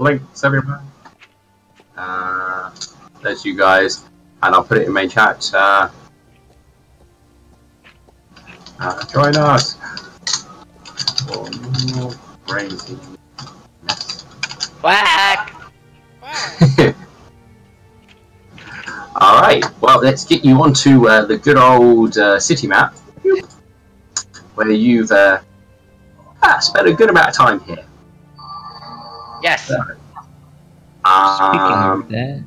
links everywhere. There's you guys, and I'll put it in main chat. Join us. For more crazy. Whack! Alright, well, let's get you onto the good old city map, where you've spent a good amount of time here. Yes. Speaking of that,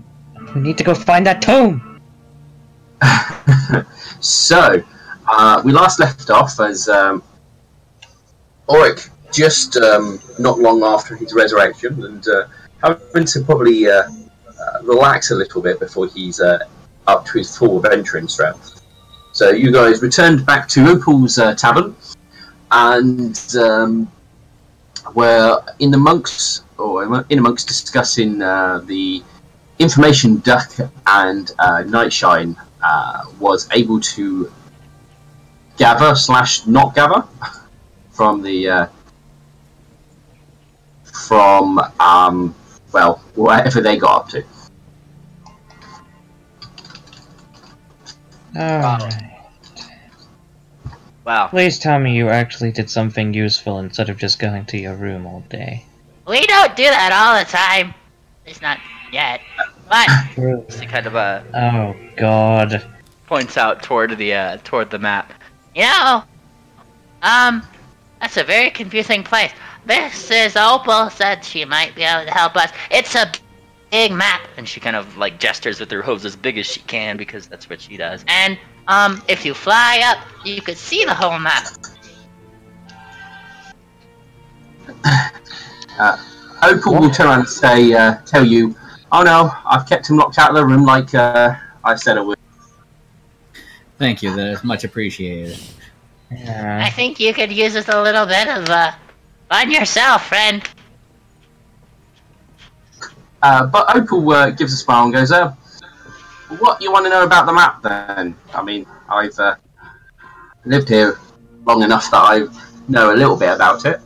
we need to go find that tomb! So, we last left off as Auric just not long after his resurrection, and having to probably relax a little bit before he's up to his full adventuring strength. So you guys returned back to Opal's tavern, and were in amongst discussing the information Duck and Nightshine was able to gather / not gather from the well, whatever they got up to. Alright. Wow. Please tell me you actually did something useful instead of just going to your room all day. We don't do that all the time. At least not yet. But Really? it's kind of Oh god. points out toward the map. You know, that's a very confusing place. This is Opal said she might be able to help us. It's a big map, and she kind of like gestures with her hooves as big as she can because that's what she does. And if you fly up, you could see the whole map. Opal will turn around and say, tell you, oh no, I've kept him locked out of the room like I said I would. Thank you, that is much appreciated. I Yeah. think you could use just a little bit of fun yourself, friend. But Opal gives a smile and goes, what you want to know about the map then? I mean, I've lived here long enough that I know a little bit about it.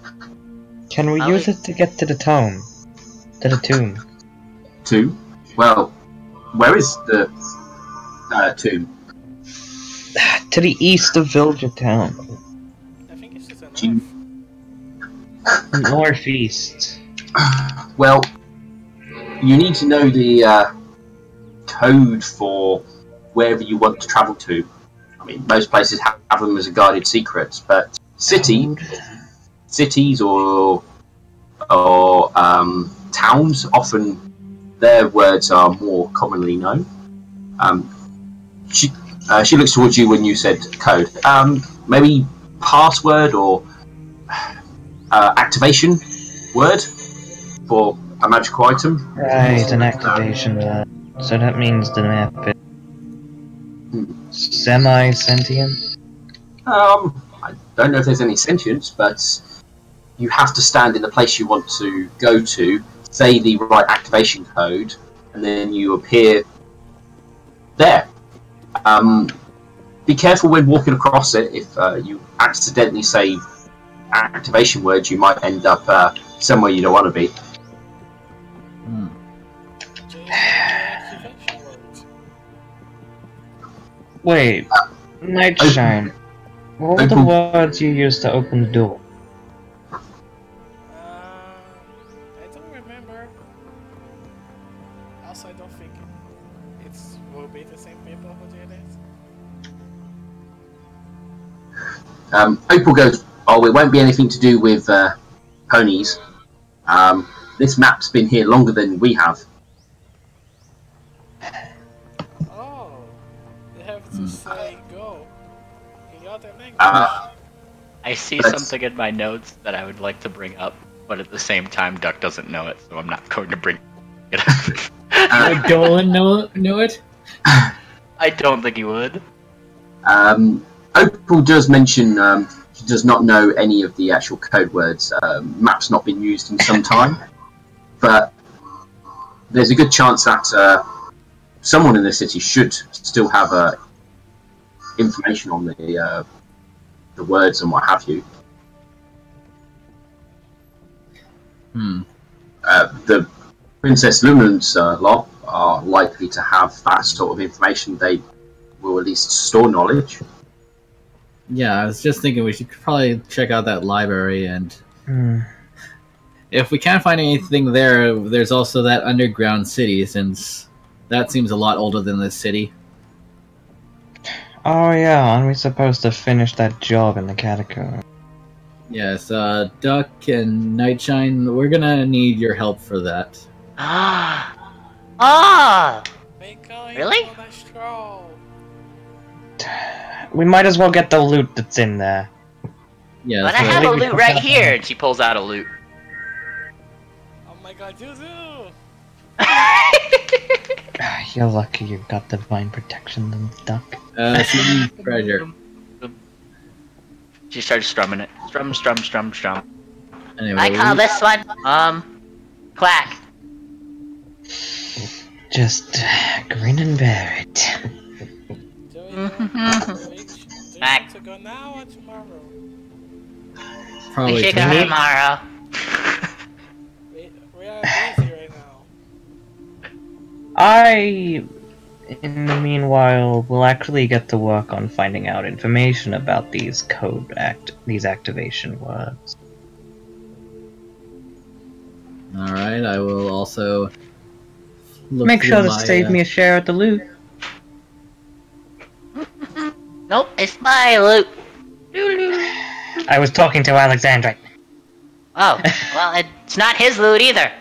Can we use it to get to the tomb? To the tomb? Tomb? Well, where is the tomb? To the east of Villager Town. I think it's just a north. Northeast. Well, you need to know the code for wherever you want to travel to. I mean, most places have them as a guarded secret, but cities or towns, often their words are more commonly known. She looks towards you when you said code. Maybe password or activation word for a magical item. Right, an activation word. So that means the map is semi-sentient? I don't know if there's any sentience, but you have to stand in the place you want to go to, say the right activation code, and then you appear there. Be careful when walking across it. If you accidentally say activation words, you might end up somewhere you don't want to be. Wait, Nightshine. What were the words you used to open the door? I don't remember. Also, I don't think it will be the same people who did it. Opal goes, oh, it won't be anything to do with ponies. This map's been here longer than we have. Oh, you have to say go in your other language. I see something in my notes that I would like to bring up, but at the same time, Duck doesn't know it, so I'm not going to bring it up. Would Dolan know it? I don't think he would. Opal does mention he does not know any of the actual code words. Map's not been used in some time, but there's a good chance that someone in the city should still have information on the words and what have you. Princess Lumen's lot are likely to have that sort of information. They will at least store knowledge. Yeah, I was just thinking we should probably check out that library, and if we can't find anything there, there's also that underground city, since that seems a lot older than this city. Oh yeah, aren't we supposed to finish that job in the catacomb? Yes, Duck and Nightshine, we're gonna need your help for that. Oh! Really? We might as well get the loot that's in there. Yeah, But I so have a we loot put right that here, on. and she pulls out a loot. Oh my god, Zuzu! You're lucky you got divine protection, then, Duck. she needs treasure. She starts strumming it. Strum, strum, strum, strum. Anyway, I call this one, Quack. Just grin and bear it. Do we need to go now or tomorrow? probably We should go tomorrow. tomorrow. We are busy right now. In the meanwhile, will actually get to work on finding out information about these these activation words. Alright, I will also look Make sure through to my, save me a share of the loot. Nope, it's my loot. I was talking to Alexandra. Oh, well, it's not his loot either.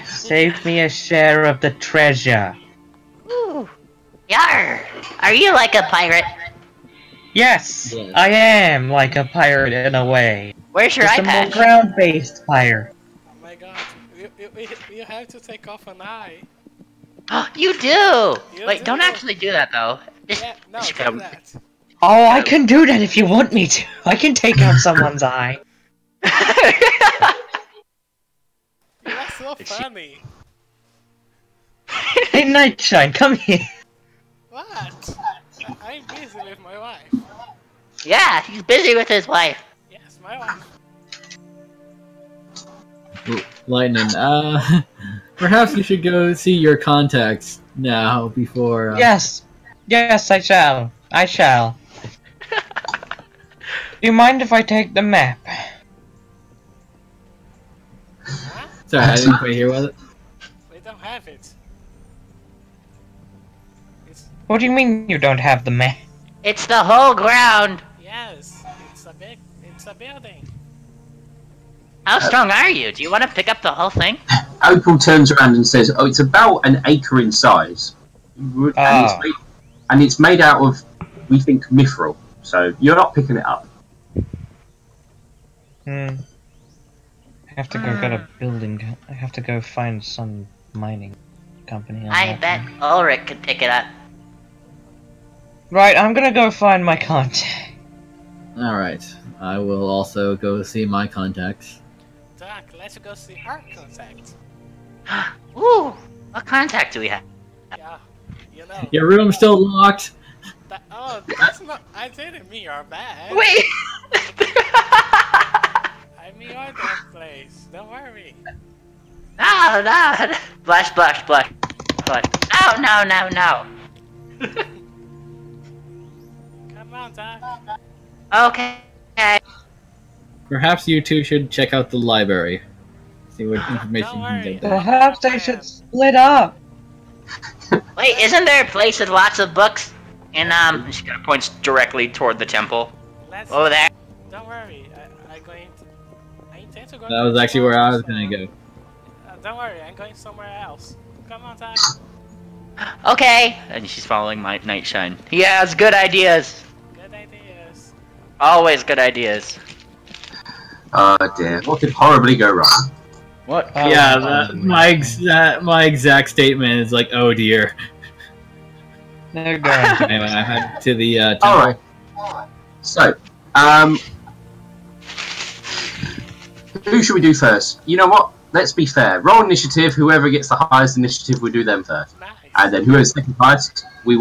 Save me a share of the treasure. Ooh. Yar! Are you like a pirate? Yes, Yes. I am like a pirate in a way. Where's your Just eye a more patch? ground-based pirate. Oh my god, you have to take off an eye. You do! You Wait, do. don't actually do that though. Just, Yeah, no, just do gotta- that. Oh, I can do that if you want me to. I can take out someone's eye. You are so funny. Hey, Nightshine, come here. What? I'm busy with my wife. Yeah, he's busy with his wife. Yes, my wife. Lightning. Perhaps you should go see your contacts now before. Yes. Yes, I shall. I shall. Do you mind if I take the map? Huh? Sorry, I didn't quite hear what. We don't have it. It's What do you mean you don't have the map? It's the whole ground. yes. It's a building. How strong are you? Do you want to pick up the whole thing? Opal turns around and says, "Oh, it's about an acre in size, and it's made out of, we think, mithril. So you're not picking it up." I have to go get a building. I have to go find some mining company. I bet Ulrich could pick it up. Right, I'm gonna go find my contact. Alright, I will also go see my contacts. Doc, let's go see our contact. Ooh, what contact do we have? Yeah, you know. Your room's still locked? That's not. I didn't mean your bad. Wait! I mean your that place. Don't worry. No, no! Blush, blush, blush, blush. Oh, no, no, no. Come on, Doc. Okay. Perhaps you two should check out the library. See what information you can worry. get there. Perhaps I should split up. Wait, isn't there a place with lots of books? And, she kind of points directly toward the temple. Let's. Over there. Don't worry. I'm going to. I intend to go. That was actually where I was gonna go. Don't worry. I'm going somewhere else. Come on, Doc. Okay. And she's following my Nightshine. He has good ideas. Good ideas. Always good ideas. Oh dear, what could horribly go wrong? What? Yeah, my exact statement is like, oh dear. They're going to Anyway, I head to the temple. Alright. So, who should we do first? You know what? Let's be fair. Roll initiative. Whoever gets the highest initiative, we do them first. Nice. And then whoever's second highest, we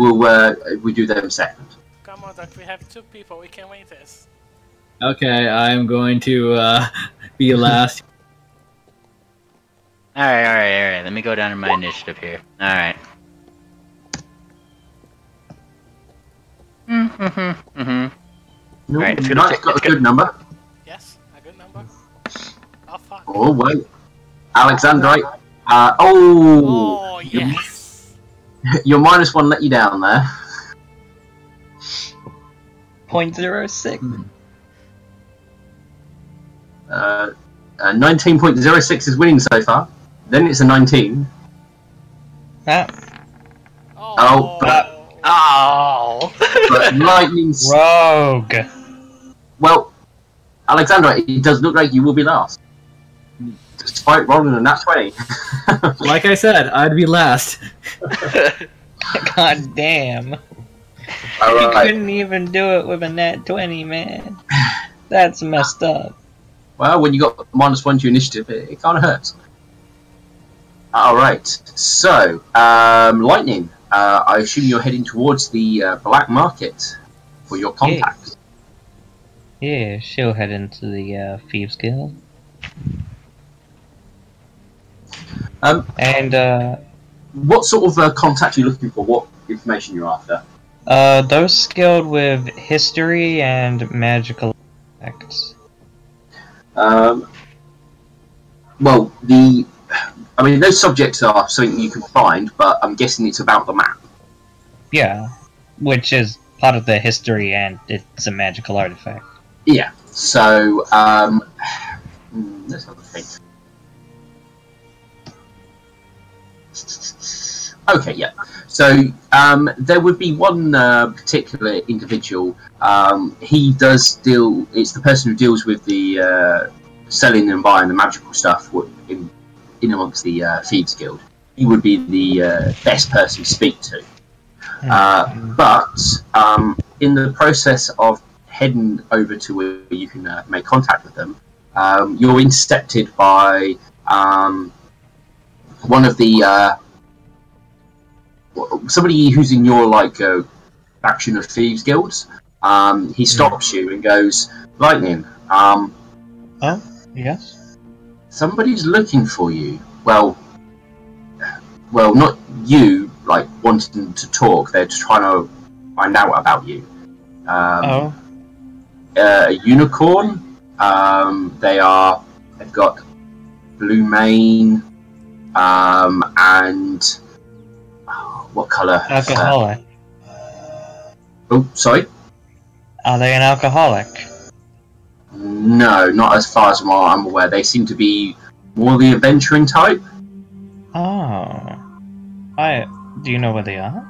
do them second. Come on, Doc. We have 2 people. We can win this. Okay, I'm going to be last. Alright. Let me go down to my initiative here. Alright. Alright, it's gonna Knight's got a good number. Yes, a good number. Oh fuck. Oh, wait. Alexandrite. Oh yes. Your -1 let you down there. 0.06. 19.06 is winning so far. Then it's a 19. Ah, Oh, Oh! but lightning's... rogue. Well, Alexandra, it does look like you will be last. Despite rolling a nat 20. Like I said, I'd be last. God damn. You Alright. couldn't even do it with a nat 20, man. That's messed up. Well, when you got -1 to your initiative, it kind of hurts. Alright, so, Lightning, I assume you're heading towards the black market for your contact. Yeah, she'll head into the Thieves Guild. And, What sort of contact are you looking for? What information you're after? those skilled with history and magical effects. Well, I mean, those subjects are something you can find, but I'm guessing it's about the map. Yeah, which is part of the history and it's a magical artifact. Yeah, so, let's have a think. Okay, yeah. So, there would be one particular individual. He does deal, it's the person who deals with the selling and buying the magical stuff in amongst the Thieves Guild. He would be the best person to speak to. But in the process of heading over to where you can make contact with them, you're intercepted by one of the somebody who's in your faction of Thieves Guilds. He stops you and goes, "Lightning, Oh, yes? somebody's looking for you. Well, not you, wanting to talk. They're just trying to find out about you. Oh, A unicorn. They've got blue mane, and what colour? alcoholic. Oh, sorry. Are they an alcoholic? No, not as far as I'm aware. They seem to be more the adventuring type. Oh. Do you know where they are?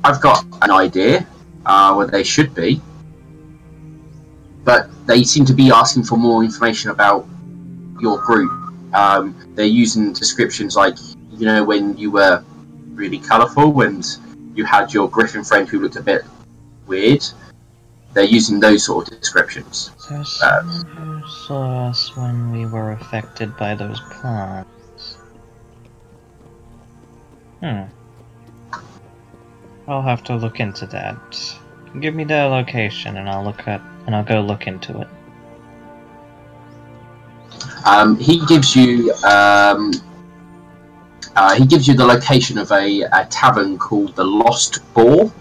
I've got an idea where they should be, but they seem to be asking for more information about your group. They're using descriptions like, when you were really colourful and you had your griffin friend who looked a bit weird. They're using those sort of descriptions. So someone who saw us when we were affected by those plants. I'll have to look into that. Give me their location and I'll go look into it. He gives you the location of a tavern called the Lost Boar.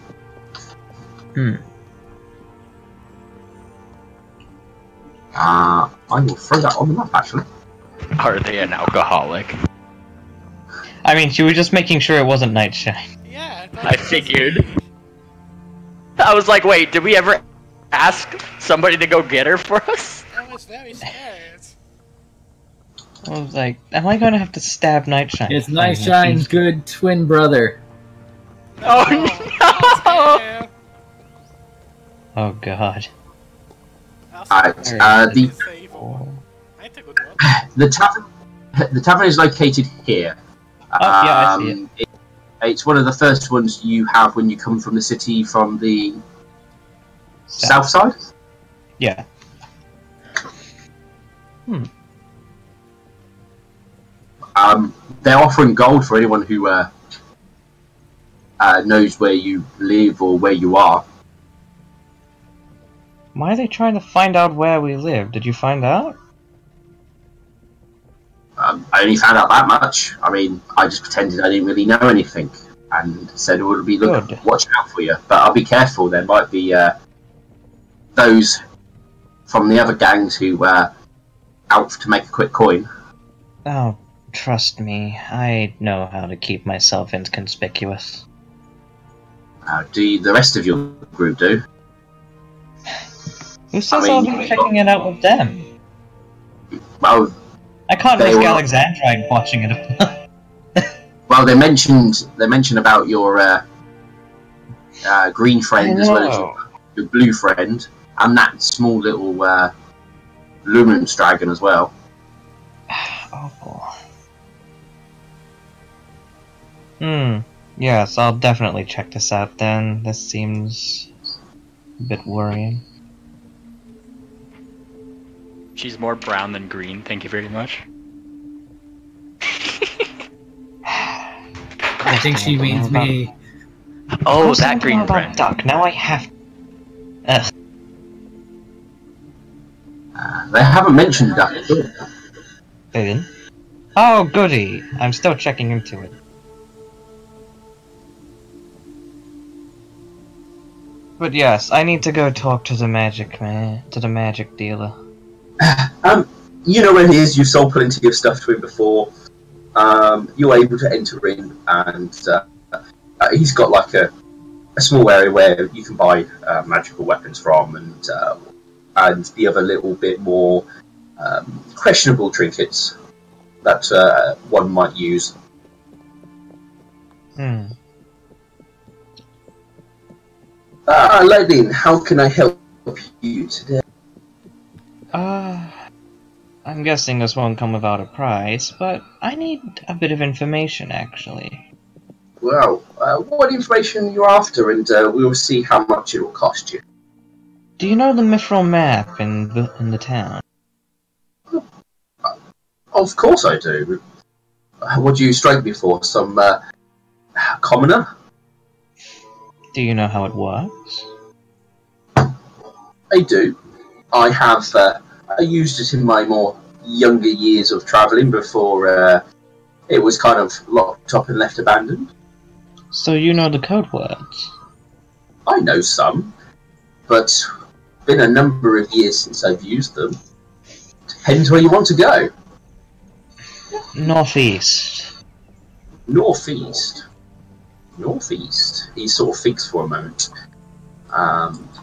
I will throw that on the map, actually. Are they an alcoholic? I mean, she was just making sure it wasn't Nightshine. Yeah. I figured. I was like, wait, did we ever ask somebody to go get her for us? I was very scared. I was like, am I going to have to stab Nightshine? It's Nightshine's good twin brother. Oh no! Yeah. Oh god. The tavern is located here. Yeah, I see it. It's one of the first ones you have when you come from the city from the south side. Yeah. They're offering gold for anyone who knows where you live or where you are. Why are they trying to find out where we live? Did you find out? I only found out that much. I mean, I just pretended I didn't really know anything and said we'll be watching out for you. But I'll be careful. There might be those from the other gangs who out to make a quick coin. Oh, trust me, I know how to keep myself inconspicuous. Do the rest of your group do? Who says I'll be checking it out with them? Well, I can't risk Alexandrite watching it. Well, they mentioned about your green friend as well as your blue friend, and that small little luminance dragon as well. Oh. Yes, I'll definitely check this out then. This seems a bit worrying. She's more brown than green, thank you very much. I think she means me. Oh, that green friend. Duck. Now I have... Ugh. They haven't mentioned Duck at all. They didn't? Oh, goody. I'm still checking into it. But yes, I need to go talk to the magic man, to the magic dealer. You know where he is. You've sold plenty of stuff to him before. You're able to enter in, and he's got like a small area where you can buy magical weapons from, and the other little bit more questionable trinkets that one might use. Ladin, how can I help you today? I'm guessing this won't come without a price, but I need a bit of information, actually. Well, what information you're after, and we'll see how much it will cost you. Do you know the Mithril map in the town? Of course I do. What do you strike me for? Some commoner? Do you know how it works? I do. I have. I used it in my more younger years of travelling before it was kind of locked up and left abandoned. So you know the code words? I know some, but it's been a number of years since I've used them. Depends where you want to go. Northeast. Northeast. Northeast. He sort of thinks for a moment.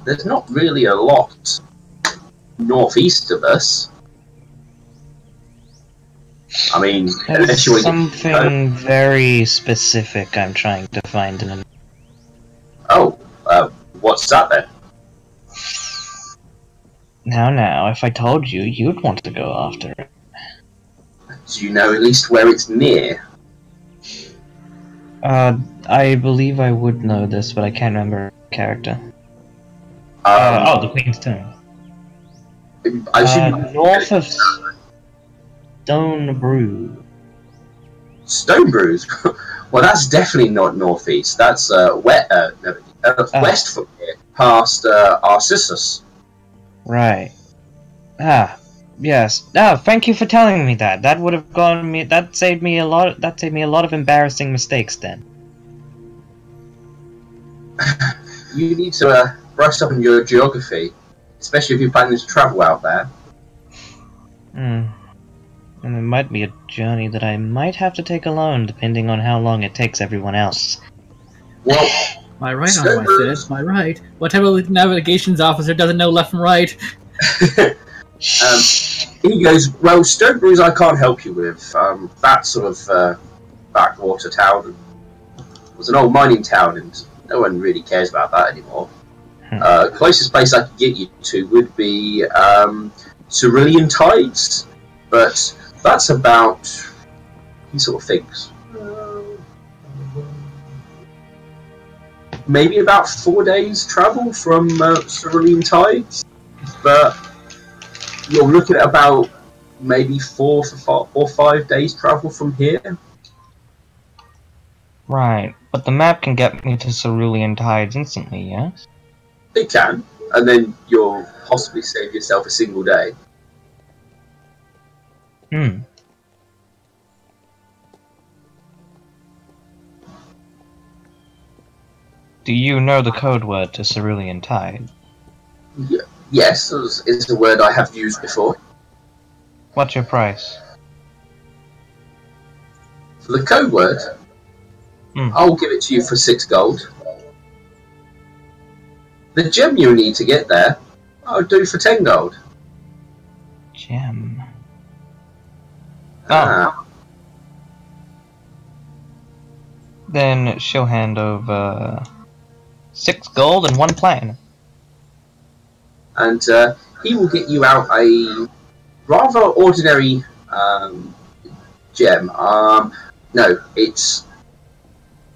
There's not really a lot northeast of us. I mean, there's something very specific I'm trying to find in an... Oh, what's that then? Now, if I told you, you'd want to go after it. Do you know at least where it's near? I believe I would know this, but I can't remember the character. The Queen's Tomb. I should north of Stone Brew. Stone Brews? Well, that's definitely not northeast. That's west from here, past Arcissus. Right. Yes. Thank you for telling me that. That would have gone me. That saved me a lot. That saved me a lot of embarrassing mistakes. Then. You need to brush up on your geography, especially if you're planning to travel out there. And it might be a journey that I might have to take alone, depending on how long it takes everyone else. Well, my right arm, I said. My right. What type of navigations officer doesn't know left from right? He goes, well, Stone Brews I can't help you with. That sort of backwater town was an old mining town, and no one really cares about that anymore. Closest place I could get you to would be Cerulean Tides, but that's about... he sort of thinks. Maybe about 4 days travel from Cerulean Tides, but you're looking at about maybe 4 or 5 days travel from here. Right, but the map can get me to Cerulean Tides instantly, yes? It can, and then you'll possibly save yourself a single day. Do you know the code word to Cerulean Tide? Yes, it's a word I have used before. What's your price? For the code word, I'll give it to you for 6 gold. The gem you need to get there, I'll do for 10 gold. Gem. Ah. Then she'll hand over 6 gold and 1 platinum. And he will get you out a rather ordinary gem. No, it's...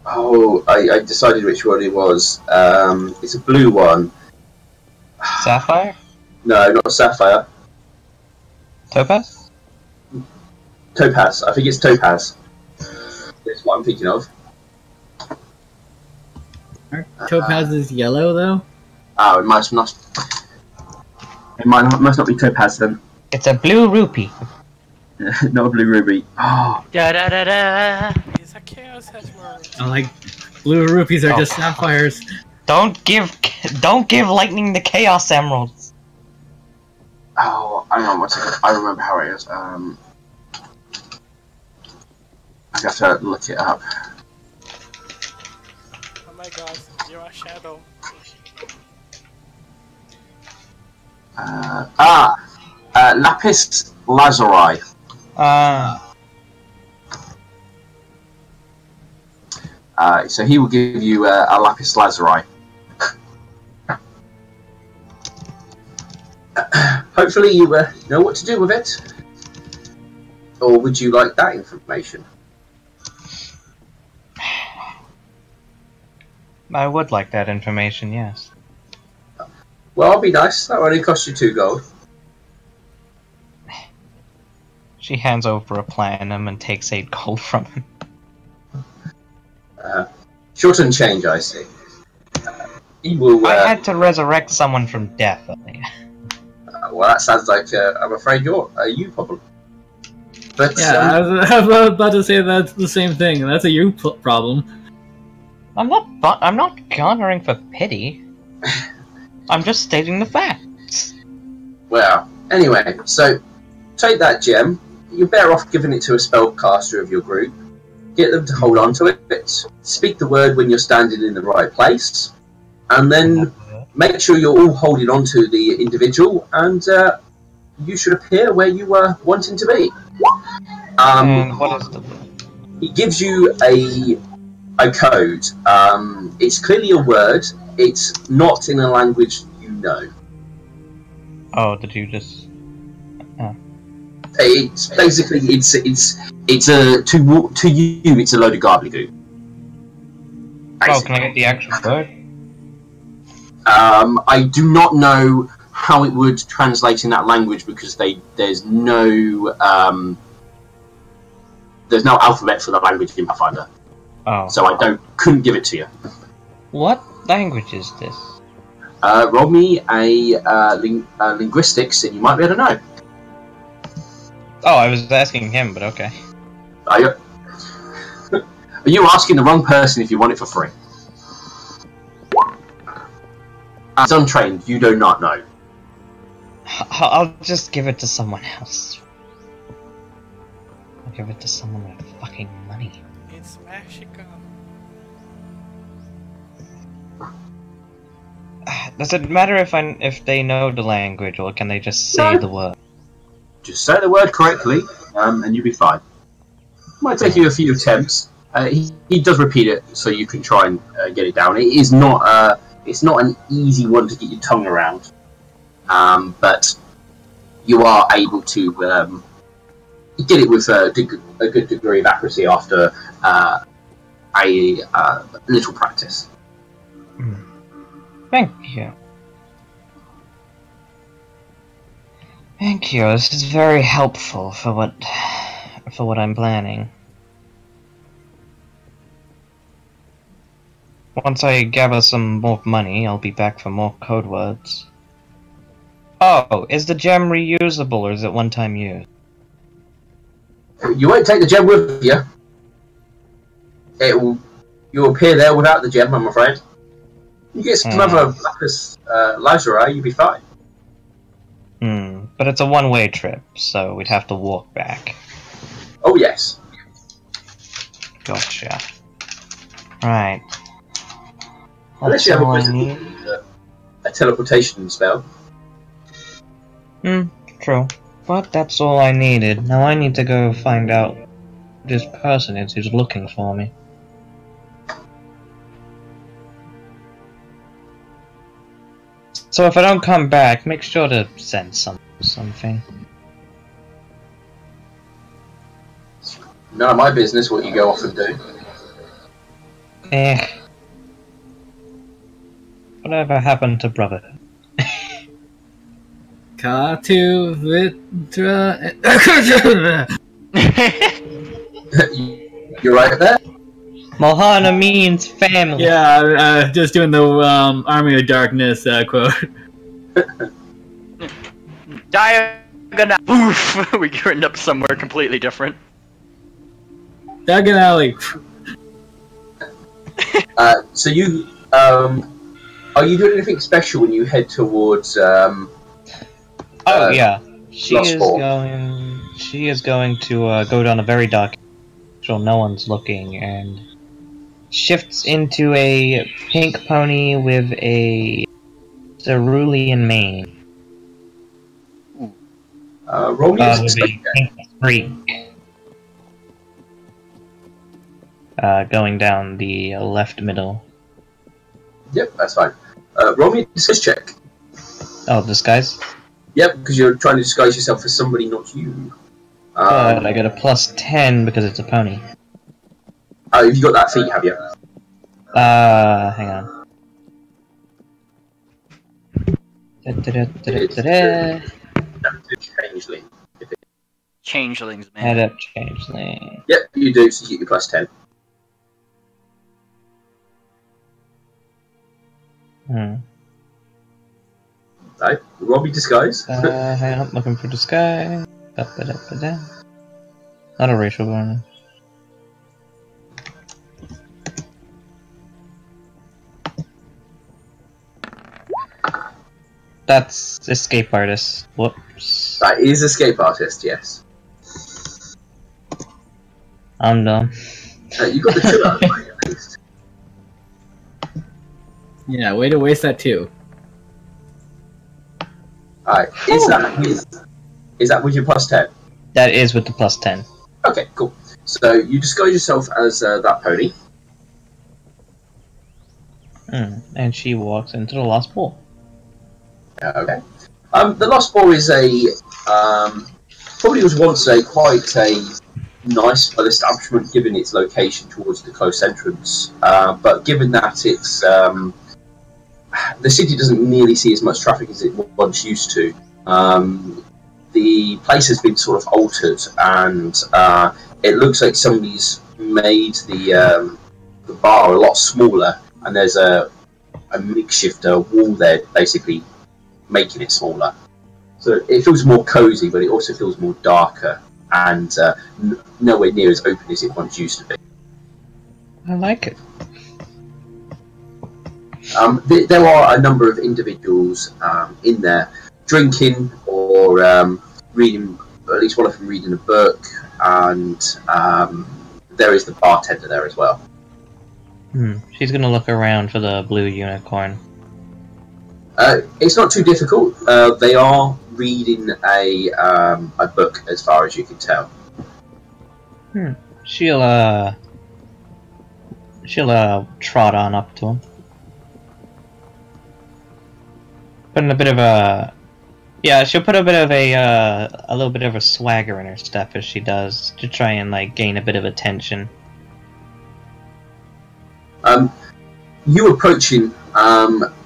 Oh, I decided which one it was. It's a blue one. Sapphire? No, not sapphire. Topaz? Topaz. I think it's topaz. That's what I'm thinking of. Topaz is yellow, though? Oh, it must not be topaz then. It's a blue rupee. Not a blue ruby. Oh. Da da da da. It's a chaos emerald. I like blue rupees are just sapphires. Don't give Lightning the Chaos Emeralds. Oh, hang on one second. I remember how it is. I have to look it up. Oh my god, you're a shadow. Lapis lazuli. So he will give you a lapis lazuli. Hopefully you know what to do with it. Or would you like that information? I would like that information, yes. Well, I'll be nice. That will only cost you 2 gold. She hands over a platinum and takes 8 gold from him. Shorten change, I see. He will. I had to resurrect someone from death. Well, that sounds like I'm afraid you're a you problem. But Yeah, I was about to say that's the same thing. That's a you problem. I'm not garnering for pity. I'm just stating the facts. Well, anyway, so take that gem. You're better off giving it to a spellcaster of your group. Get them to hold on to it. Speak the word when you're standing in the right place, and then make sure you're all holding on to the individual, and you should appear where you were wanting to be. And what is the... He gives you a code. It's clearly a word. It's not in a language you know. Oh, did you just... It's basically it's a to you it's a load of gobbledygook. Oh, can I get the actual word? I do not know how it would translate in that language because there's no alphabet for the language in Pathfinder. Oh. So I couldn't give it to you. What language is this? Roll me a linguistics, and you might be able to know. Oh, I was asking him, but okay. Are you asking the wrong person if you want it for free? As untrained, you do not know. I'll just give it to someone else. I'll give it to someone with fucking money. It's magical. Does it matter if they know the language, or can they just say the word? Just say the word correctly, and you'll be fine. Might take you a few attempts. He does repeat it, so you can try and get it down. It is not it's not an easy one to get your tongue around, but you are able to get it with a good degree of accuracy after a little practice. Thank you. Thank you. This is very helpful for what I'm planning. Once I gather some more money, I'll be back for more code words. Oh, is the gem reusable or is it one-time use? You won't take the gem with you. You'll appear there without the gem, I'm afraid. You get some other lapis lazuli, you'll be fine. But it's a one-way trip, so we'd have to walk back. Oh yes. Gotcha. Right. Unless That's you have all a I wizard need. with a teleportation spell. True. But that's all I needed. Now I need to go find out who this person is who's looking for me. So if I don't come back, make sure to send something. None of my business what you go off and do. Whatever happened to brotherhood? Katu Vitra. You're right there? Mohana means family. Yeah, just doing the Army of Darkness quote. Diagonal. Boof! We end up somewhere completely different. Diagon Alley. So you are you doing anything special when you head towards Oh yeah, she Lost is Ball. going. She is going to go down a very dark, so no one's looking, and shifts into a pink pony with a cerulean mane. roll me a With a suspect check. pink streak. Going down the left middle. Yep, that's fine. Roll me a disguise check. Oh, disguise. Yep, because you're trying to disguise yourself as somebody not you. But I got a +10 because it's a pony. Have you got that feat, have you? Hang on. Da-da-da-da-da-da. Changeling. Changelings, man. Head up, changeling. Yep, you do, so you get your +10. Right, roll me disguise. Hang on, looking for disguise. Da-da-da-da-da. Not a racial bonus. That's escape artist. Whoops. That is escape artist, yes. I'm done. You got the 2 out of the way, at least. Yeah, way to waste that too. Alright, is that with your +10? That is with the +10. Okay, cool. So you disguise yourself as that pony. And she walks into the Lost Bowl. Okay. The Lost Boar is probably was once quite a nice establishment given its location towards the close entrance. But given that it's the city doesn't nearly see as much traffic as it once used to, the place has been sort of altered, and it looks like somebody's made the bar a lot smaller, and there's a makeshift wall there, basically making it smaller. So it feels more cozy, but it also feels more darker and nowhere near as open as it once used to be. I like it. There are a number of individuals in there drinking or reading, at least one of them reading a book, and there is the bartender there as well. She's gonna look around for the blue unicorn. It's not too difficult. They are reading a book, as far as you can tell. She'll trot on up to him. Putting a bit of a... Yeah, she'll put a bit of a little bit of a swagger in her step as she does, to try and, like, gain a bit of attention. You approaching,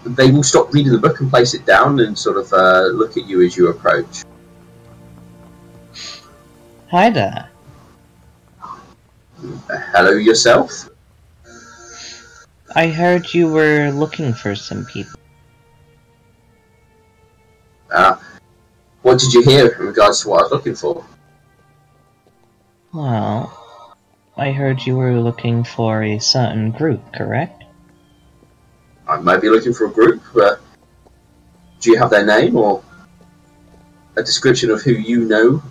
they will stop reading the book and place it down and sort of look at you as you approach. Hi there. Hello yourself. I heard you were looking for some people. What did you hear in regards to what I was looking for? Well, I heard you were looking for a certain group, correct? I might be looking for a group. Do you have their name or a description of who you know?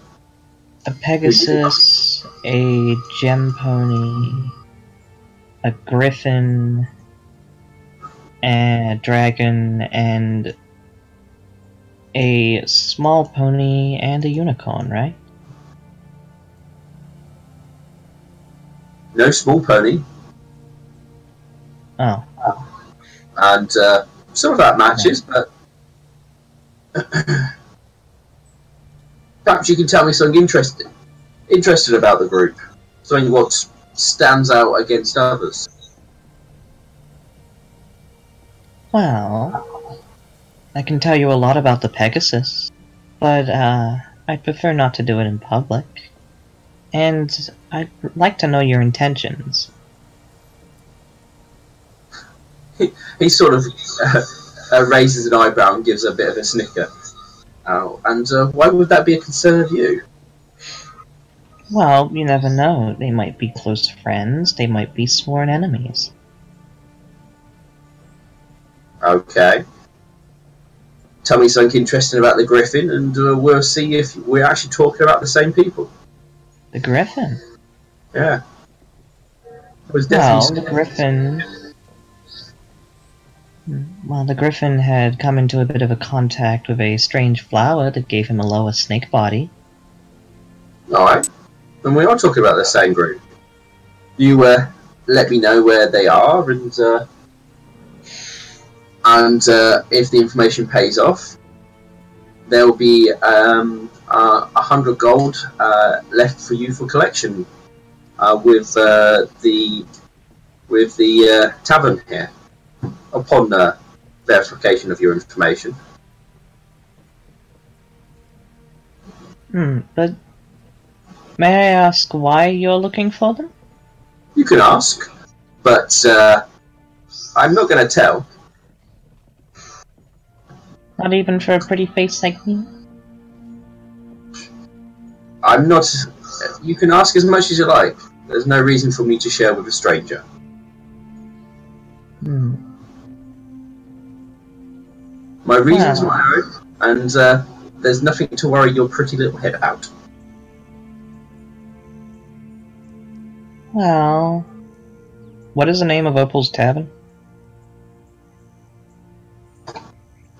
A Pegasus, a gem pony, a griffin, a dragon, and a small pony and a unicorn, right? No small pony. Oh. And some of that matches, but perhaps you can tell me something interested about the group. Something what stands out against others. Well, I can tell you a lot about the Pegasus, but I'd prefer not to do it in public. And I'd like to know your intentions. He sort of raises an eyebrow and gives a bit of a snicker. Oh, and why would that be a concern of you? Well, you never know. They might be close friends, they might be sworn enemies. Okay. Tell me something interesting about the Griffin, and we'll see if we're actually talking about the same people. The Griffin? Yeah. Well, the Griffin... Well, the Griffin had come into a bit of a contact with a strange flower that gave him a lower snake body. Alright. And we are talking about the same group. You let me know where they are, and if the information pays off, there'll be 100 gold left for you for collection with the tavern here upon verification of your information. But may I ask why you're looking for them? You can ask, but I'm not going to tell. Not even for a pretty face like me? I'm not... You can ask as much as you like. There's no reason for me to share with a stranger. My reason's my own, and there's nothing to worry your pretty little head about. Well... What is the name of Opal's Tavern?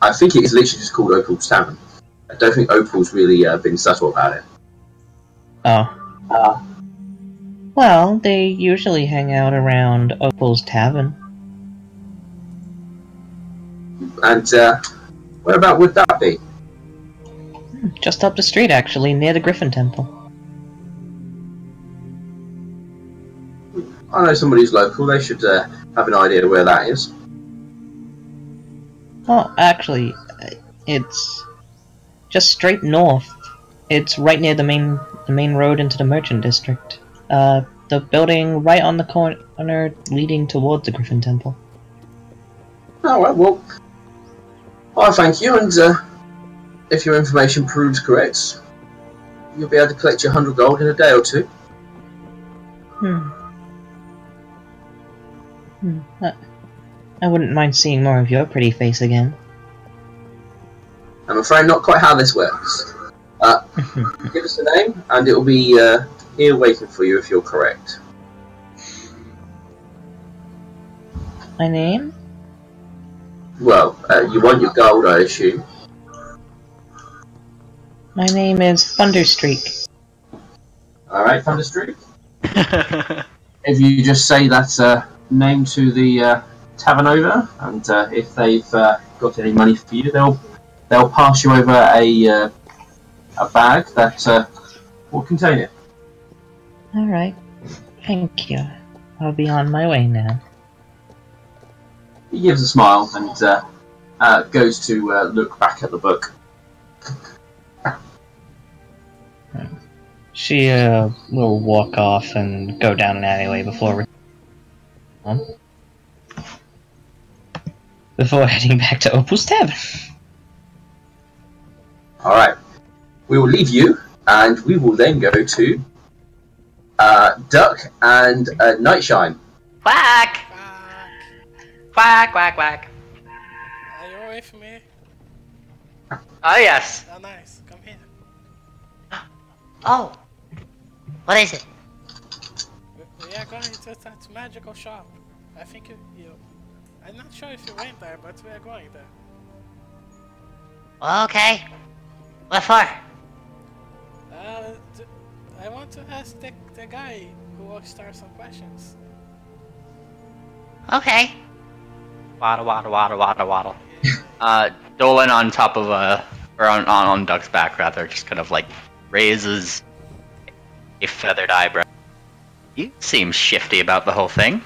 I think it is literally just called Opal's Tavern. I don't think Opal's really been subtle about it. Oh. Well, they usually hang out around Opal's Tavern. And where about would that be? Just up the street, actually, near the Griffin Temple. I know somebody who's local. They should have an idea where that is. Oh, actually, it's just straight north. It's right near the main road into the Merchant District. The building right on the corner leading towards the Griffin Temple. Alright, well, I thank you, and if your information proves correct, you'll be able to collect your 100 gold in a day or two. I wouldn't mind seeing more of your pretty face again. I'm afraid not quite how this works. Give us a name, and it'll be here waiting for you if you're correct. My name? Well, you want your gold, I assume. My name is Thunderstreak. Alright, Thunderstreak. If you just say that name to the tavern over, and if they've got any money for you, they'll pass you over a bag that will contain it. Alright. Thank you. I'll be on my way now. He gives a smile and goes to look back at the book. She will walk off and go down an alleyway before heading back to Opal's Tavern. Alright. We will leave you, and we will then go to Duck and Nightshine. Quack! Quack, quack, quack. with me? Oh yes. Oh, nice. Come here. Oh. What is it? We are going to that magical shop. I think you. I'm not sure if you went there, but we are going there. Okay. What for? I want to ask the guy who will start some questions. Okay. Waddle, waddle, waddle, waddle, waddle. Yeah. Dolan on top of or on Duck's back rather, just kind of like raises a feathered eyebrow. You seem shifty about the whole thing.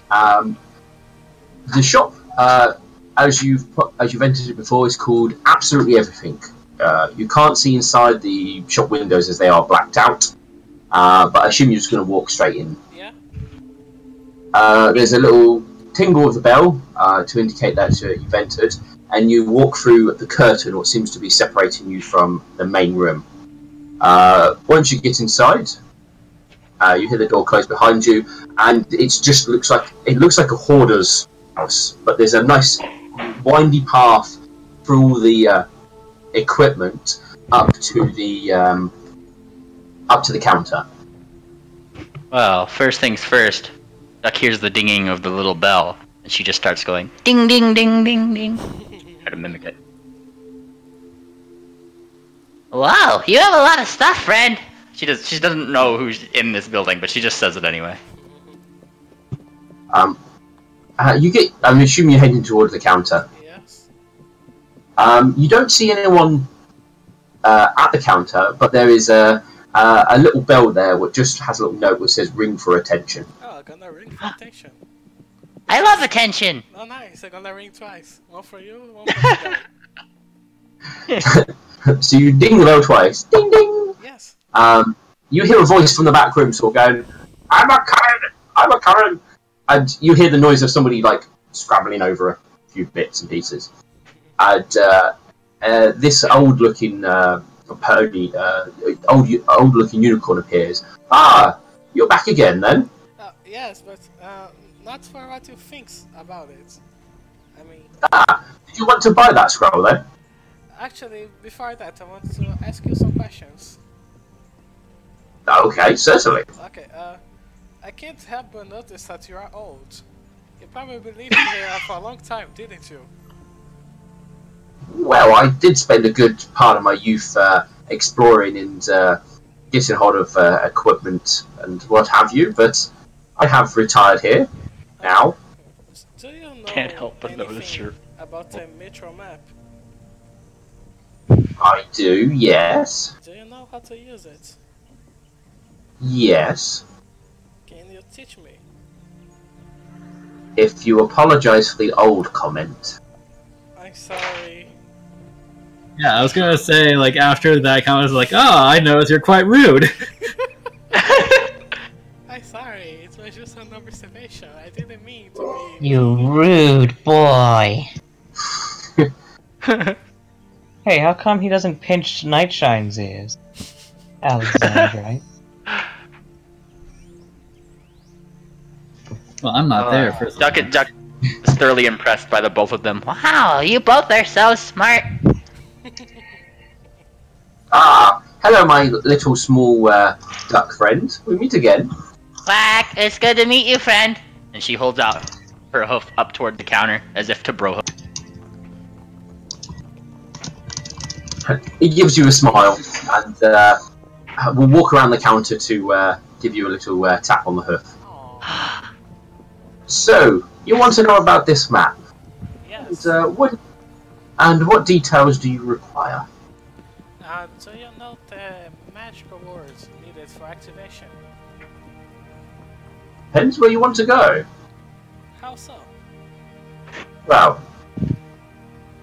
The shop, as you've entered it before, is called Absolutely Everything. You can't see inside the shop windows as they are blacked out, but I assume you're just going to walk straight in. Yeah. There's a little tingle of the bell to indicate that you've entered, and you walk through the curtain, what seems to be separating you from the main room. Once you get inside, you hear the door close behind you, and it looks like a hoarder's house. But there's a nice windy path through all the equipment up to the counter. Well, first things first. Duck hears the dinging of the little bell, and she just starts going ding, ding, ding, ding, ding. Try to mimic it. Wow, you have a lot of stuff, friend. She doesn't know who's in this building, but she just says it anyway. I'm assuming you're heading towards the counter. Yes. You don't see anyone at the counter, but there is a little bell there which just has a little note which says "Ring for attention." Oh, I'm gonna ring for attention. I love attention. Oh, nice. I'm gonna ring twice. One for you, one for the guy. So you ding the bell twice. Ding ding. Yes. You hear a voice from the back room sort of going, I'm a Karen! And you hear the noise of somebody like scrabbling over a few bits and pieces. And this old-looking pony, old-looking unicorn appears. Ah, you're back again then? Yes, but not for what you think about it. I mean... Did you want to buy that scroll then? Actually, before that, I want to ask you some questions. Okay, certainly. Okay, I can't help but notice that you are old. You probably lived here for a long time, didn't you? Well, I did spend a good part of my youth exploring and getting hold of equipment and what have you, but I have retired here now. Do you know Can't help but notice anything your... about the metro map? I do, yes. Do you know how to use it? Yes. Can you teach me? If you apologize for the old comment. I'm sorry. Yeah, I was gonna say, like, after that comment, I was like, oh, I noticed you're quite rude. I'm sorry, it was just an observation. I didn't mean to be... You rude boy. Hey, how come he doesn't pinch Nightshine's ears? Alexandrite. Well, I'm not there, first of all. Duck is thoroughly impressed by the both of them. Wow, you both are so smart. Ah, hello my little small duck friend. We meet again. Quack, it's good to meet you, friend. And she holds out her hoof up toward the counter as if to bro hoof. He gives you a smile, and we'll walk around the counter to give you a little tap on the hoof. Aww. So, you want to know about this map? Yes. And what details do you require? Do you know the magical words needed for activation? Depends where you want to go. How so? Well,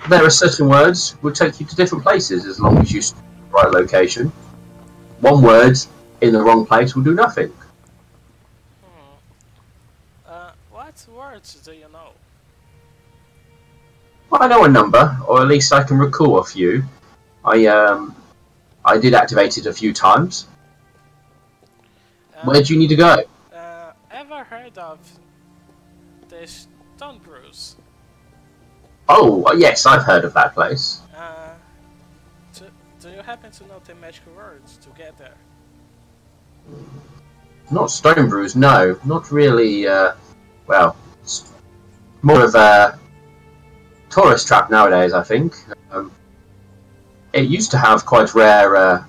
there are certain words will take you to different places as long as you stay in the right location. One word in the wrong place will do nothing. What words do you know? Well, I know a number, or at least I can recall a few. I did activate it a few times. Where do you need to go? Ever heard of the Stone Brews? Oh, yes, I've heard of that place. Do you happen to know the magical words to get there? Not Stone Brews, no. Not really, well, it's more of a tourist trap nowadays, I think. It used to have quite rare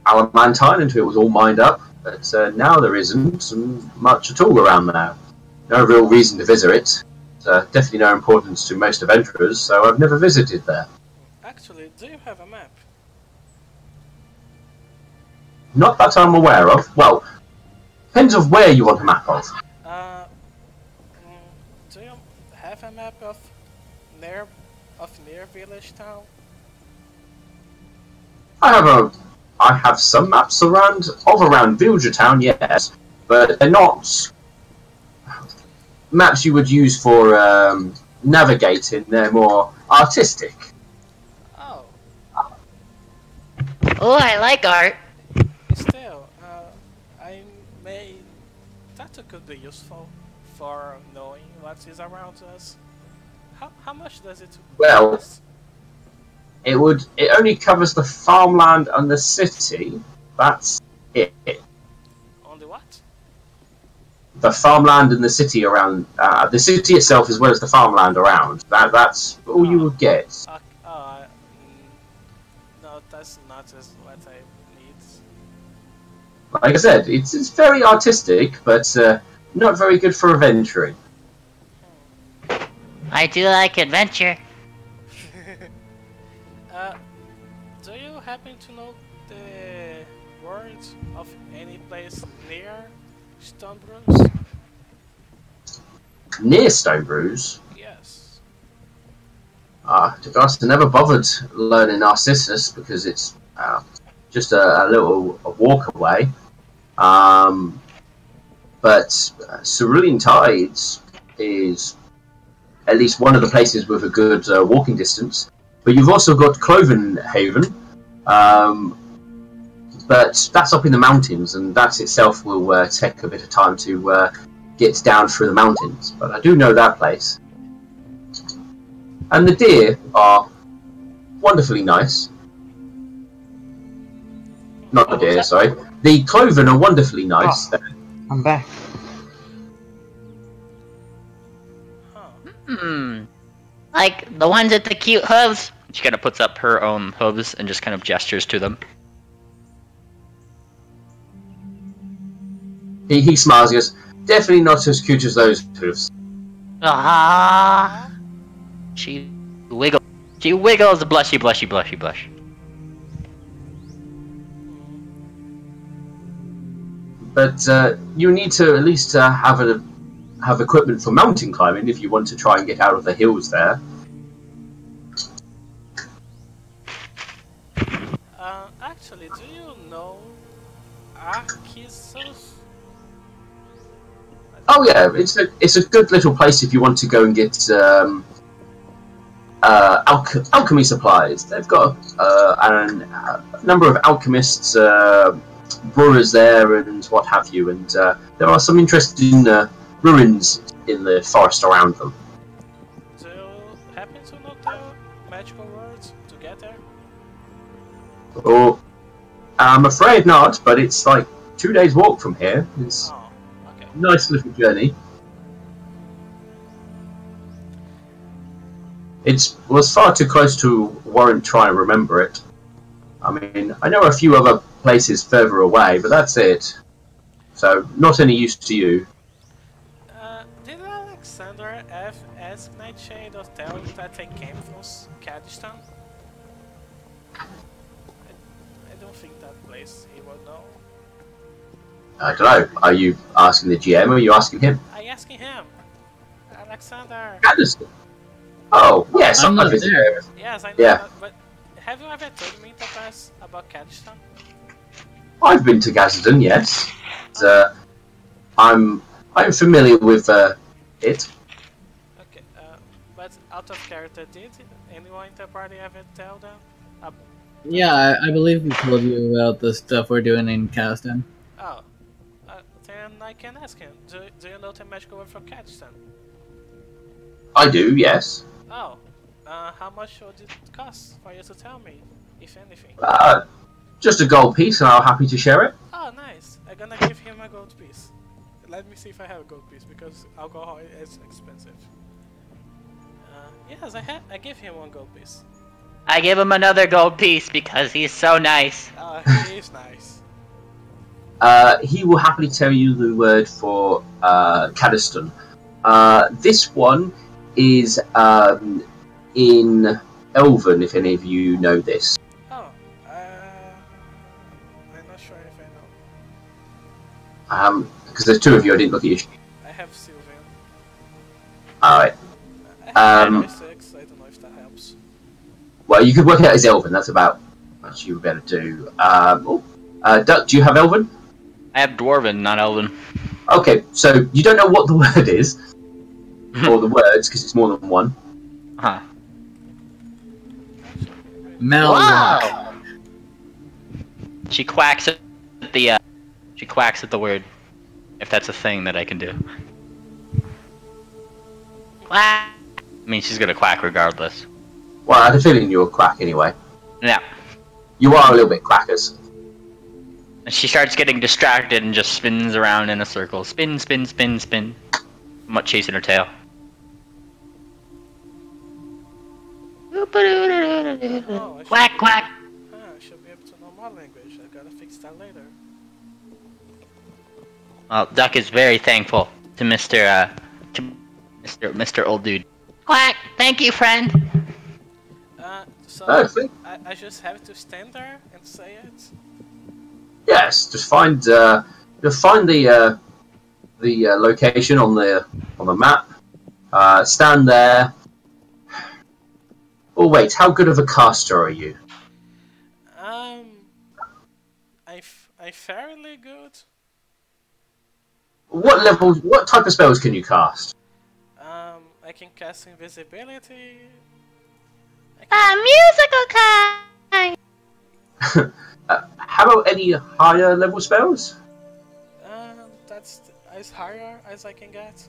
alamantine until it was all mined up, but now there isn't much at all around there. No real reason to visit it. Definitely no importance to most adventurers, so I've never visited there. Actually, do you have a map? Not that I'm aware of. Well, depends on where you want a map of. Do you have a map of near village town? I have some maps around Villager Town, yes, but they're not maps you would use for navigating. They're more artistic. Oh, Oh, I like art. still, I may that could be useful for knowing what is around us. How much does it Well, cost? it only covers the farmland and the city. That's it. On the what? The farmland and the city around the city itself, as well as the farmland around. That's all you would get. No, that's not as what I need. Like I said, it's very artistic, but not very good for adventuring. I do like adventure. Do you happen to know the words of any place near Stonebruce? Near Stone Brews, Yes. to be honest, I never bothered learning Narcissus because it's just a little walk away. But Cerulean Tides is at least one of the places with a good walking distance. But you've also got Cloven Haven, but that's up in the mountains, and that itself will take a bit of time to get down through the mountains. But I do know that place. And the deer are wonderfully nice. Not the deer, sorry. The Cloven are wonderfully nice. Oh, I'm back. Like the ones with the cute hooves. She kind of puts up her own hooves and just kind of gestures to them. He smiles and goes, definitely not as cute as those hooves. Ah. She wiggles. She wiggles. Blushy, blushy, blushy, blush. But you need to at least have equipment for mountain climbing if you want to try and get out of the hills there. Actually, do you know Archisos? Oh yeah, it's a good little place if you want to go and get alchemy supplies. They've got a number of alchemists, brewers there, and what have you. And there are some interesting ruins in the forest around them. Do you happen to know the magical words to get there? Oh, I'm afraid not, but it's like 2 days' walk from here. It's Oh, okay. a nice little journey. It was far too close to warrant trying to remember it. I mean, I know a few other places further away, but that's it. So, not any use to you. Did Alexander ask Nightshade or tell you that they came from Cadistan? I don't think that place he would know. I don't know. Are you asking the GM or are you asking him? I asking him. Alexander. Anderson. Oh, yes. I'm not I've visited there. it. Yes, I know Yeah. that, but have you ever told me in the past about Cadistan? I've been to Gazadan, yes. I'm familiar with it. Okay, but out of character, did anyone in the party ever tell them? Yeah, I believe we told you about the stuff we're doing in Caston. Oh, then I can ask him. Do you know the magical word from Cadistan? I do, yes. Oh, how much would it cost for you to tell me, if anything? Just a gold piece, and I'm happy to share it. Oh, nice. I'm gonna give him a gold piece. Let me see if I have a gold piece because alcohol is expensive. Yes, I give him one gold piece. I give him another gold piece because he's so nice. Oh, he is nice. He will happily tell you the word for Caddiston. This one is in Elven, if any of you know this. Oh, I'm not sure if I know. Because there's two of you, I didn't look at your sheet. I have Sylvan. Alright. I have linguistics, I don't know if that helps. Well, you could work it out as Elven, that's about what you were better do. Duck, do you have Elven? I have Dwarven, not Elven. Okay, so you don't know what the word is, or the words, because it's more than one. Huh. Mel Wow! She quacks at the word. If that's a thing that I can do. Quack! I mean, she's gonna quack regardless. Well, I had a feeling you were quack anyway. Yeah. You are a little bit quackers. And she starts getting distracted and just spins around in a circle. Spin, spin, spin, spin. Somewhat chasing her tail. Oh, Quack, quack! I should be able to know more language. I gotta fix that later. Well, Duck is very thankful to Mr. Old Dude. Quack! Thank you, friend! So Perfect. I just have to stand there and say it? Yes, just find the location on the map. Stand there. Oh wait, how good of a caster are you? I fairly good. What level? What type of spells can you cast? I can cast invisibility. Musical kind! How about any higher level spells? That's as higher as I can get.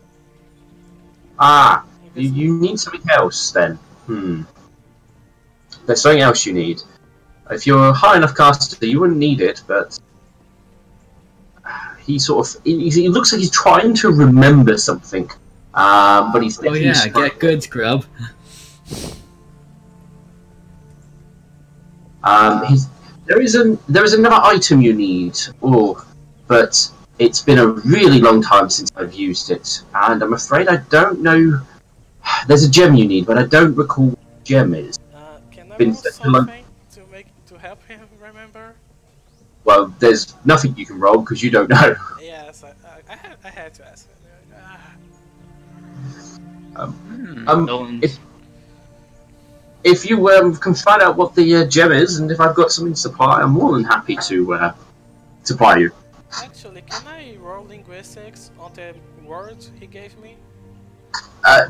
Ah, you need something else then. There's something else you need. If you're a high enough caster, you wouldn't need it, but he looks like he's trying to remember something. But he's Oh yeah, get good, scrub. There is another item you need. But it's been a really long time since I've used it, and I'm afraid I don't know. There's a gem you need, but I don't recall what the gem is. Can I roll something to help him remember? Well, there's nothing you can roll because you don't know. Yes, I had to ask him. If you can find out what the gem is, and if I've got something to supply, I'm more than happy to supply you. Actually, can I roll linguistics on the words he gave me?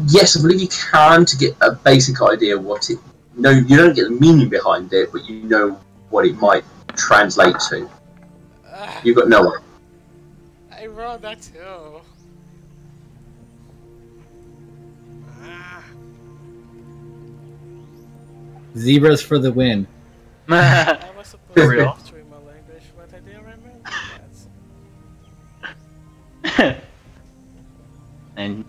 Yes, I believe you can to get a basic idea of what it. No, you don't get the meaning behind it, but you know what it might translate to. You've got no one. I rolled that too. Zebras for the win. I was supposed to real? master my language, but I didn't remember that. And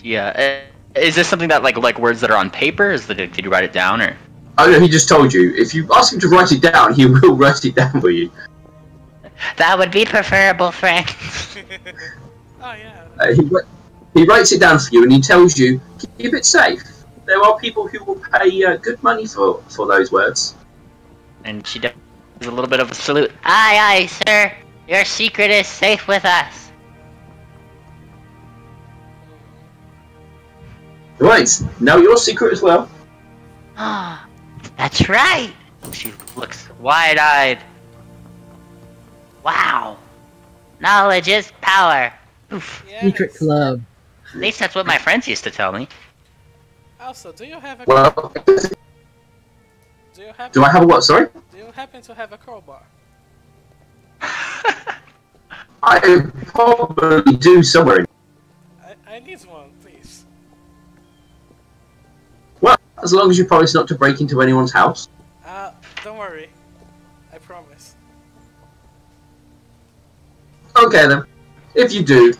yeah, is this something that like words that are on paper? Did you write it down or? Oh no, he just told you. If you ask him to write it down, he will write it down for you. That would be preferable, Frank. Oh yeah. He writes it down for you, and he tells you keep it safe. There are people who will pay good money for those words. And she does a little bit of a salute. Aye, aye, sir. Your secret is safe with us. Right, now your secret as well. Ah, that's right. She looks wide-eyed. Wow. Knowledge is power. Oof. Yes. Secret club. At least that's what my friends used to tell me. Also, do you have a Well, do I have a what? Sorry. Do you happen to have a crowbar? I probably do somewhere. I need one, please. As long as you promise not to break into anyone's house. Don't worry. I promise. Okay then. If you do,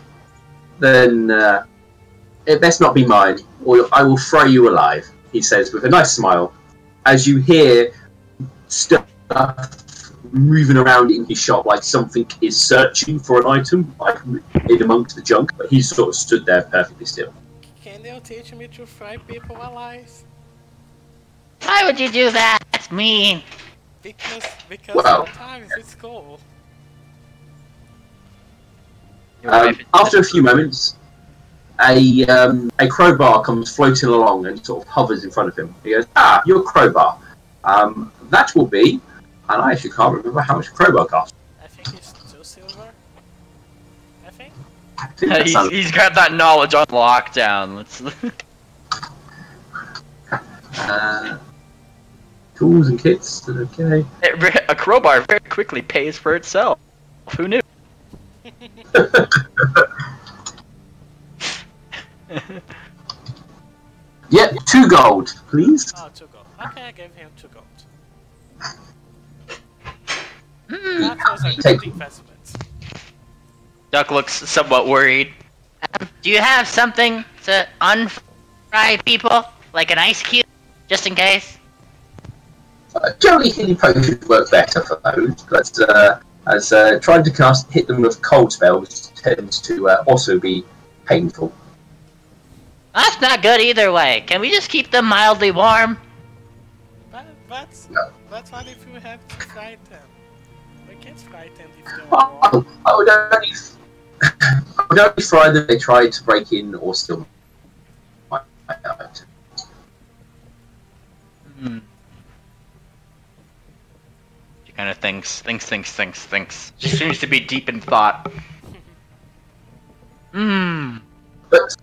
then it best not be mine, or I will fry you alive, he says with a nice smile, as you hear stuff moving around in his shop like something is searching for an item, like in amongst the junk, but he's sort of stood there perfectly still. Can you teach me to fry people alive? Why would you do that? That's mean. Because Well. sometimes it's cool. After a few moments, a crowbar comes floating along and sort of hovers in front of him. He goes, "Ah, your crowbar. That will be," and I actually can't remember how much a crowbar costs. I think it's 2 silver. I think. I think that sounds- He's got that knowledge on lockdown. Let's. Tools and kits. Okay. A crowbar very quickly pays for itself. Who knew? Yeah, 2 gold, please. Oh, 2 gold. Okay, I gave him 2 gold. Mm. That was a Take- good investment. Duck looks somewhat worried. Do you have something to unfry people? Like an ice cube? Just in case? Generally, healing potions work better for those, but as trying to hit them with cold spells tends to also be painful. That's not good either way. Can we just keep them mildly warm? But what if you have to fight them? We can't fight them if they're warm. I would only fry them if they tried to break in or steal my item. Hmm. She kind of thinks. She seems to be deep in thought. Hmm. But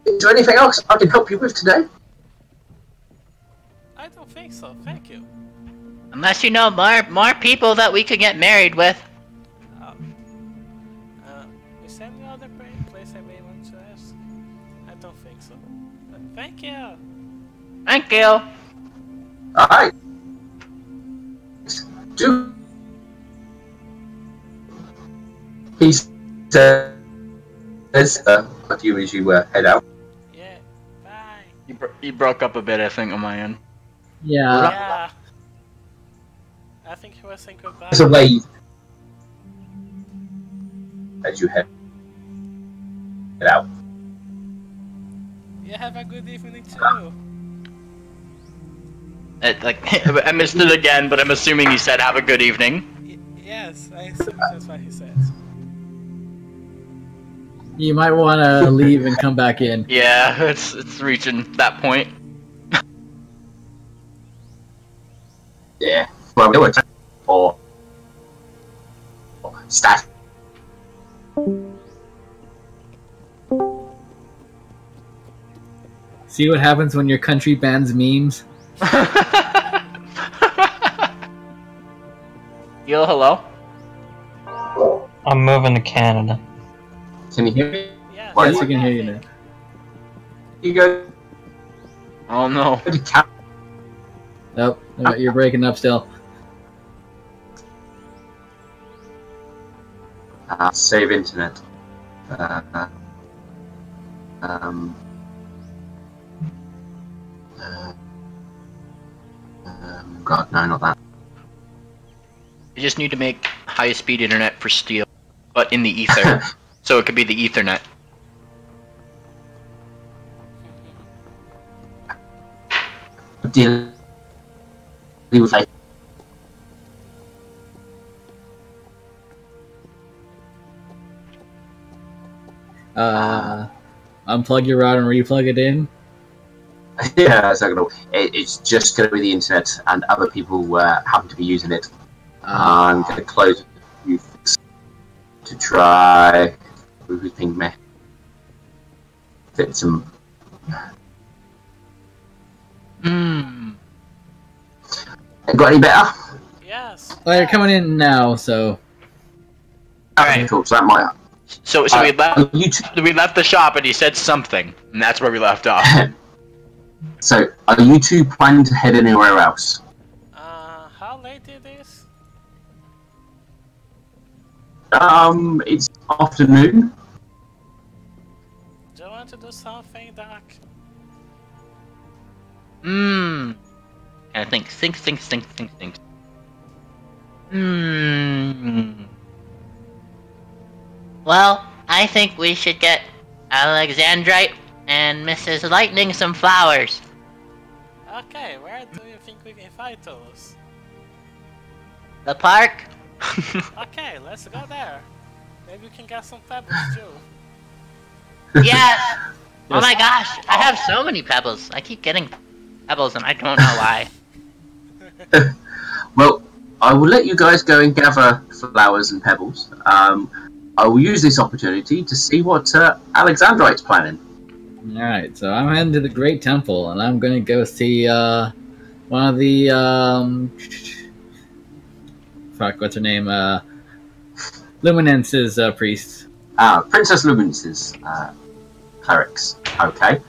is there anything else I can help you with today? I don't think so, thank you. Unless you know more people that we could get married with. Is there any other place I may want to ask? I don't think so. But thank you! Thank you. Alright. Do he says a few as you head out. Yeah, bye! You broke up a bit, I think, on my end. Yeah. Yeah! I think he was saying goodbye. There's a wave as you head out. Yeah, have a good evening too! I missed it again, but I'm assuming he said have a good evening. Yes, I assume that's what he says. You might want to leave and come back in. Yeah, it's reaching that point. Yeah. Well, we were or staff. See what happens when your country bans memes? Yo, hello? I'm moving to Canada. Can you hear me? Yeah, Why Yes, you can hear you now. You go Oh no. to camp. Nope, you're breaking up still. Save internet. God, no, not that. You just need to make high-speed internet for steel, but in the ether. So it could be the Ethernet. Deal with like Unplug your router and replug it in. yeah, it's just going to be the internet, and other people happen to be using it. I'm going to close a few things to try. Who's pinged me? Fit some. Hmm. Got any better? yes! Well, you're coming in now, so Alright. Cool. So that might. So we left You two, we left the shop and he said something, and that's where we left off. So, are you two planning to head anywhere else? How late it is? It's afternoon. Do you want to do something, Doc? I think. Well, I think we should get Alexandrite and Mrs. Lightning some flowers. Okay, where do you think we can find those? The park? Okay, let's go there. Maybe we can get some pebbles too. Yeah! Oh my gosh, I have so many pebbles. I keep getting pebbles and I don't know why. Well, I will let you guys go and gather flowers and pebbles. I will use this opportunity to see what Alexandrite's planning. Alright, so I'm heading to the Great Temple, and I'm gonna go see, one of the, fuck, what's her name? Luminance's, priests. Princess Luminance's clerics. Okay.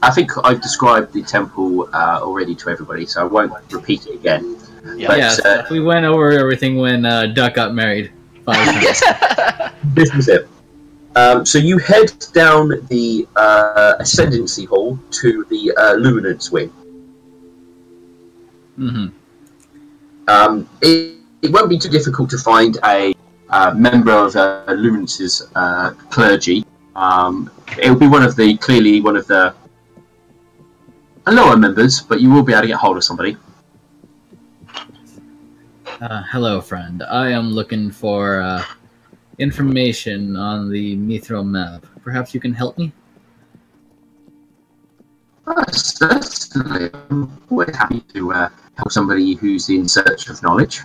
I think I've described the temple already to everybody, so I won't repeat it again. Yeah. But, Yeah, we went over everything when Duck got married 5 times. This was it. So you head down the Ascendancy Hall to the Luminance Wing. Mm-hmm. It won't be too difficult to find a member of Luminance's clergy. It'll be clearly one of the lower members, but you will be able to get hold of somebody. Hello, friend. I am looking for information on the Mithril map. Perhaps you can help me? Certainly. I'm always happy to help somebody who's in search of knowledge.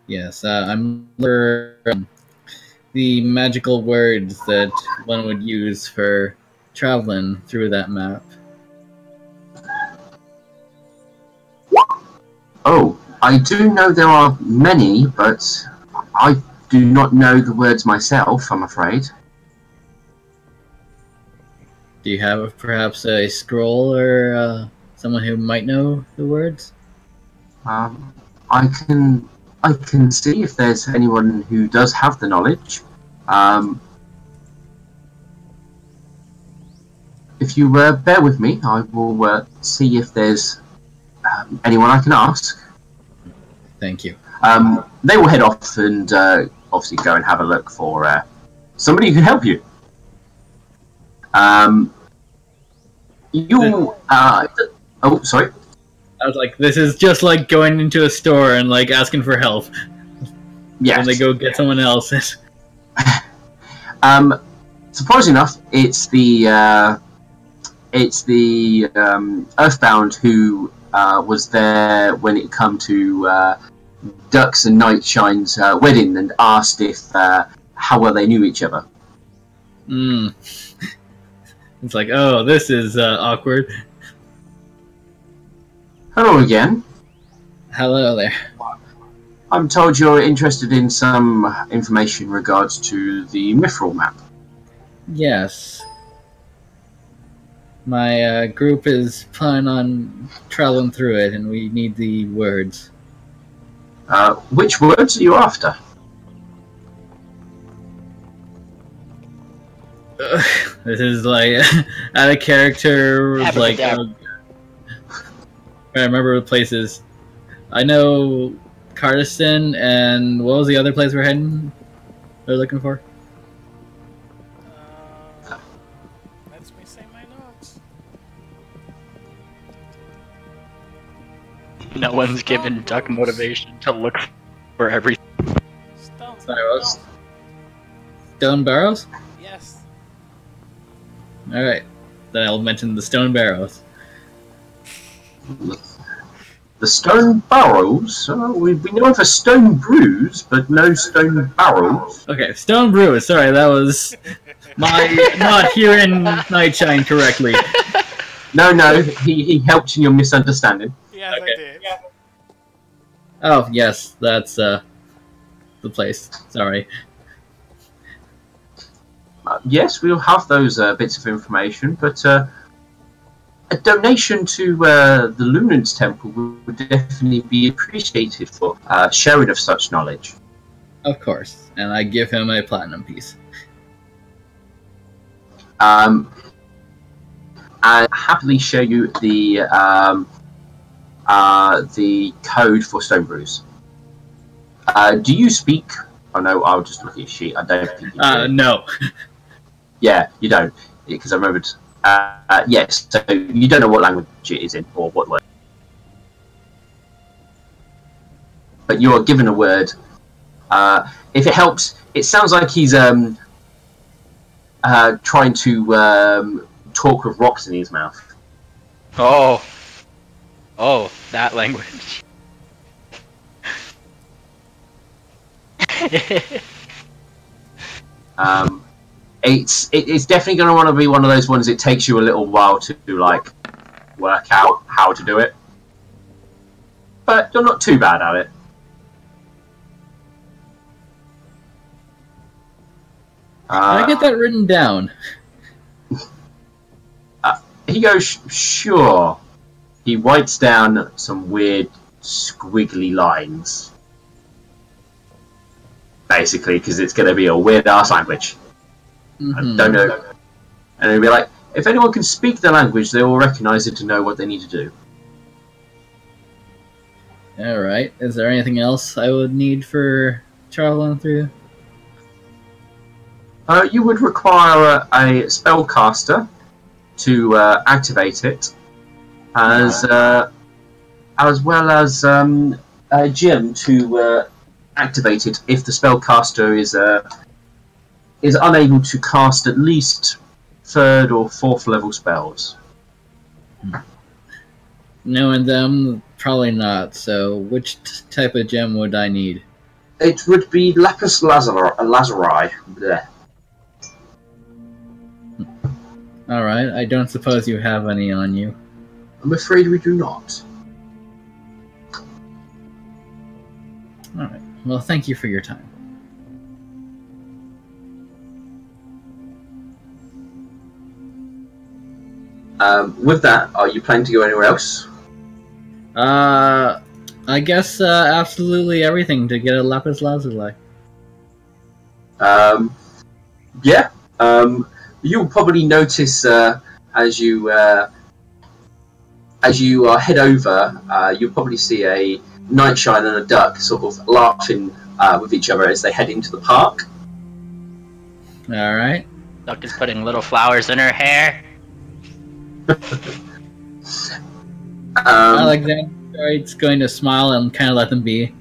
Yes, I'm looking for the magical words that one would use for traveling through that map. Oh, I do know there are many, but I do not know the words myself, I'm afraid. Do you have perhaps a scroll or someone who might know the words? I can see if there's anyone who does have the knowledge. If you bear with me, I will see if there's anyone I can ask. Thank you. They will head off and obviously go and have a look for somebody who can help you. Oh, sorry. I was like, this is just like going into a store and like asking for help. Yes. When they go get someone else. Surprisingly enough, it's the Earthbound who was there when it come to Ducks and Nightshine's wedding and asked if how well they knew each other. It's like, oh, this is awkward. Hello again. Hello there. I'm told you're interested in some information in regards to the Mithril map. Yes. My group is planning on traveling through it, and we need the words. Which words are you after? This is like out of character. Like I remember the places. I know Cardiston, and what was the other place we're heading? They're looking for. Let me say my notes. No one's given Duck motivation to look for everything. Stone barrows? Yes. Alright. Then I'll mention the stone barrows. The stone barrels? We know for stone brews, but no stone barrels. Okay, stone brewers. Sorry, that was my not hearing Nightshine correctly. No, he helped in your misunderstanding. Yes, Okay. I did. Oh, yes, that's the place. Sorry. Yes, we'll have those bits of information, but a donation to the Lunans Temple would definitely be appreciated for sharing of such knowledge. Of course, and I give him a platinum piece. I happily show you the code for Stone Brews. Do you speak? Oh no, I'll just look at your sheet. I don't think you do. No. Yeah, you don't, because I remembered. Yes, so you don't know what language it is in or what word, but you are given a word. If it helps, it sounds like he's trying to talk with rocks in his mouth. Oh, that language. It's definitely going to want to be one of those ones. It takes you a little while to like work out how to do it, but you're not too bad at it. Can I get that written down? He goes, sure. He writes down some weird squiggly lines, basically, because it's going to be a weird-ass language. I don't know. And he'll be like, if anyone can speak the language, they will recognize it to know what they need to do. Alright, is there anything else I would need for traveling through? You would require a spellcaster to activate it, as well as a gem to activate it if the spellcaster is unable to cast at least 3rd or 4th level spells. Knowing them, probably not. So, which type of gem would I need? It would be lapis lazuli. Blech. Alright, I don't suppose you have any on you. I'm afraid we do not. Alright, well, thank you for your time. With that, are you planning to go anywhere else? I guess absolutely everything to get a lapis lazuli. Yeah. You'll probably notice as you head over, you'll probably see a Nightshine and a duck sort of laughing with each other as they head into the park. Alright. Duck is putting little flowers in her hair. Alexander's going to smile and kind of let them be.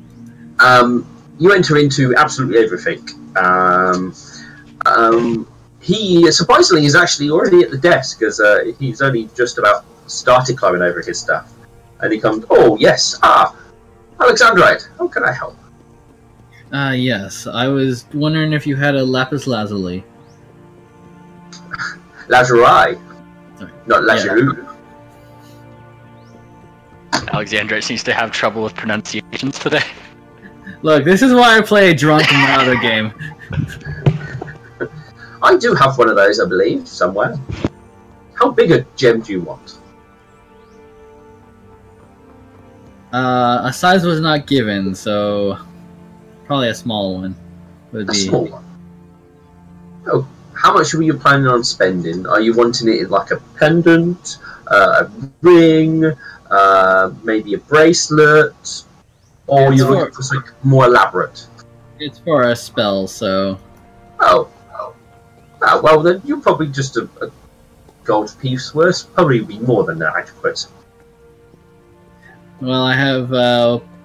You enter into absolutely everything. He surprisingly is actually already at the desk, as he's only just about started climbing over his stuff. And he comes, oh yes, Alexandrite, how can I help? Yes, I was wondering if you had a lapis lazuli. Lazuli, not lazuli. Alexandra seems to have trouble with pronunciations today. Look, this is why I play a drunk and louder game. I do have one of those, I believe, somewhere. How big a gem do you want? A size was not given, so probably a small one would A be. small one. Oh, how much were you planning on spending? Are you wanting it in like a pendant, a ring, maybe a bracelet, or you're looking for something more elaborate? It's for a spell, so. Oh, well then you're probably just a gold piece worth. Probably be more than adequate. Well, I have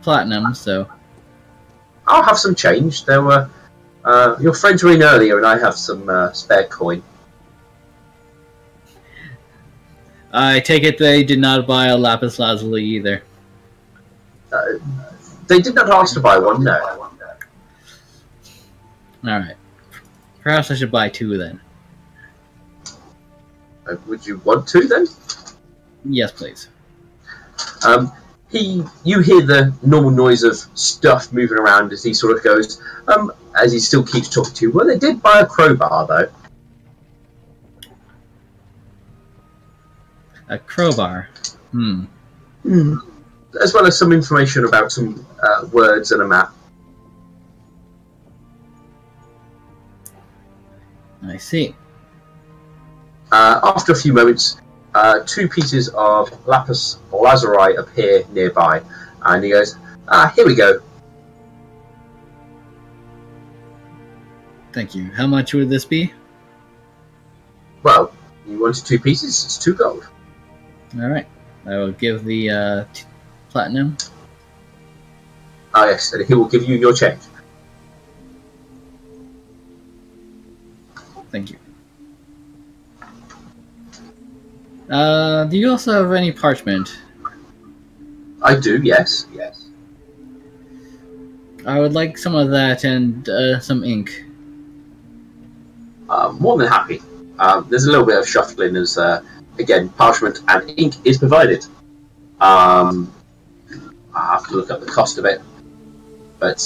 platinum, so. I'll have some change. There were your friends were in earlier, and I have some spare coin. I take it they did not buy a lapis lazuli either. They did not ask to buy one, no. Alright. Perhaps I should buy 2 then. Would you want to then? Yes, please. You hear the normal noise of stuff moving around as he sort of goes, as he still keeps talking to you. Well, they did buy a crowbar, though. A crowbar. As well as some information about some words and a map. I see. After a few moments, 2 pieces of lapis lazuli appear nearby, and he goes, here we go. Thank you. How much would this be? Well, you wanted 2 pieces, it's 2 gold. Alright. I will give the platinum. Ah, yes, and he will give you your change. Thank you. Do you also have any parchment? I do, yes. I would like some of that and some ink. More than happy. There's a little bit of shuffling as, again, parchment and ink is provided. I have to look up the cost of it, but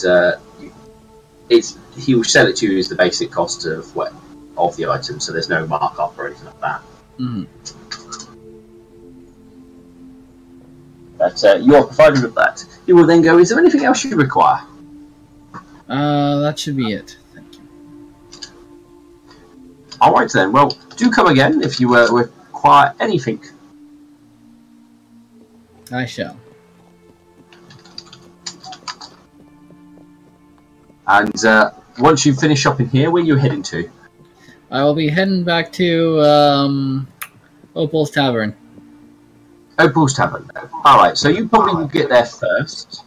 he will sell it to you as the basic cost of the item, so there's no markup or anything like that. But you are provided with that. You will then go, is there anything else you require? That should be it. Thank you. Alright then, well, do come again if you require anything. I shall. And once you finish shopping here, where are you heading to? I will be heading back to Opal's Tavern. Opal's Tavern. Alright, so you probably will get there first.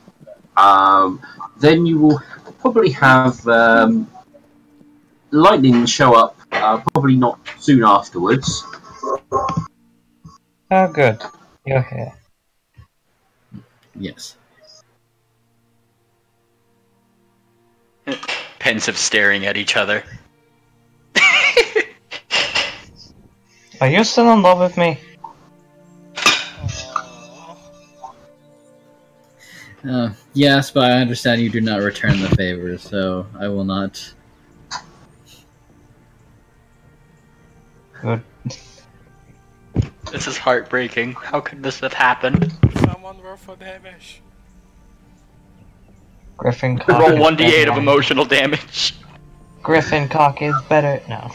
Then you will probably have lightning show up, probably not soon afterwards. Oh, good. You're here. Yes. Pensive staring at each other. Are you still in love with me? Yes, but I understand you do not return the favor, so I will not. Good. This is heartbreaking. How could this have happened? Someone roll for damage. Griffin cock Roll is 1d8 better. of emotional damage. Griffin cock is better. No.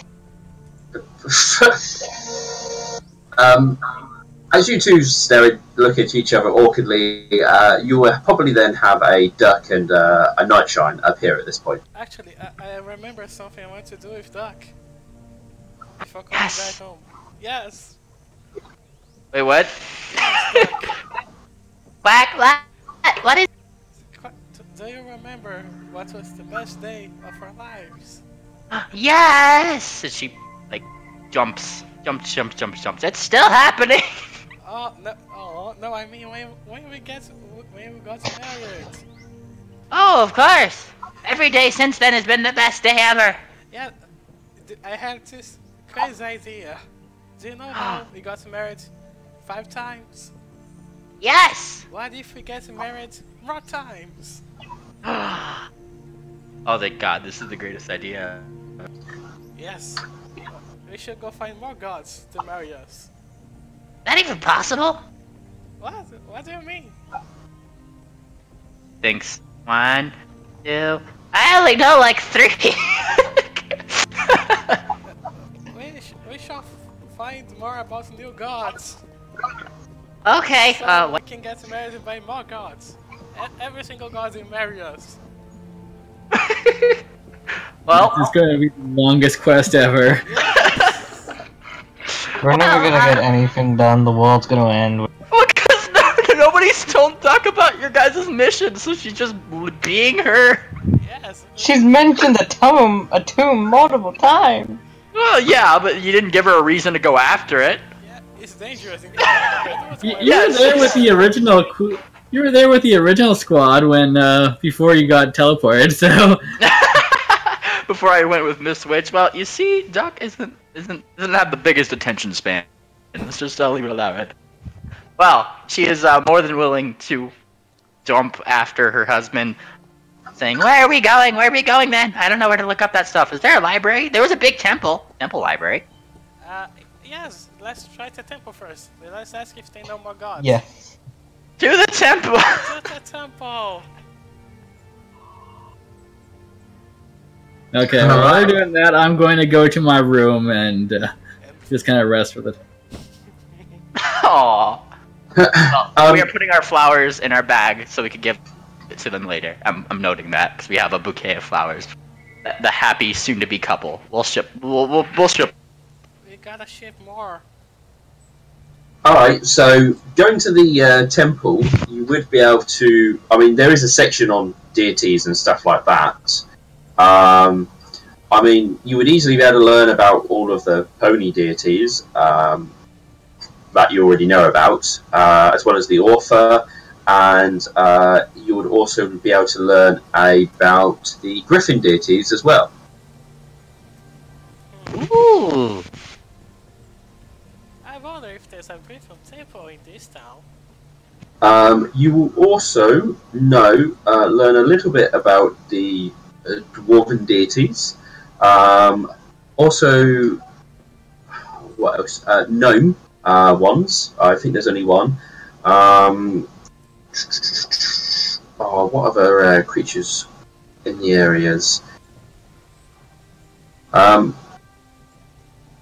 As you two look at each other awkwardly, you will probably then have a duck and a night shine appear at this point. Actually, I remember something I want to do with Duck. Before coming Yes. back home. Yes! Wait, what? What is? Do you remember what was the best day of our lives? Yes! And she like jumps. It's still happening. Oh no! I mean when we got married. Oh, of course. Every day since then has been the best day ever. Yeah, I had this crazy idea. Do you know how we got married 5 times? Yes. What if we get married more times? Oh, thank God! This is the greatest idea. Yes. We should go find more gods to marry us. That even possible? What? What do you mean? Thanks. 1, 2. I only know like 3. We shall find more about new gods. Okay. So we What? can get married by more gods. Every single god will marry us. Well, This is going to be the longest quest ever. We're never gonna get anything done. The world's gonna end. because nobody's told Duck about your guys' mission, so she's just being her. Yes. She's mentioned a tomb multiple times. Well, yeah, but you didn't give her a reason to go after it. Yeah, it's dangerous. You Yeah, were there with the original. You were there with the original squad when before you got teleported. So Before I went with Miss Witch, well, you see, Duck doesn't have the biggest attention span. Let's just leave it at that. Well, she is more than willing to jump after her husband, saying, "Where are we going? Where are we going, then? I don't know where to look up that stuff. Is there a library? There was a big temple library." Yes, let's try the temple first. Let's ask if they know more gods. Yes. To the temple! To the temple! Okay, while they're doing that, I'm going to go to my room and just kind of rest with it. Aww. Well, we are putting our flowers in our bag so we can give it to them later. I'm noting that because we have a bouquet of flowers. The happy soon-to-be couple. We'll ship. We'll ship. We gotta ship more. Alright, so going to the temple, you would be able to... I mean, there is a section on deities and stuff like that. I mean, you would easily be able to learn about all of the pony deities that you already know about, as well as the author, and you would also be able to learn about the griffin deities as well. Ooh. I wonder if there's a griffin temple in this town. You will also learn a little bit about the dwarven deities. Also, what else? Gnome ones. I think there's only one. What other creatures in the areas?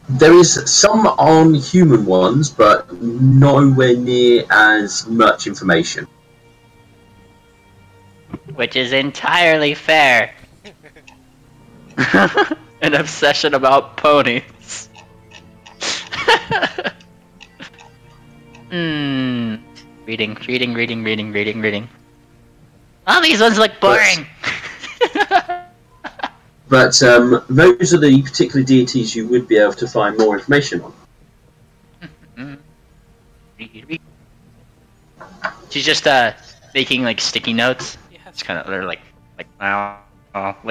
There is some on human ones, but nowhere near as much information. Which is entirely fair. An obsession about ponies. Reading. Oh, these ones look boring. But those are the particular deities you would be able to find more information on. She's just making like sticky notes. Yes. It's kind of they're like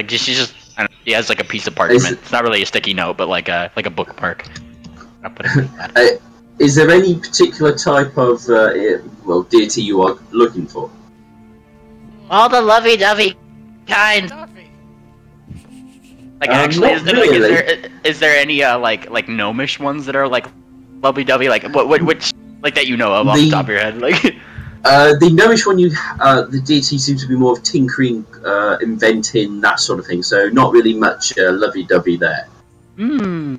she's just I don't know, she has like a piece of parchment. It's not really a sticky note, but like a bookmark. I'll put it like that. Is there any particular type of deity you are looking for? All the lovey-dovey kind. Duffy. Like actually, not is there any like gnomish ones that are like lovey-dovey? Like which like that you know of off the top of your head? Like the gnomish one, the deity seems to be more of tinkering, inventing, that sort of thing. So not really much lovey-dovey there. Hmm.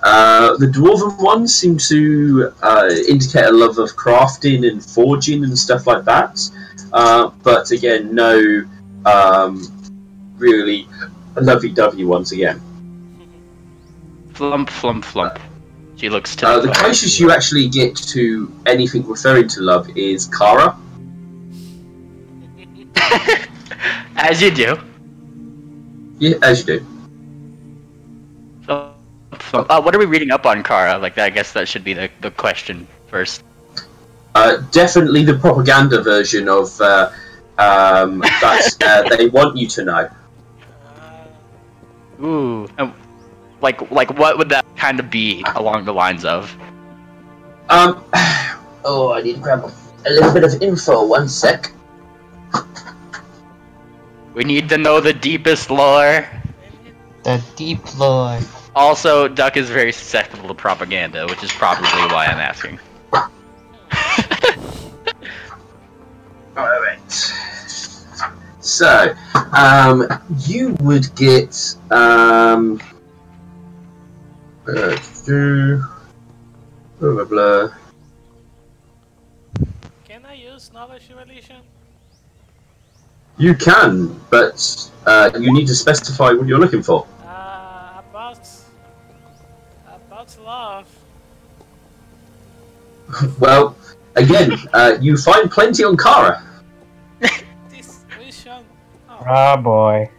The dwarven ones seem to indicate a love of crafting and forging and stuff like that. But again, no really lovey-dovey ones again. Flump. She looks to the closest you actually get to anything referring to love is Kara. As you do. Yeah, as you do. What are we reading up on Kara? Like, I guess that should be the question first. Definitely the propaganda version of that they want you to know. Ooh. Like what would that kind of be along the lines of? I need to grab a little bit of info. 1 sec. We need to know the deepest lore. The deep lore. Also, Duck is very susceptible to propaganda, which is probably why I'm asking. Alright. So, you would get, blah, blah, blah. Can I use knowledge relation? You can, but you need to specify what you're looking for. About love. Well, again, you find plenty on Kara. This vision. Oh boy.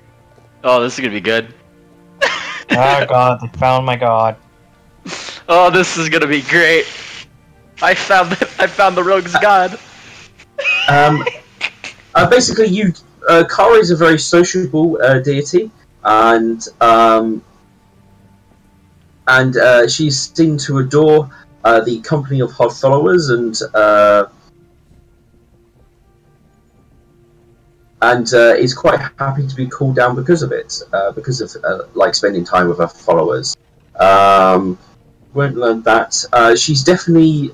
Oh, this is gonna be good. Oh god, they found my god. Oh, this is gonna be great. I found the rogue's god. Basically, Kara is a very sociable deity, and she's seen to adore the company of her followers, and is quite happy to be called down because of it, because of like spending time with her followers. won't learn that. She's definitely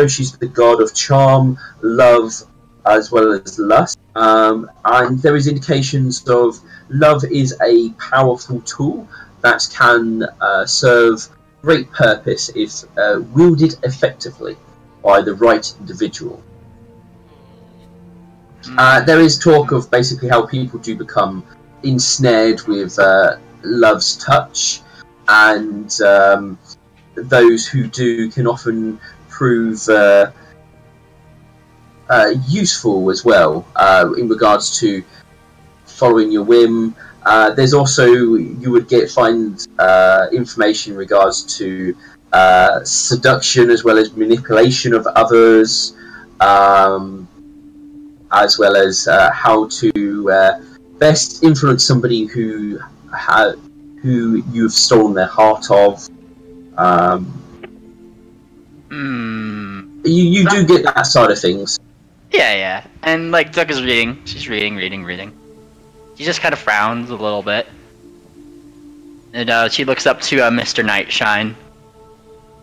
she's the god of charm, love, as well as lust. And there is indications of love is a powerful tool that can serve great purpose if wielded effectively by the right individual. There is talk of basically how people do become ensnared with love's touch, and those who do can often prove useful as well in regards to following your whim. There's also you would find information in regards to seduction as well as manipulation of others, as well as how to best influence somebody who you've stolen their heart of. You do get that side of things. Yeah. And like Duck is reading. She's reading. She just kind of frowns a little bit. And she looks up to Mr. Nightshine.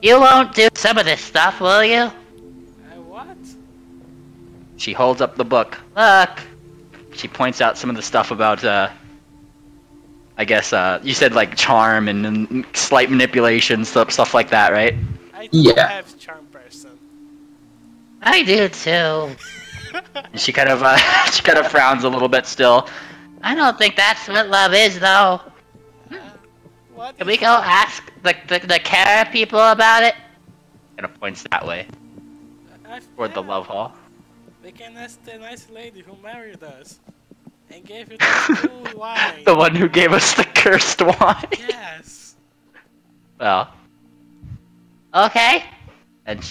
You won't do some of this stuff, will you? What? She holds up the book. Look! She points out some of the stuff about, I guess, you said like charm and slight manipulation, stuff like that, right? I don't have charm person. I do too. And she kind of frowns a little bit still. I don't think that's what love is, though. What? Can we go ask the Kara people about it? Kind of points that way toward the love hall. We can ask the nice lady who married us and gave you the cool wine. The one who gave us the cursed wine. Yes. Well. Okay. And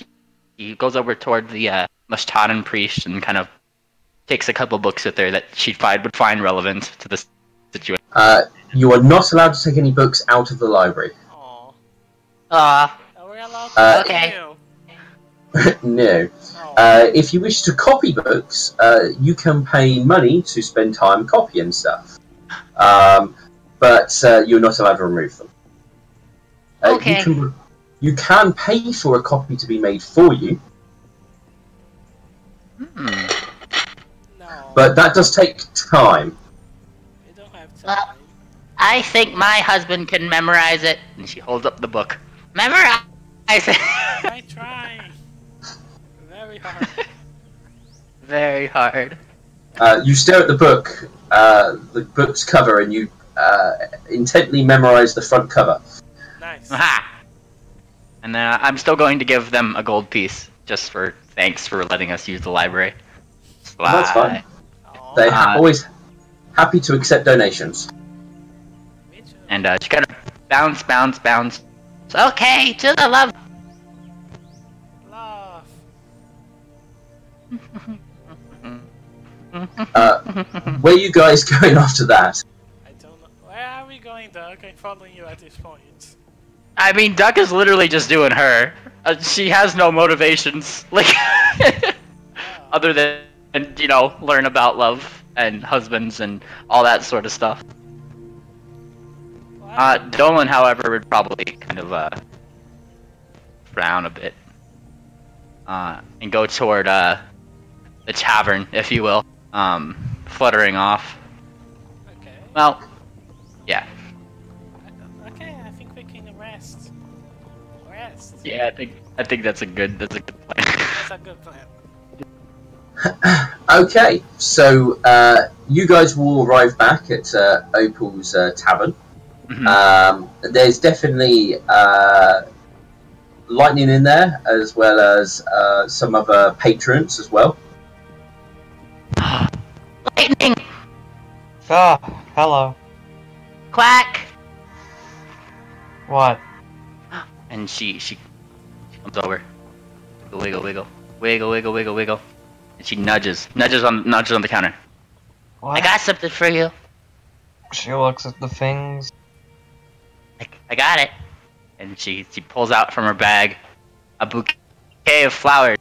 she goes over toward the Mushtanan priest and kind of takes a couple books with her that she would find relevant to the situation. You are not allowed to take any books out of the library. Aww. Are we allowed to okay. No. If you wish to copy books, you can pay money to spend time copying stuff. But you're not allowed to remove them. Okay. You can pay for a copy to be made for you. No. But that does take time. We don't have time. Well, I think my husband can memorize it. And she holds up the book. Memorize it! I try. Very hard. Very hard. You stare at the book's cover, and you intently memorize the front cover. Nice. Aha! And then I'm still going to give them a gold piece, just for thanks for letting us use the library. That's fine. Aww. They're always happy to accept donations. Me too. And she kind of bounce. Okay, to the love. Love. Where are you guys going after that? I don't know. Where are we going, Doug? I'm following you at this point. I mean, Duck is literally just doing her. She has no motivations, like, other than, learn about love and husbands and all that sort of stuff. Dolan, however, would probably kind of, frown a bit. And go toward, the tavern, if you will, fluttering off. Okay. Well, yeah. Okay, I think we can rest. Yeah, I think that's a good plan. That's a good plan. Okay, so you guys will arrive back at Opal's tavern. Mm-hmm. There's definitely lightning in there, as well as some other patrons as well. Lightning! Ah, hello. Quack! What? And she comes over. Wiggle. And she nudges on the counter. What? I got something for you. She looks at the things. I got it. And she pulls out from her bag a bouquet of flowers.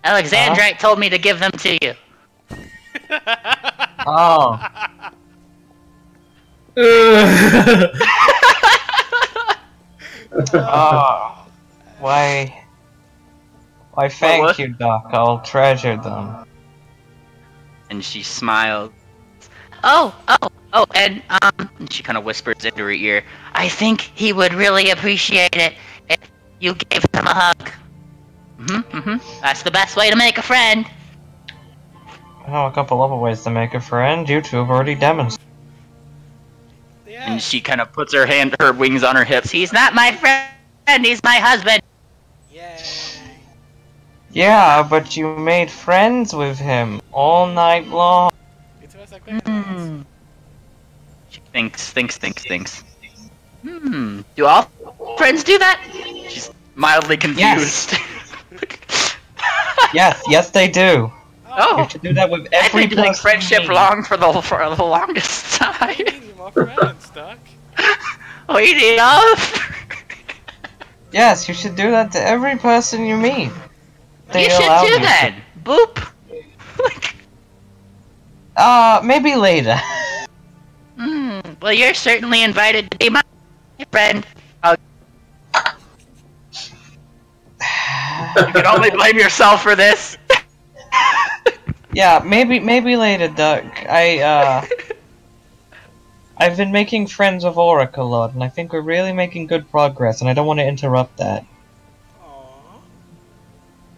Alexandrite told me to give them to you. Oh. Oh, why? Why, thank what? you, Doc. I'll treasure them. And she smiles. Oh, and she kind of whispers into her ear. I think he would really appreciate it if you gave him a hug. That's the best way to make a friend. I know a couple other ways to make a friend. You two have already demonstrated. And Yes. she kind of puts her wings on her hips. He's not my friend. He's my husband. Yay. Yeah, but you made friends with him all night long. It was a great night. She thinks. Do all friends do that? She's mildly confused. Yes, they do. Oh, You should do that with I've every been doing person friendship you meet. long for the longest I time. need more friends, Doc. We need off. Yes, you should do that to every person you meet. They You should allow do you that. Boop. Maybe later. Well, you're certainly invited to be my friend. You can only blame yourself for this. Yeah, maybe later, Doug. I've been making friends with Auric a lot, and I think we're really making good progress, and I don't want to interrupt that. Aww.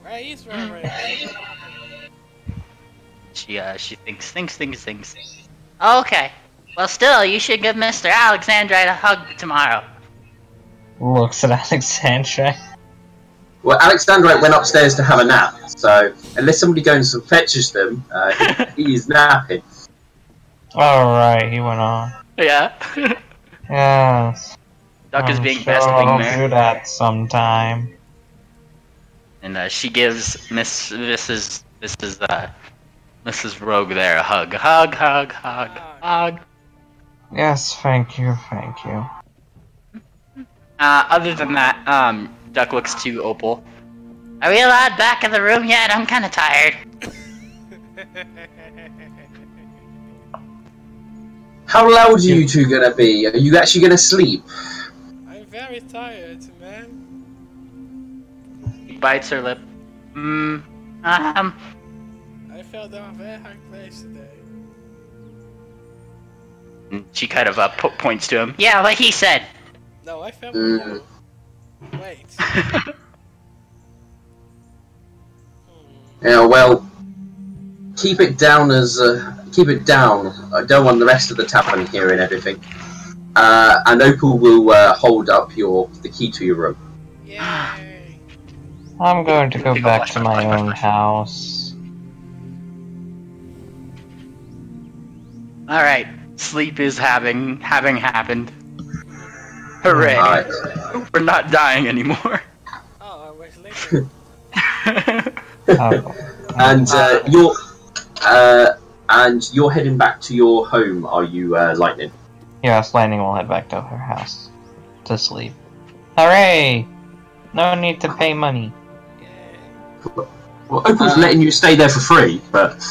Where is Roro? She thinks. Okay. Well, still, you should give Mr. Alexandrite a hug tomorrow. Looks at Alexandra. Well, Alexandrite went upstairs to have a nap, so unless somebody goes and fetches them, he is napping. Alright, he went on. Yeah. Yes. Duck is I'm being sure best I'll wingman. do that sometime. And she gives Mrs. Rogue there a hug. Hug. Yes, thank you. Other than that, Duck looks to Opal. Are we allowed back in the room yet? I'm kind of tired. How loud are you two gonna be? Are you actually gonna sleep? I'm very tired, man. He bites her lip. I fell down a very hard place today. She kind of points to him. Yeah, like he said. No, I fell with you. Wait. Yeah, well, keep it down. I don't want the rest of the tavern hearing everything. And Opal will hold up the key to your room. Yay. I'm going to go back to my own house. Alright, sleep is having happened. Hooray. Alright. We're not dying anymore. Oh, I was late. And you're heading back to your home, are you, Lightning? Yes, Lightning will head back to her house to sleep. Hooray! No need to pay money. Yay. Well, Opal's letting you stay there for free, but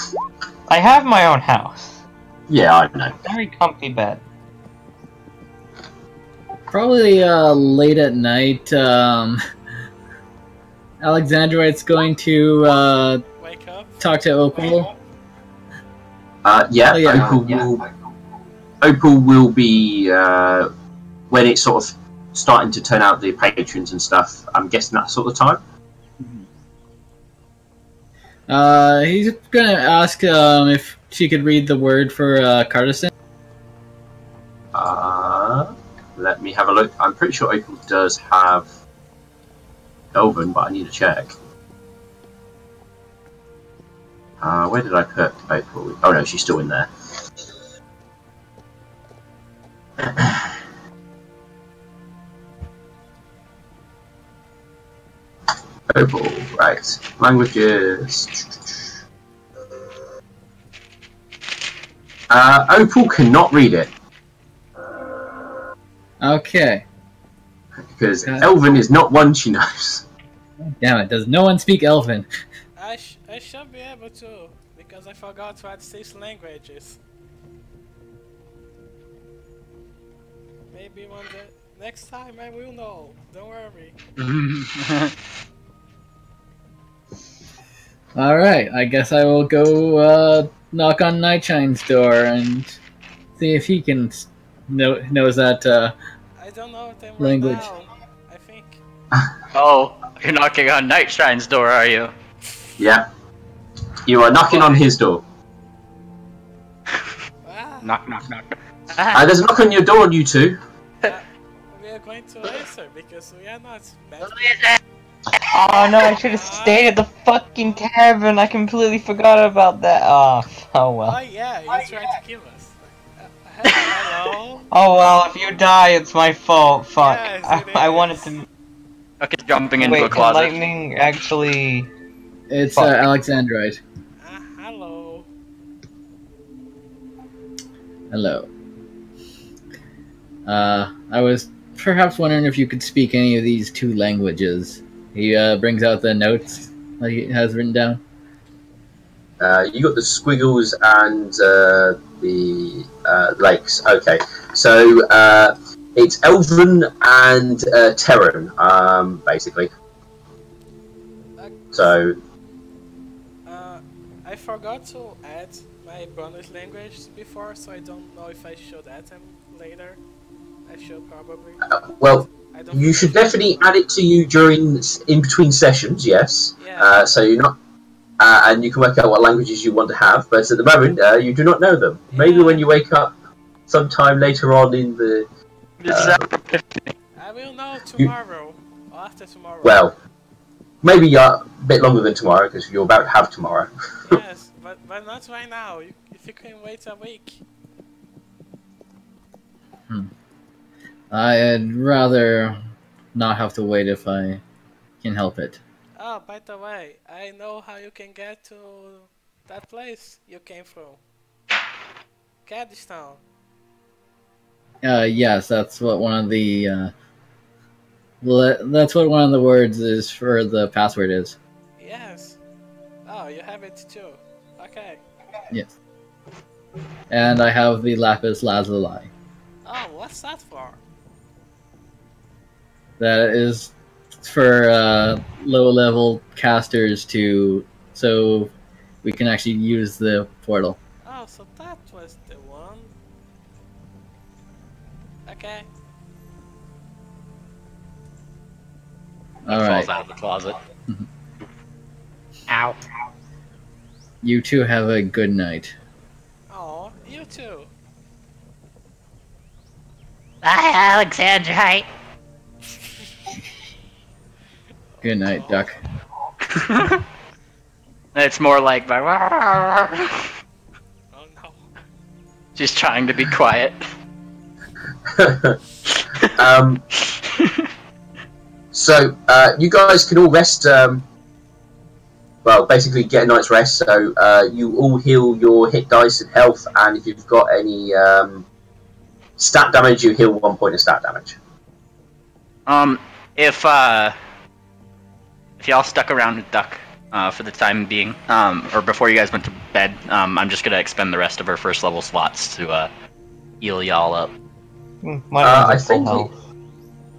I have my own house. yeah, I know. Very comfy bed. Probably late at night. Alexandrite's going to Wake up. talk to Opal. Yeah, Oh, yeah. Opal will be when it's sort of starting to turn out the patrons and stuff. I'm guessing that sort of time. He's gonna ask if she could read the word for Cartison. Let me have a look. I'm pretty sure Opal does have Elven, but I need to check. Where did I put Opal? Oh no, she's still in there. Opal, right. Languages. Opal cannot read it. Okay. Because Elven is not one she knows. Damn it! Does no one speak Elven? I should be able to, because I forgot to add 6 languages. Maybe one day. Next time I will know. Don't worry. Alright, I guess I will go knock on Nightshine's door and see if he can knows that I don't know them right language. now. I think. Oh, you're knocking on Nightshine's door, are you? Yeah. You are knocking on his door. Knock, knock, knock. There's a knock on your door, you two. We are going to answer because we are not bad. Oh no, I should have stayed at the fucking tavern. I completely forgot about that. Oh Oh well. yeah, you tried to kill us. Hello? Oh well, if you die, it's my fault. Fuck. Yes, it I is. wanted to. Okay, jumping into Wait, a can closet. lightning actually? It's Fuck. Alexandrite. Hello. Hello. I was perhaps wondering if you could speak any of these two languages. He brings out the notes that he has written down. You got the squiggles and the lakes. Okay, so it's Elven and Terran, basically. So I forgot to add my bonus language before, so I don't know if I should add them later. I should probably. well, I don't you think should I definitely add it to you in between sessions. Yes. Yeah. So you're not. And you can work out what languages you want to have, but at the moment you do not know them. Maybe Yeah. when you wake up sometime later on in the I will know tomorrow or after tomorrow. well, maybe a bit longer than tomorrow because you're about to have tomorrow. Yes, but not right now. If you can wait a week. I'd rather not have to wait if I can help it. Oh, by the way, I know how you can get to that place you came from. Cadstown. Yes, that's what one of the that's what one of the words is for the password is. Yes. Oh, you have it too. Okay. Yes. And I have the lapis lazuli. Oh, what's that for? That is for low-level casters so we can actually use the portal. Oh, so that was the one. Okay. All Falls right. out of the closet. Ow. You two have a good night. Oh, you too. Bye, Alexandrite. Good night, Duck. It's more like Oh no. she's trying to be quiet. So you guys can all rest. Well, basically get a night's rest. So you all heal your hit dice and health, and if you've got any stat damage, you heal 1 point of stat damage. If y'all stuck around with Duck for the time being, or before you guys went to bed, I'm just gonna expend the rest of her first level slots to heal y'all up. I think. Oh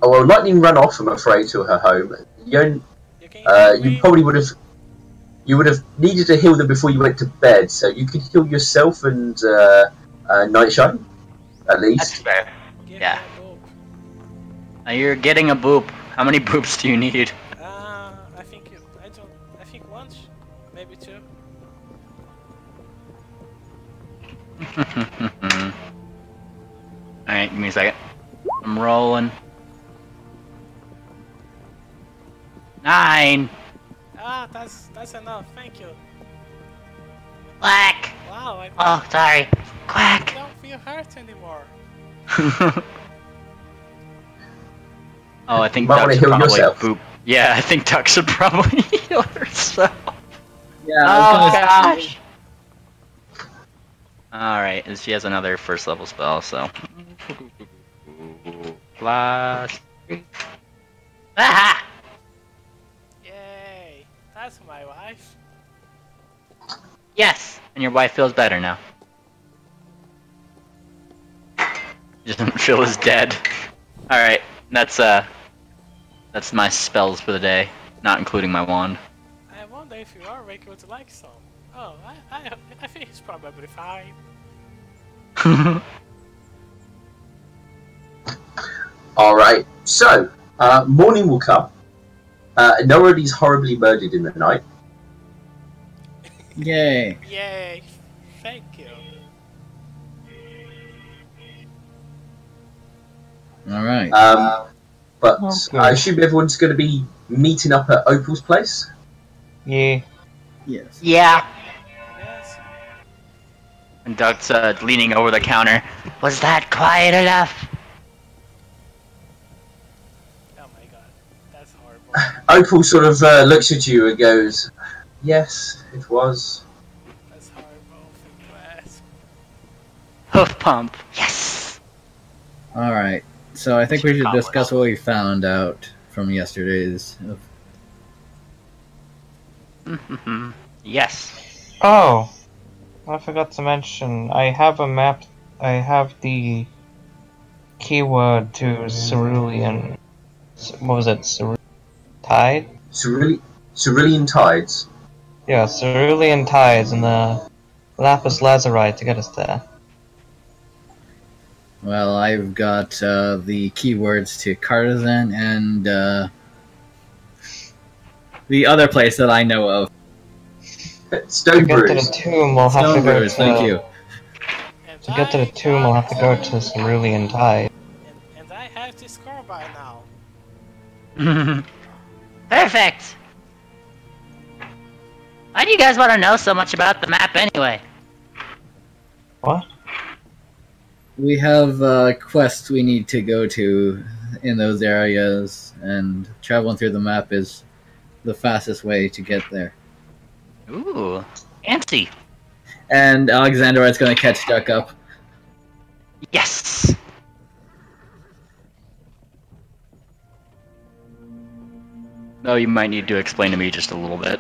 well, lightning ran off. I'm afraid to her home. You probably would have. You would have needed to heal them before you went to bed, so you could heal yourself and Nightshine, at least. That's fair. Give Yeah. me a boop. You're getting a boop. How many boops do you need? I think once, maybe two. Alright, give me a second. I'm rolling. 9! Ah, that's enough. Thank you. Quack! Wow, Oh, sorry. I Quack! don't feel hurt anymore. Oh, I think You might Duck wanna should heal probably yourself. boop. Yeah, I think Duck should probably heal herself. Yeah. Oh gosh! Alright, and she has another first level spell, so. Plus 3. Aha! Yay! That's my wife. Yes! And your wife feels better now. She doesn't feel as dead. Alright, That's my spells for the day, not including my wand. I wonder if you are Rick would like some. Oh, I think he's probably fine. Alright, so, morning will come. Nobody's horribly murdered in the night. Yay! Yay! Thank you. Alright. But Okay. I assume everyone's going to be meeting up at Opal's place? Yeah. Yes. Yeah. Yes. And Doug's leaning over the counter. Was that quiet enough? Oh my god, that's horrible. Opal sort of looks at you and goes, yes, it was. That's horrible thing to ask. Hoof pump. Yes. Alright. So I think we should discuss what we found out from yesterday's. Yes. Oh, I forgot to mention. I have a map. I have the keyword to Cerulean. What was it? Tide? Cerulean tides. Yeah, Cerulean Tides and the Lapis Lazurite to get us there. Well, I've got the keywords to Cartizan and the other place that I know of. To Stone get to the Brews. tomb, we'll have to Stone go Brewers, to. thank you. And To get to the tomb, we'll have to go to Cerulean Tide. And I have this car by now. Perfect. Why do you guys want to know so much about the map anyway? What? We have quests we need to go to in those areas, and traveling through the map is the fastest way to get there. Ooh, fancy. And Alexander is going to catch Duck up. Yes. No, you might need to explain to me just a little bit,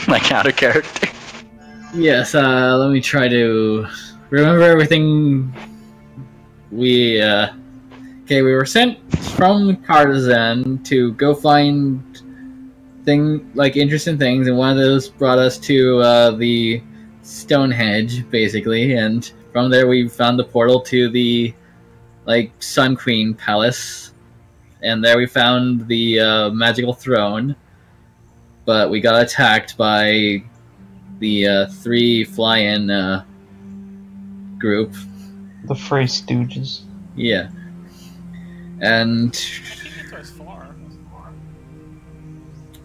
like out of character. Yes, let me try to remember everything. We we were sent from Cartizan to go find interesting things, and one of those brought us to the Stonehenge, basically, and from there we found the portal to the Sun Queen Palace, and there we found the magical throne, but we got attacked by the three fly-in group. The Free Stooges. Yeah. And I think it was 4.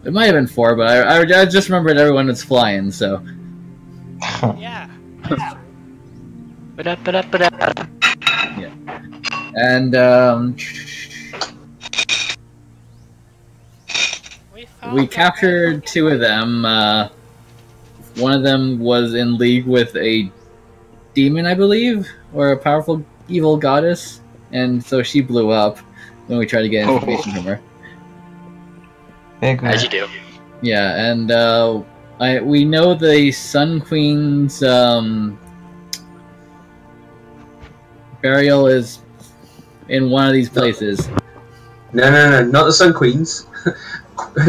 it might have been 4, but I just remembered everyone was flying, so. Yeah, that's true. Ba-da-ba-da-ba-da. And, we captured 2 of them. One of them was in league with a demon, I believe, or a powerful evil goddess, and so she blew up when we tried to get information from her. Big As you do. Yeah, and we know the Sun Queen's burial is in one of these places. No, not the Sun Queens.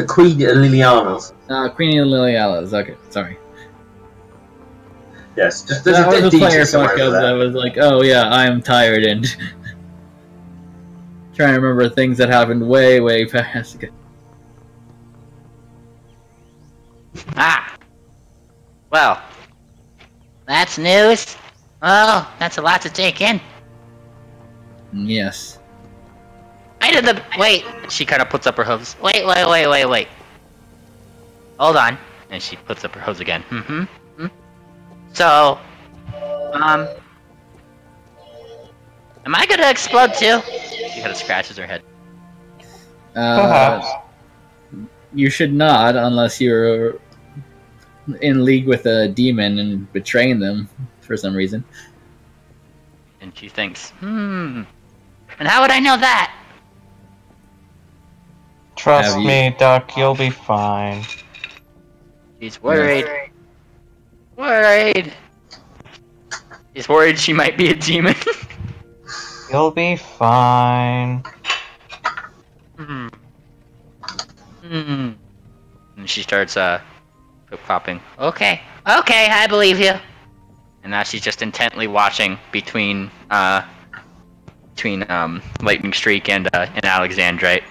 Queen Iliana's. Queen Iliana's. Okay, sorry. Yes, just there's That a was dead a player DJ somewhere because over I there. was like, oh yeah, I'm tired and trying to remember things that happened way past. Ah. Well, that's news. Oh, that's a lot to take in. Yes. Wait. She kind of puts up her hooves. Wait. Hold on. And she puts up her hooves again. So, am I gonna explode too? She kind of scratches her head. Perhaps. You should not, unless you're in league with a demon and betraying them for some reason. And she thinks, And how would I know that? Trust Have you- me, Duck, you'll be fine. She's worried. Worried. She's worried she might be a demon. You'll be fine. Hmm. And she starts flip-flopping. Okay, I believe you. And now she's just intently watching between Lightning Streak and Alexandrite.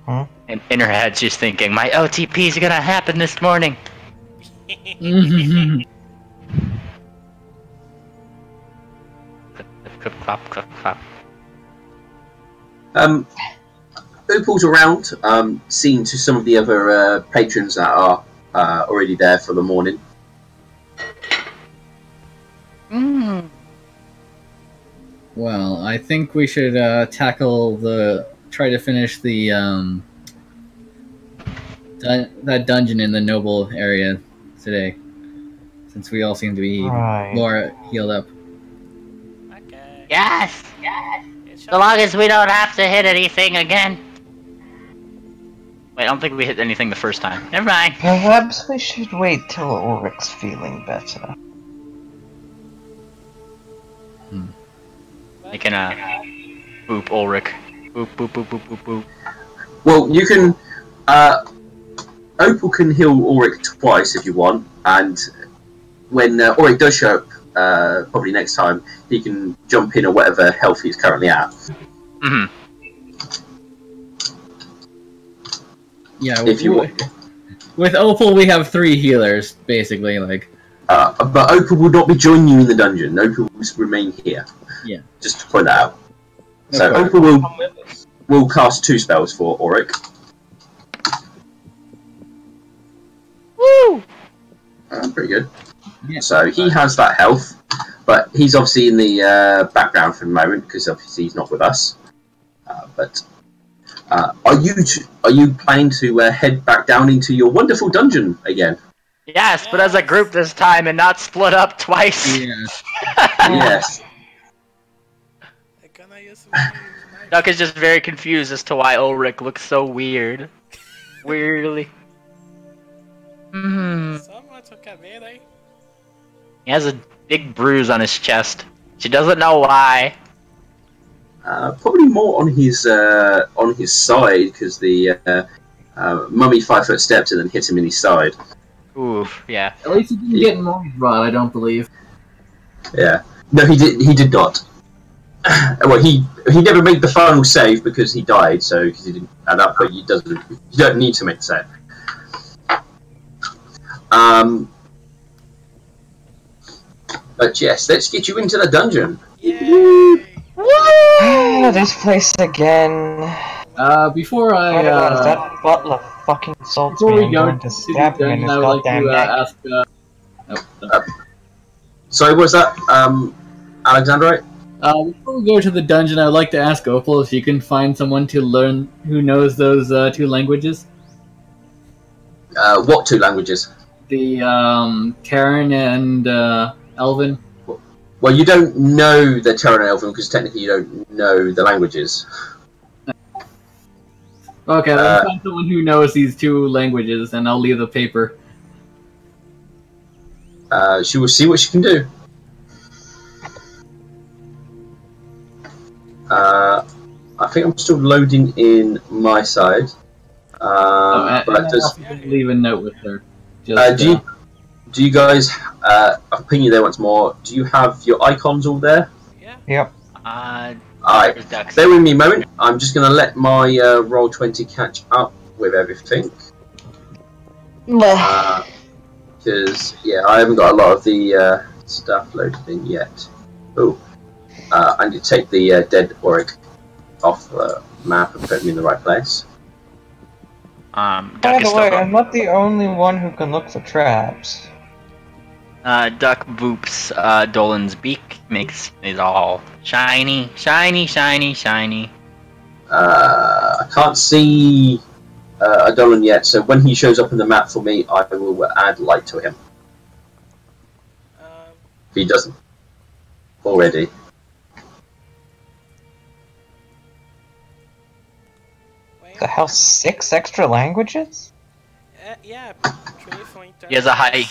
Huh? And in her head, she's thinking, "My OTP's gonna happen this morning." Clip clop, clip clop. Opal's around, seeing to some of the other patrons that are already there for the morning. Well, I think we should try to finish the that dungeon in the noble area today, since we all seem to be more healed up. Okay. Yes! It So long as we don't have to hit anything again. Wait, I don't think we hit anything the first time. Never mind. Perhaps we should wait till Ulrich's feeling better. You can boop Ulrich. Boop boop boop boop boop boop. Well, you can. Opal can heal Ulrich twice if you want, and when Ulrich does show up, probably next time, he can jump in or whatever health he's currently at. Mm-hmm. Yeah, If you want. With Opal, we have 3 healers, basically. Like, but Opal will not be joining you in the dungeon. Opal will remain here. Yeah. Just to point that out. So Okay. Opal will cast 2 spells for Ulrich. Woo! Pretty good. Yeah. So he has that health, but he's obviously in the background for the moment because obviously he's not with us. Are you planning to head back down into your wonderful dungeon again? Yes, but as a group this time and not split up twice. Yeah. Yes. I'm gonna use my Duck is just very confused as to why Ulrich looks so weird. Weirdly. Someone took a minute. He has a big bruise on his chest. She doesn't know why. Probably more on his side because the mummy 5 foot stepped and then hit him in his side. Oof, yeah. At least he didn't get Mommy's rod, I don't believe. Yeah. No, he did not. Well, he never made the final save because he died. So because he didn't at that point, you don't need to make the save. But yes, let's get you into the dungeon. Yay! This place again. Before Oh my God, is I that butler fucking assaults before me? we I'm go going to stab him in his I would like goddamn to neck. ask. Sorry, what was that, Alexandrite? Before we go to the dungeon, I'd like to ask Opal if you can find someone to learn who knows those 2 languages. What 2 languages? The Terran and Elven. Well, you don't know the Terran and Elven because technically you don't know the languages. Okay, let's find someone who knows these 2 languages, and I'll leave the paper. She will see what she can do. I think I'm still loading in my side. And but I'll just, leave a note with her. Just, do you guys? I'll ping you there once more. Do you have your icons all there? Yeah. Yep. Alright, bear with me a moment. I'm just going to let my Roll20 catch up with everything. Because, yeah, I haven't got a lot of the stuff loaded in yet. Oh, I need to take the dead Auric off the map and put him in the right place. By the way, I'm not the only one who can look for traps. Duck boops Dolan's beak, makes it all shiny, shiny, shiny, shiny. I can't see Dolan yet, so when he shows up in the map for me, I will add light to him. If he doesn't already. The hell, 6 extra languages? Yeah, 3 for intelligence. He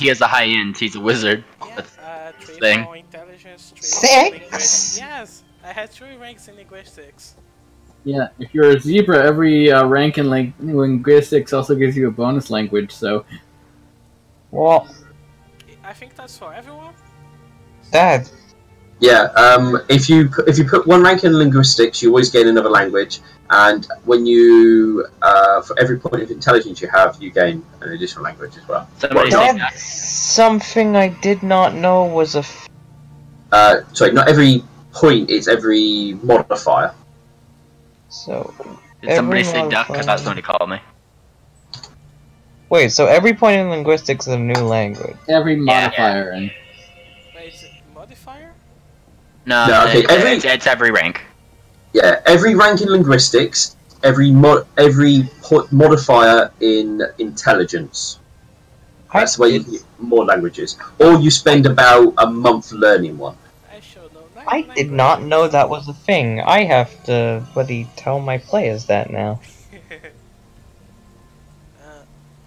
has a high end. He's a wizard. Yes, That's 3 thing. for intelligence. 3 6? for linguistics. Yes, I had 3 ranks in linguistics. Yeah, if you're a zebra, every rank in linguistics also gives you a bonus language. So Well, I think that's for everyone. Dad. Yeah, if you put one rank in linguistics, you always gain another language, and when you for every point of intelligence you have, you gain an additional language as well. Somebody say That's something I did not know was a. Sorry, not every point; it's every modifier. So. Did somebody every say duck? Because that's modifier- what he called me. Wait, so every point in linguistics is a new language. every modifier and Wait, is it modifier? No, okay, it's every rank. Yeah, every rank in linguistics, every modifier in intelligence. That's the way you can get more languages, or you spend about a month learning one. I should know. I did not know that was a thing. I have to tell my players that now.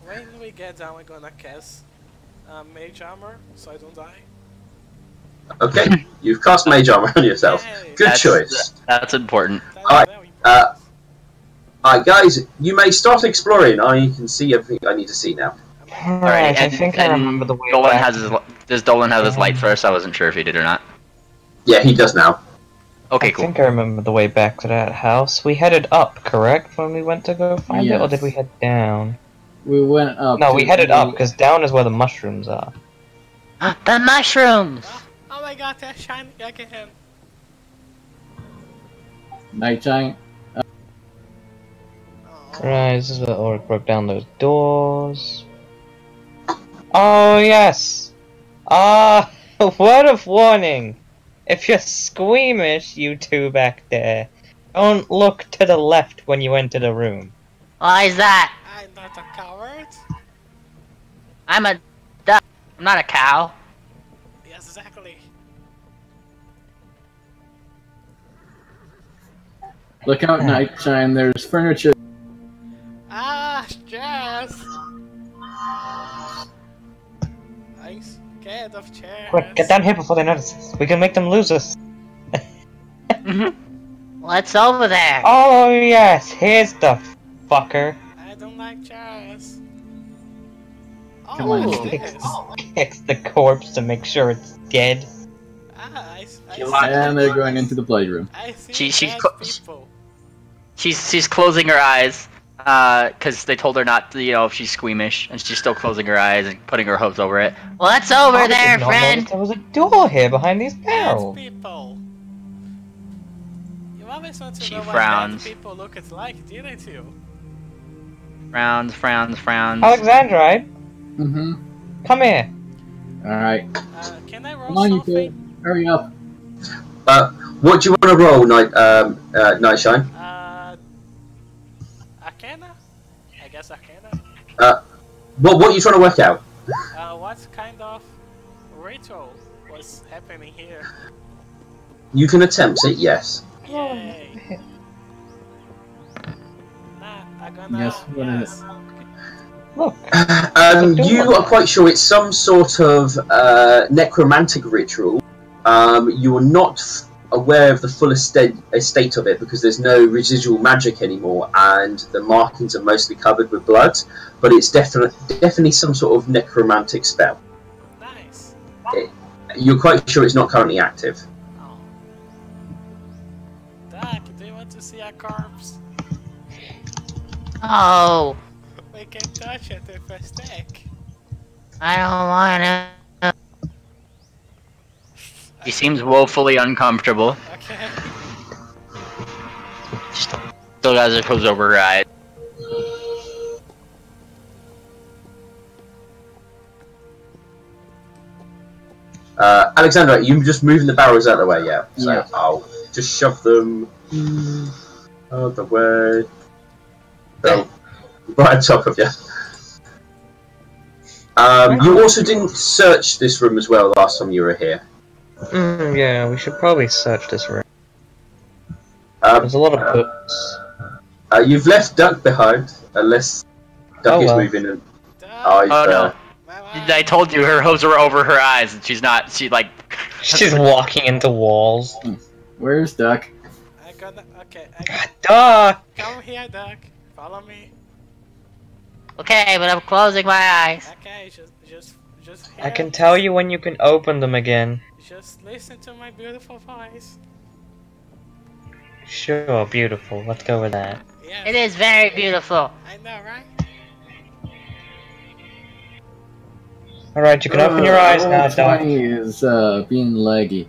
When we get down, we're gonna cast mage armor so I don't die. Okay, you've cast mage armor on yourself. Yay. Good choice. That's important. That's Alright, very important. Alright, guys, you may start exploring. I can see everything I need to see now. Alright, I think I remember the way Dolan back. has his. Does Dolan have his light first? I wasn't sure if he did or not. Yeah, he does now. Okay, I cool. think I remember the way back to that house. We headed up, correct, when we went to go find it? Or did we head down? we went up. No, to we headed the- up, because down is where the mushrooms are. The mushrooms! Oh my god, they're shining again. Night giant. Oh. Right, this is where Ulrich broke down those doors. Oh, yes! Ah, word of warning! If you're squeamish, you two back there, don't look to the left when you enter the room. Why is that? I'm not a coward. I'm a duck. I'm not a cow. Yes, exactly. Look out, Nightshine. There's furniture. Ah, Jazz! I'm scared of chairs. Quick, get down here before they notice us. We can make them lose us. What's over there? Oh, yes, here's the fucker. I don't like chairs. Oh, Come on, what's stick. this? Kicks the corpse to make sure it's dead. Ah, I And they're going into the playroom. I see She's dead cl- people. She's closing her eyes, because they told her not to, if she's squeamish, and she's still closing her eyes and putting her hooves over it. What's over I there, did not friend? notice there was a door here behind these Dead barrels. people. You always want to She know frowns. what dead people look like, didn't you? Frowns, frowns, frowns. Alexandrite, Mm-hmm. come here. Alright. Can I roll Come on, you something? two. Hurry up. What do you want to roll, Nightshine? Arcana? I guess Arcana. What are you trying to work out? What kind of ritual was happening here? You can attempt it, yes. Yay! Nah, I'm gonna. Yes, what is yes. Look. You are quite sure it's some sort of necromantic ritual. You are not aware of the full estate of it because there's no residual magic anymore, and the markings are mostly covered with blood. But it's definitely some sort of necromantic spell. Nice. You're quite sure it's not currently active. Oh. Doc, do you want to see a corpse? Oh, We can touch it with a stick. I don't wanna. He seems woefully uncomfortable. Okay. Still has her hooves over her eyes. Alexandra, you just moving the barrels out of the way, yeah? So Yeah. I'll just shove them out of the way. So, right on top of you. You also didn't search this room as well last time you were here. Yeah, we should probably search this room. Um, There's a lot of books. You've left Duck behind, unless Duck Oh, is well. moving. And, Doc, oh, he's, Oh no! bye-bye. I told you her hooves were over her eyes, and she's not. She like. She's walking into walls. Where's Duck? I'm gonna. Okay, Duck! come here, Duck. Follow me. Okay, but I'm closing my eyes. Okay, just. I can tell you when you can open them again. Just listen to my beautiful voice. Sure, beautiful. Let's go with that. Yes. It is very beautiful. I know, right? Alright, you can open your eyes now, Doc. 20 is being laggy.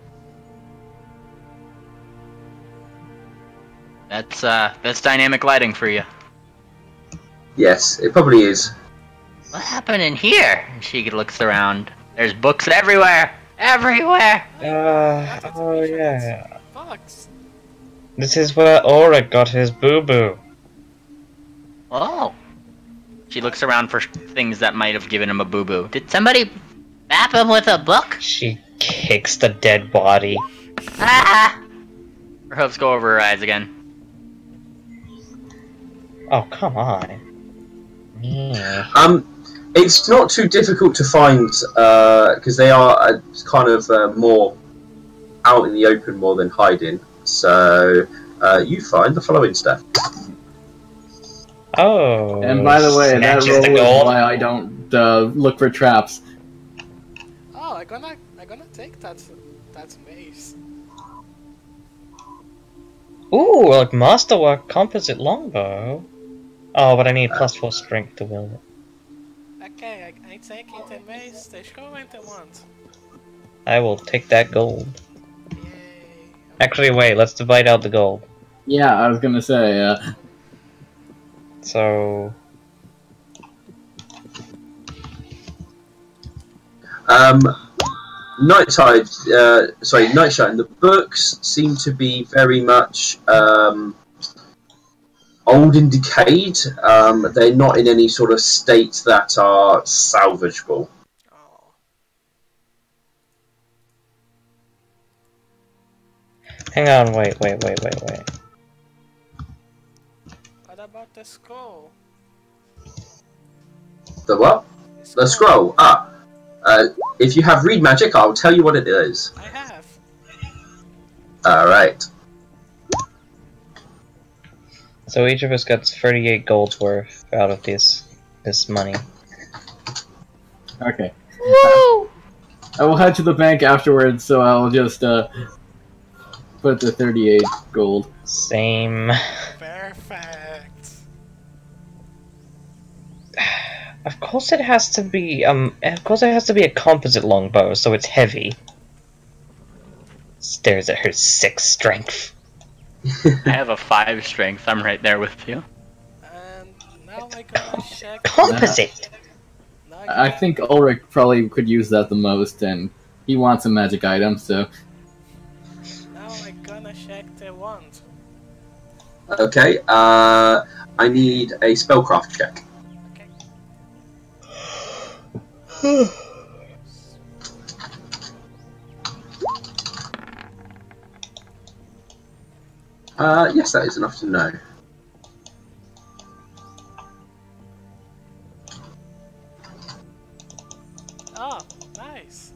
That's dynamic lighting for you. Yes, it probably is. What happened in here? And she looks around. There's books everywhere! Everywhere! Oh yeah. Bugs. This is where Auric got his boo-boo. Oh. She looks around for things that might have given him a boo-boo. Did somebody bap him with a book? She kicks the dead body. Ah! Her hooves go over her eyes again. Oh, come on. Yeah. It's not too difficult to find because they are kind of more out in the open more than hiding. So you find the following stuff. Oh. And by the way, that snatches the rule is gold. why I don't look for traps. Oh, I'm gonna take that mace. Ooh, like masterwork composite longbow. Oh, but I need +4 strength to wield it. Okay, I taking the mace. They show what they want. I will take that gold. Yay. Actually, wait, let's divide out the gold. Yeah, I was gonna say, So... Nightshine, the books seem to be very much old and decayed. They're not in any sort of state that are salvageable. Oh. Hang on, wait. What about the scroll? The what? The scroll. If you have read magic, I'll tell you what it is. I have. Alright. So each of us got 38 gold worth out of this money. okay. I will head to the bank afterwards, so I'll just put the 38 gold. Same. Perfect. Of course it has to be a composite longbow, so it's heavy. Stares at her 6 strength. I have a 5 strength. I'm right there with you. And now I gotta check. Composite! Now I think Ulrich probably could use that the most, and he wants a magic item, so... Now I gonna check the wand. Okay, I need a spellcraft check. Okay. Yes, that is enough to know. Oh, nice.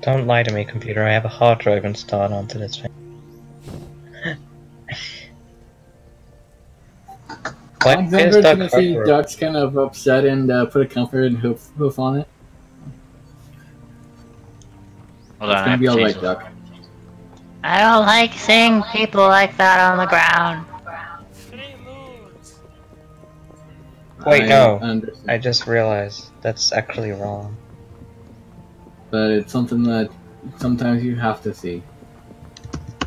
Don't lie to me, computer. I have a hard drive installed onto this thing. What is Alexander's Duck gonna see Harper? Duck's kind of upset and put a comfort and hoof on it. Hold It's on, I gonna have be to alright, change Duck. I don't like seeing people like that on the ground. Free loot. Wait, I no. understand. I just realized that's actually wrong. But it's something that sometimes you have to see.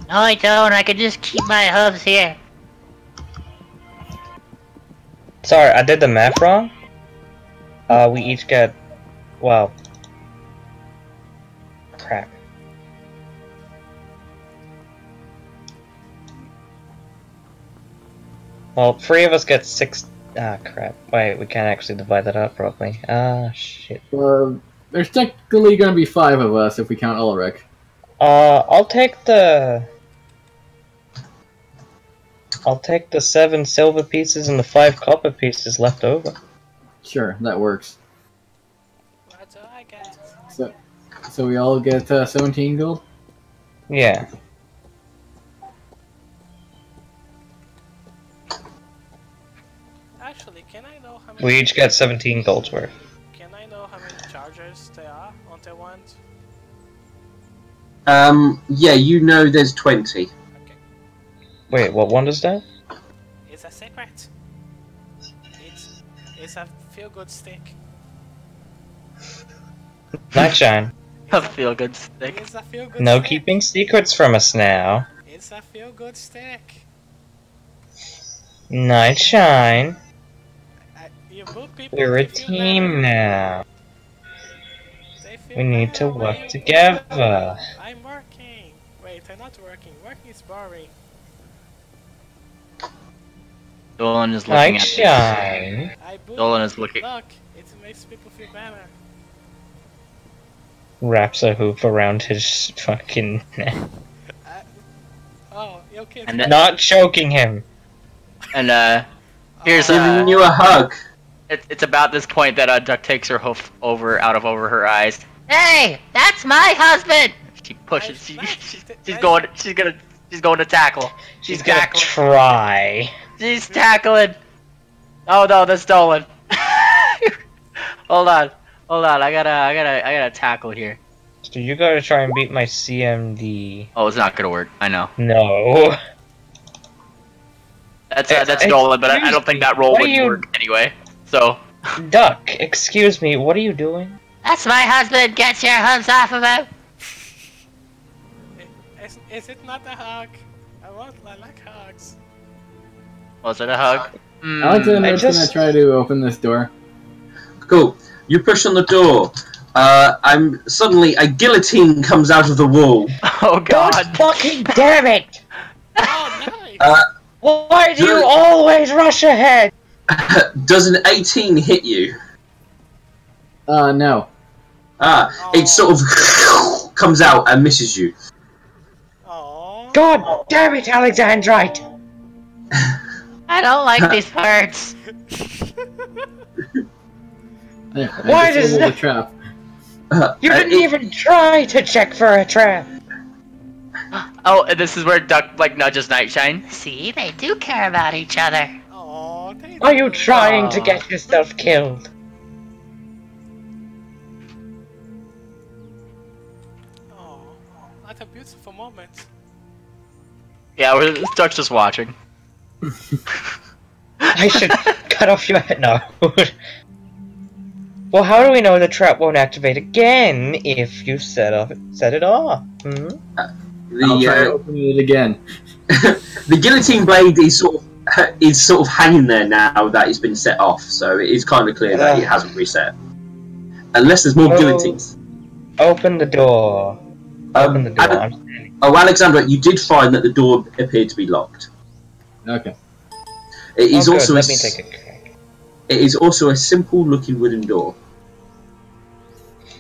No, I don't. I could just keep my hooves here. Sorry, I did the math wrong. We each get... well... crap. Well, 3 of us get 6... ah, crap. Wait, we can't actually divide that up properly. Ah, shit. There's technically gonna be 5 of us if we count Ulrich. I'll take the 7 silver pieces and the 5 copper pieces left over. Sure, that works. What do I get? So we all get 17 gold? Yeah. Actually, can I know how many? We each get 17 gold's worth. Can I know how many chargers there are on the wand? Yeah, you know there's 20. Okay, Wait, what one is that? it's a secret. It's a feel-good stick. Nightshine. A feel good stick. It's a feel-good No stick. keeping secrets from us now. It's a feel-good stick. Nightshine. You book people. We're a they feel team better. now. They feel We need better to when work you- together. I'm working. Wait, I'm not working. Working is boring. Dolan is looking at Nightshine. I book. Dolan is looking. Look, it makes people feel better. Wraps a hoop around his fucking neck. Oh, you okay? And then- Not choking him. And here's Giving you a hug. it's about this point that Duck takes her hoof out of over her eyes. Hey, that's my husband. She pushes. She's going to tackle. She's She's gonna tackling. try. She's tackling. Oh no, that's Dolan. Hold on. I gotta tackle here. So you gotta try and beat my CMD. Oh, it's not gonna work. I know. No. That's Dolan, but I don't think that roll What would are you- work anyway. So. Duck, excuse me, what are you doing? That's my husband. Get your hands off of him. Is it not a hug? I like hugs. Was it a hug? Alexander's gonna try to open this door. Cool. You push on the door. Suddenly a guillotine comes out of the wall. Oh god. Fucking damn it! Oh, nice! Why do you Good. always rush ahead? Does an 18 hit you? No. It sort of comes out and misses you. Aww. God damn it, Alexandrite! I don't like these parts. There, Why I does disabled that- the trap. You didn't even try to check for a trap! Oh, and this is where Duck nudges Nightshine. See, they do care about each other. Aww, they Are you do. trying to get yourself killed? Aw, what a beautiful moment. Yeah, Duck's just watching. I should cut off your head. No. Well, how do we know the trap won't activate again if you set it off? Hmm? I'll try to The open it again. the guillotine blade is sort of hanging there now that it's been set off, so it is kind of clear that it hasn't reset. Unless there's more Oh. guillotines. Open the door. Open the door. I'm standing. Oh, Alexandra, you did find that the door appeared to be locked. Okay. It is Oh, good. also Let me take a crack. it is also a simple-looking wooden door.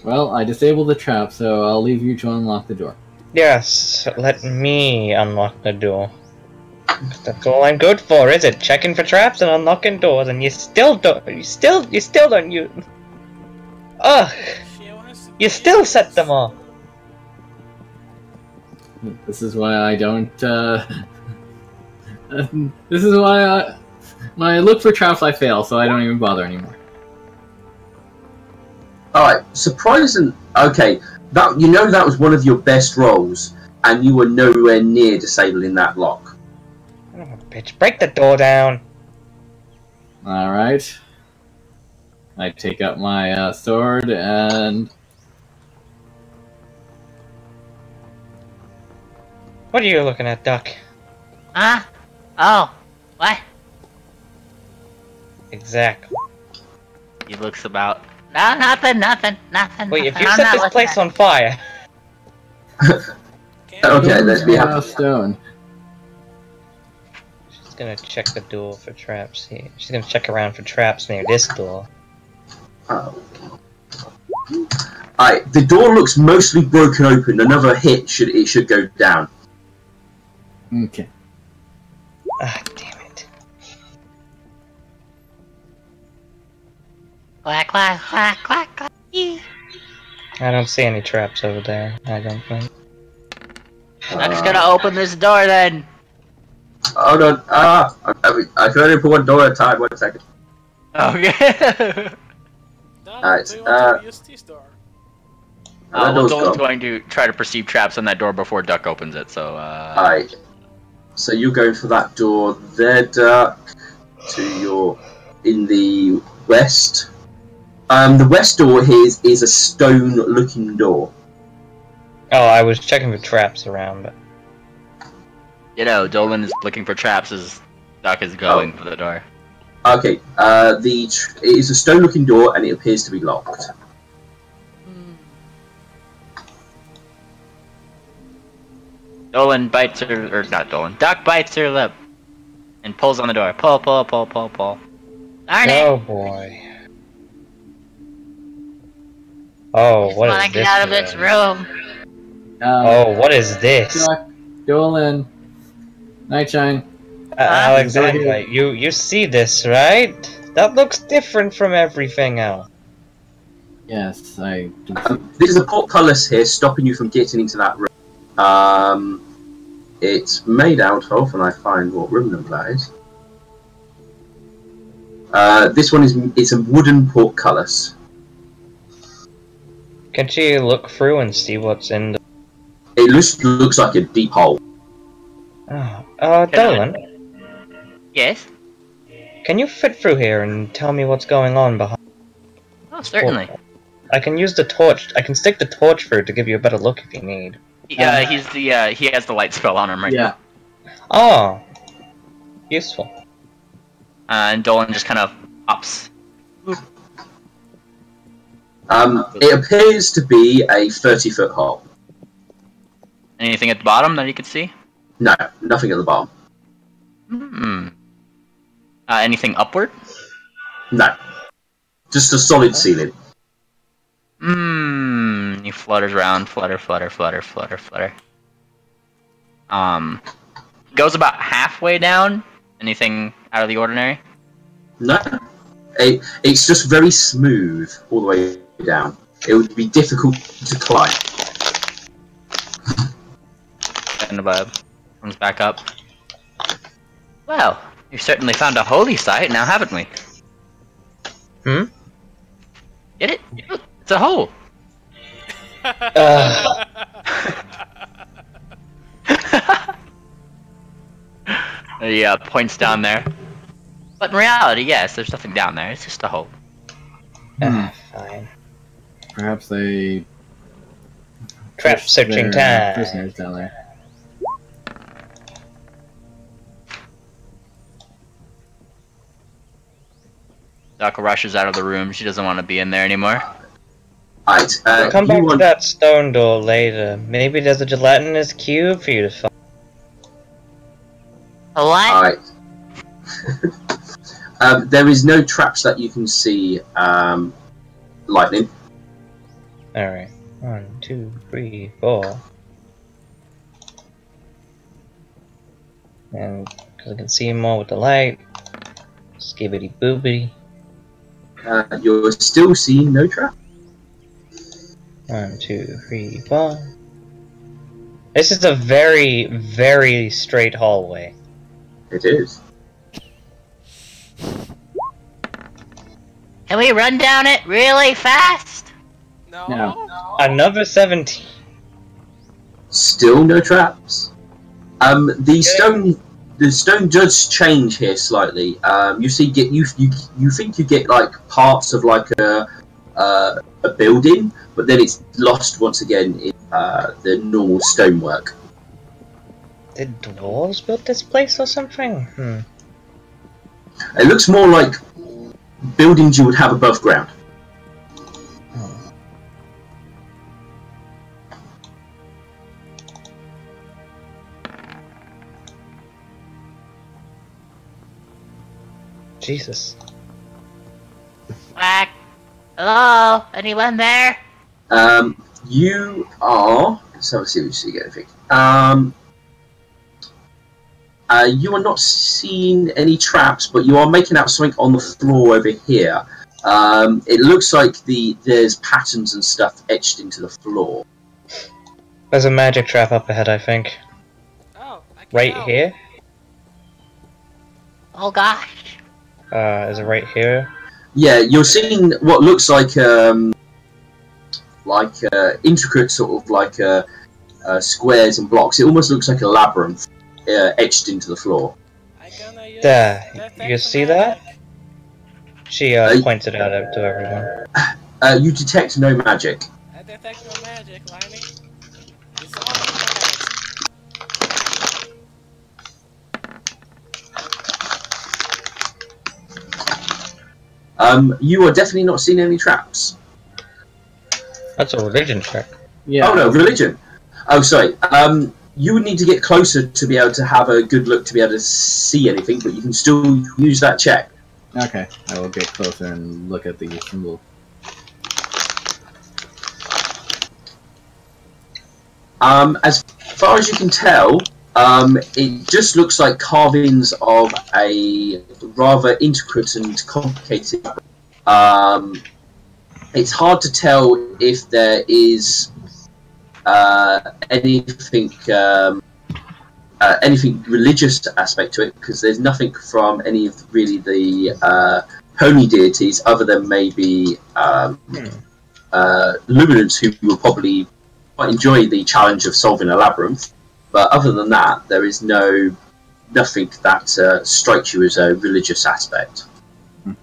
Well, I disabled the trap, so I'll leave you to unlock the door. Yes, let me unlock the door. That's all I'm good for, is it? Checking for traps and unlocking doors, and you still don't use. Ugh! She wants to You be still set honest. them off. This is why I don't, this is why when I look for traps I fail, so I don't even bother anymore. Alright, surprising. Okay, that was one of your best rolls, and you were nowhere near disabling that lock. Oh, bitch, break the door down. Alright. I take out my sword and... What are you looking at, Duck? Huh? Oh, what? Exactly. He looks about. No, nothing. Wait, if you I'm set not this looking place at- on fire, Can't Okay, let's be happy. stone. she's gonna check the door for traps here. She's gonna check around for traps near this door. Oh. Alright, the door looks mostly broken open. Another hit should go down. Okay. Ah, damn it. Quack, quack, quack, quack, quack. I don't see any traps over there, I don't think. I'm just gonna open this door then. Hold on. I can only open one door at a time. 1 second. Okay. No, Alright, do you want to use this door? That Well, door's Dolan's gone. going to try to perceive traps on that door before Duck opens it, so, Alright. So you're going for that door there, Duck. To your... in the west. The west door here is a stone-looking door. Oh, I was checking for traps around, but... You know, Dolan is looking for traps as Duck is going for the door. Okay, it is a stone-looking door and it appears to be locked. Dolan bites her, or not Dolan, Duck bites her lip and pulls on the door. Pull. Darn it! Oh boy. Oh, what Wanna is get this? out of this room? Oh, what is this? Dolan. Nightshine. Alexandra, you see this, right? That looks different from everything else. Yes, I do. There's a portcullis here stopping you from getting into that room. It's made out of, and I find what room number that is. This one it's a wooden portcullis. Can she look through and see what's in the... It looks like a deep hole. Oh, Dolan, Yes? can you fit through here and tell me what's going on behind... Oh, certainly. I can use the torch. I can stick the torch through to give you a better look if you need. He has the light spell on him right now. Oh, useful. And Dolan just kind of hops. It appears to be a 30-foot hole. Anything at the bottom that you could see? No, nothing at the bottom. Anything upward? No. Just a solid ceiling. He flutters around, flutter. Goes about halfway down. Anything out of the ordinary? No. It's just very smooth all the way down. It would be difficult to climb. And the vibe comes back up. Well, we've certainly found a holy site now, haven't we? Get it? Look, it's a hole. He points down there. But in reality, yes, there's nothing down there. It's just a hole. Fine. Perhaps they Trap searching time. prisoners down there. Duck rushes out of the room. She doesn't want to be in there anymore. Right, Come back to that stone door later. Maybe there's a gelatinous cube for you to find. What? Alright. There is no traps that you can see, lightning. Alright. 1, 2, 3, 4. And because I can see more with the light. Skibbity boobity. You're still seeing no trap. 1, 2, 3, 4. This is a very, very straight hallway. It is. Can we run down it really fast? No. Another 17. Still no traps. The stone does change here slightly. You see, you think you get like parts of like a building, but then it's lost once again in the normal stonework. Did dwarves build this place or something? It looks more like buildings you would have above ground. Jesus. Quack. Hello? Anyone there? You are. Let's have a see if you get anything. You are not seeing any traps, but you are making out something on the floor over here. It looks like there's patterns and stuff etched into the floor. There's a magic trap up ahead, I think. Oh, I can Right help. here? Oh gosh. Is it right here? Yeah, you're seeing what looks like intricate sort of like squares and blocks. It almost looks like a labyrinth etched into the floor. I gonna use There, you detect see that? magic. She points it out to everyone. You detect no magic. I detect no magic, Liney. It's all in your head. You are definitely not seeing any traps. That's a religion check. Yeah. Oh no, religion. Oh, sorry. You would need to get closer to be able to have a good look to be able to see anything, but you can still use that check. Okay, I will get closer and look at the symbol. As far as you can tell, it just looks like carvings of a rather intricate and complicated. It's hard to tell if there is anything religious aspect to it, because there's nothing from any of really the pony deities other than maybe luminants, who will probably quite enjoy the challenge of solving a labyrinth. But other than that, there is nothing that strikes you as a religious aspect.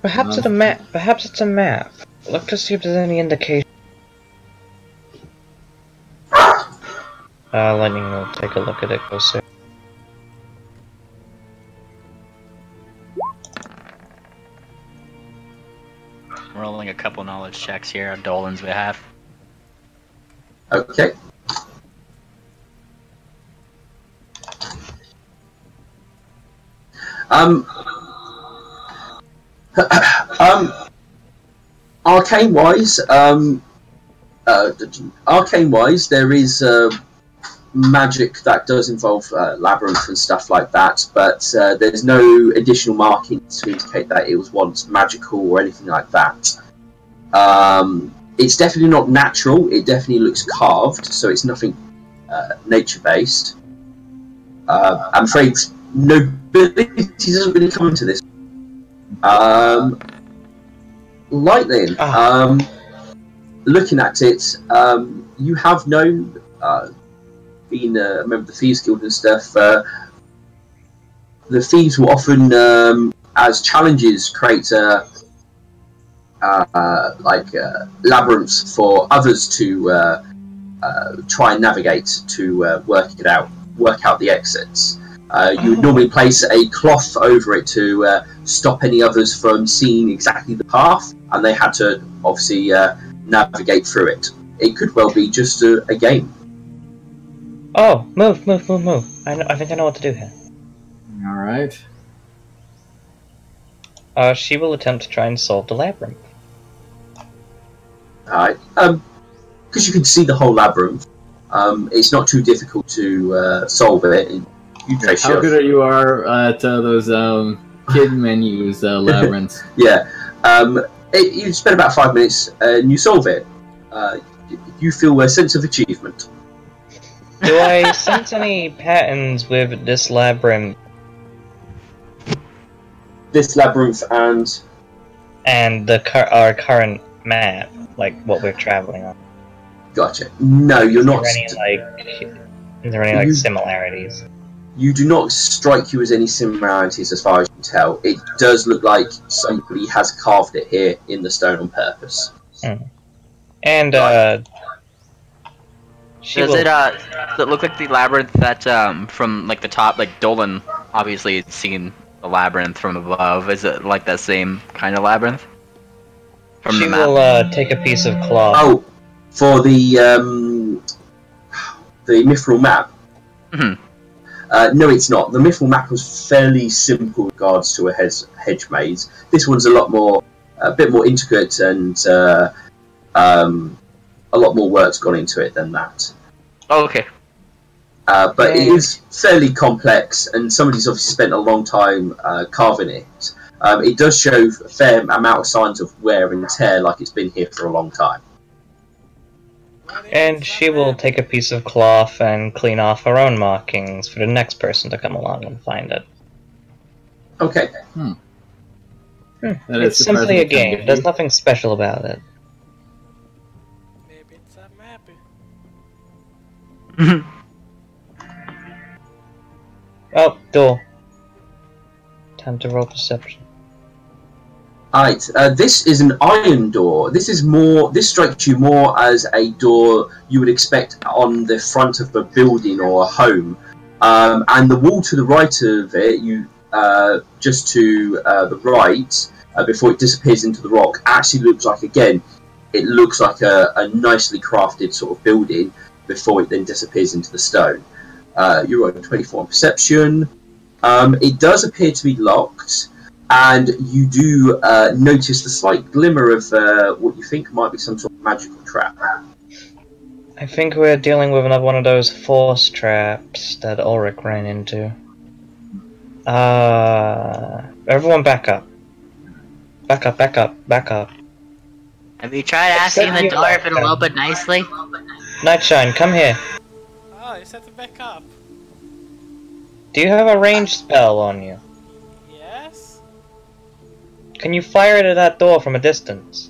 Perhaps it's a map. Perhaps it's a map. Look to see if there's any indication. Lightning will take a look at it closer. Rolling a couple knowledge checks here on Dolan's behalf. Okay. Arcane-wise, there is magic that does involve labyrinth and stuff like that, but there's no additional markings to indicate that it was once magical or anything like that. It's definitely not natural. It definitely looks carved, so it's nothing nature-based. I'm afraid nobility doesn't really come into this. Lightning. Looking at it, you have known, being a member of the Thieves Guild and stuff, the thieves will often, as challenges, create labyrinths for others to try and navigate to work out the exits. You would normally place a cloth over it to stop any others from seeing exactly the path, and they had to obviously navigate through it. It could well be just a game. Oh, move. I think I know what to do here. Alright. She will attempt to try and solve the labyrinth. Alright. Because you can see the whole labyrinth, it's not too difficult to solve it. How good you are at those kid menus labyrinths? Yeah. You spend about 5 minutes and you solve it. You feel a sense of achievement. Do I sense any patterns with this labyrinth? This labyrinth and our current map, like what we're traveling on. Gotcha. No, you're not. Is there any similarities? You do not strike you as any similarities, as far as you can tell. It does look like somebody has carved it here in the stone on purpose. And Does it look like the labyrinth that from like the top, like Dolan obviously had seen the labyrinth from above? Is it like that same kind of labyrinth? From she the map? will take a piece of cloth. Oh, for the mithril map. Mm-hmm. No, it's not. The mithril map was fairly simple with regards to a hedge maze. This one's a bit more intricate, and a lot more work's gone into it than that. Oh, okay. But it is fairly complex, and somebody's obviously spent a long time carving it. It does show a fair amount of signs of wear and tear, like it's been here for a long time. What if And it's she a will map? take a piece of cloth and clean off her own markings for the next person to come along and find it. Okay. That is It's simply a surprisingly kind game. of There's you. nothing special about it. Maybe it's a map. Oh, door. Time to roll perception. Alright, this is an iron door. This strikes you more as a door you would expect on the front of a building or a home. And the wall to the right of it, just to the right, before it disappears into the rock, actually looks like, again, it looks like a nicely crafted sort of building before it then disappears into the stone. You roll 24 on perception. It does appear to be locked. And you do notice the slight glimmer of what you think might be some sort of magical trap. I think we're dealing with another one of those force traps that Ulrich ran into. Everyone back up. Back up, back up, back up. Have you tried asking the door if it'll open nicely? Nightshine, come here. Oh, you said to back up. Do you have a ranged spell on you? Yes? Can you fire it at that door from a distance?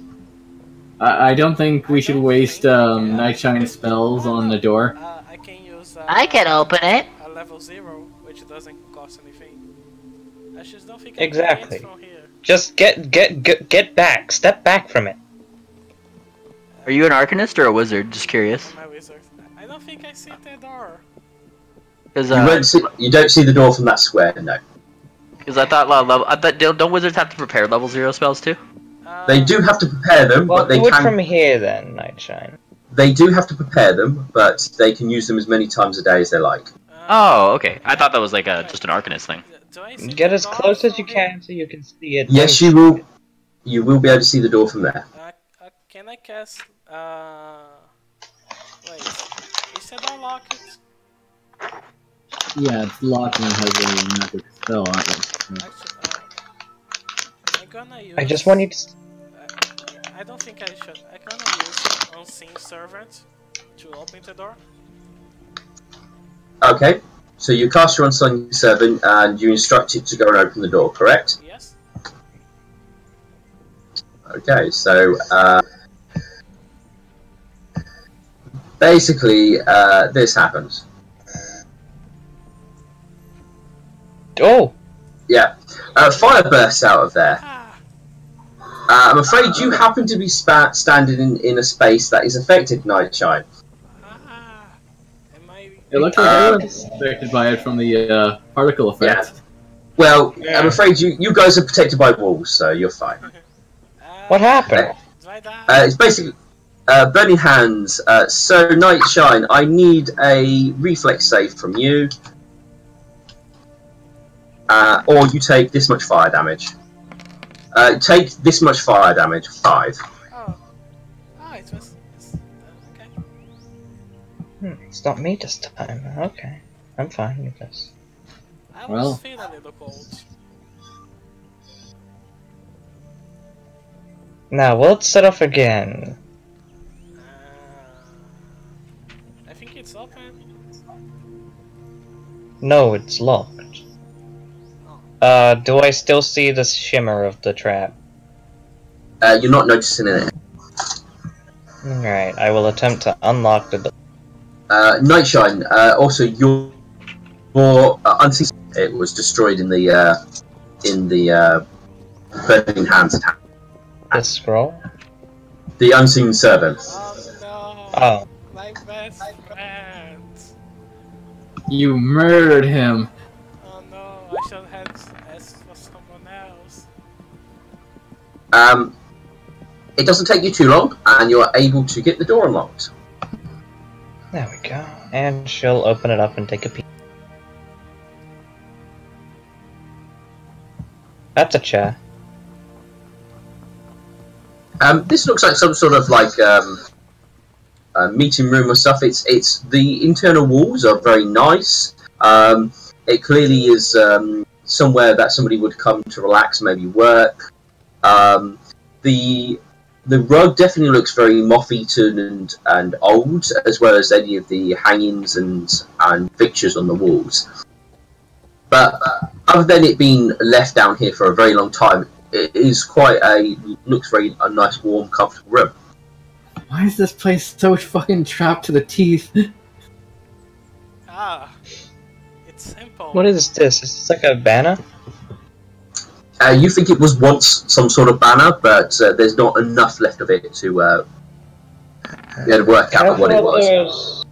I don't think we should waste Nightshine spells on the door. I can use I can open it. a level 0, which doesn't cost anything. I just don't think Exactly. I can get from here. Just get back. Step back from it. Are you an arcanist or a wizard? Just curious. I'm a wizard. I don't think I see the door. Because You don't see the door from that square, no. I thought don't wizards have to prepare level 0 spells too? They do have to prepare them, Well, but they do it can. from here then, Nightshine. They do have to prepare them, but they can use them as many times a day as they like. Oh, okay. I thought that was like just an arcanist thing. Do I see Get the as door close as you from here? can so you can see it. Yes, you will. You will be able to see the door from there. Can I cast? Wait. Is that door locked? Yeah, it's locked and it has a magic spell on it. Actually, I'm gonna use. I just want you to. I don't think I should. I'm gonna use Unseen Servant to open the door. Okay. So you cast your Unseen Servant and you instruct it to go and open the door, correct? Yes. Okay, so basically this happens. Oh! Yeah. Fire bursts out of there. I'm afraid you happen to be standing in a space that is affected, Nightshine. Am I? It looks like everyone's affected by it from the particle effect. Yeah. Well, I'm afraid you guys are protected by walls, so you're fine. What happened? Do I die? It's basically burning hands. So Nightshine, I need a reflex save from you, or you take this much fire damage. Take this much fire damage. 5. Oh, it was. Okay. It's not me this time. Okay. I'm fine with this. I Well. was feeling a little cold. Now, will it set off again? I think it's open. No, it's locked. Do I still see the shimmer of the trap? You're not noticing it. Alright, I will attempt to unlock the door. Nightshine. Also, your unseen. It was destroyed in the burning hands attack. This scroll? The unseen servant. Oh no! Oh. My best friend. You murdered him. Oh no! I should have asked for someone else. It doesn't take you too long, and you're able to get the door unlocked. There we go. And she'll open it up and take a peek. That's a chair. This looks like some sort of like a meeting room or stuff. It's the internal walls are very nice. It clearly is somewhere that somebody would come to relax, maybe work. The the rug definitely looks very moth-eaten and old, as well as any of the hangings and pictures on the walls. But other than it being left down here for a very long time, it is looks very a nice, warm, comfortable room. Why is this place so fucking trapped to the teeth? Ah, it's simple. What is this? Is this like a banner? You think it was once some sort of banner, but there's not enough left of it to work out what it was.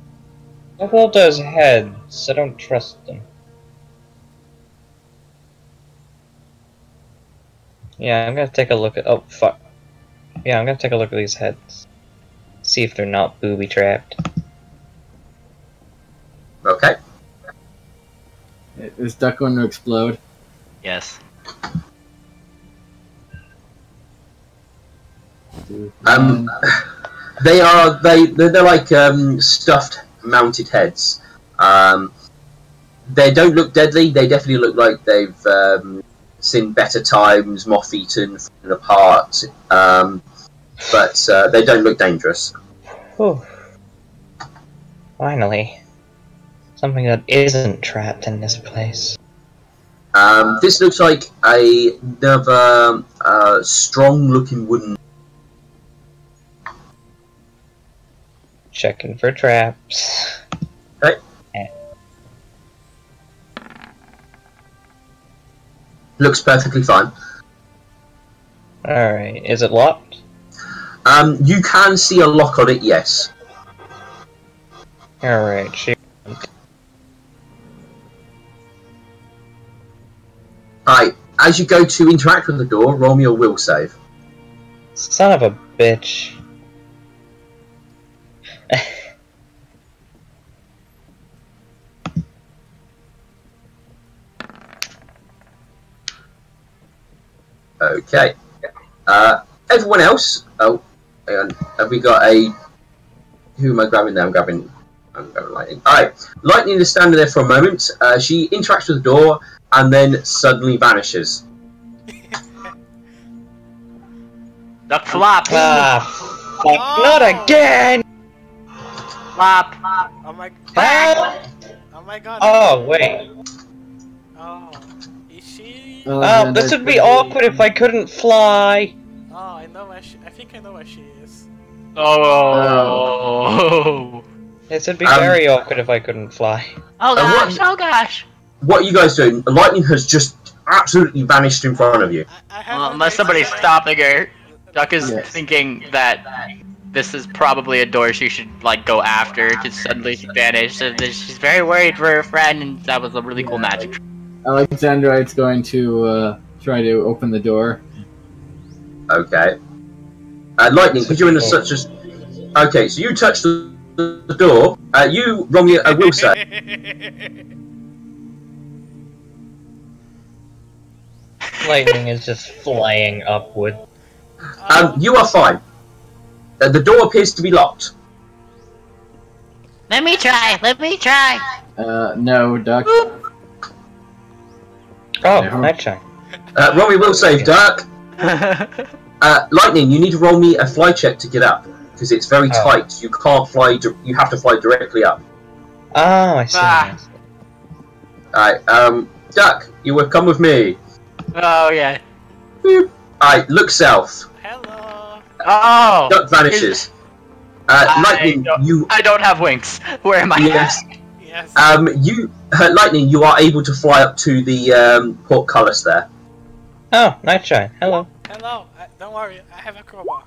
I thought those heads. I don't trust them. Yeah, I'm gonna take a look at. Oh fuck. Yeah, I'm gonna take a look at these heads. See if they're not booby trapped. Okay. Is Duck going to explode? Yes. They're like stuffed mounted heads. They don't look deadly. They definitely look like they've seen better times, moth-eaten, fallen apart. But they don't look dangerous. Whew. Finally. Something that isn't trapped in this place. This looks like another strong-looking wooden. Checking for traps. Okay. Looks perfectly fine. Alright, is it locked? You can see a lock on it, yes. Alright, shoot. Alright, as you go to interact with the door, roll me a will save. Son of a bitch. Okay. Everyone else. Oh, hang on. Have we got a? Who am I grabbing now? I'm grabbing Lightning. All right. Lightning is standing there for a moment. She interacts with the door and then suddenly vanishes. The flop. Ah, fuck! Not again! Flop. Oh my. Ah! Oh my god. Oh wait. Oh, is she? Oh, this would be awkward if I couldn't fly. Oh, I know where she. I think I know where she is. Oh. This would be very awkward if I couldn't fly. Oh gosh. Oh gosh. What are you guys doing? Lightning has just absolutely vanished in front of you. I have Well, unless somebody's stopping her. Duck is thinking that this is probably a door she should like go after because suddenly she vanished. So she's very worried for her friend, and that was a really cool magic trick. Alexandrite's going to try to open the door. Okay. Lightning, because you're in such a. Okay, so you touch the door. You roll me a will save. Lightning is just flying upward. You are fine. The door appears to be locked. Let me try. Let me try. No, Duck. Oh, night shine. Roll me a will save, Dirk. Lightning, you need to roll me a fly check to get up because it's very tight. You can't fly. You have to fly directly up. Oh, I see. Alright, Duck, you will come with me. Oh yeah. Alright, look south. Hello. Oh. Duck vanishes. Lightning, I don't have wings. Where am I? Yes. Yes. Lightning, you are able to fly up to the portcullis there. Oh, night shine. Hello. Hello. Don't worry. I have a crowbar.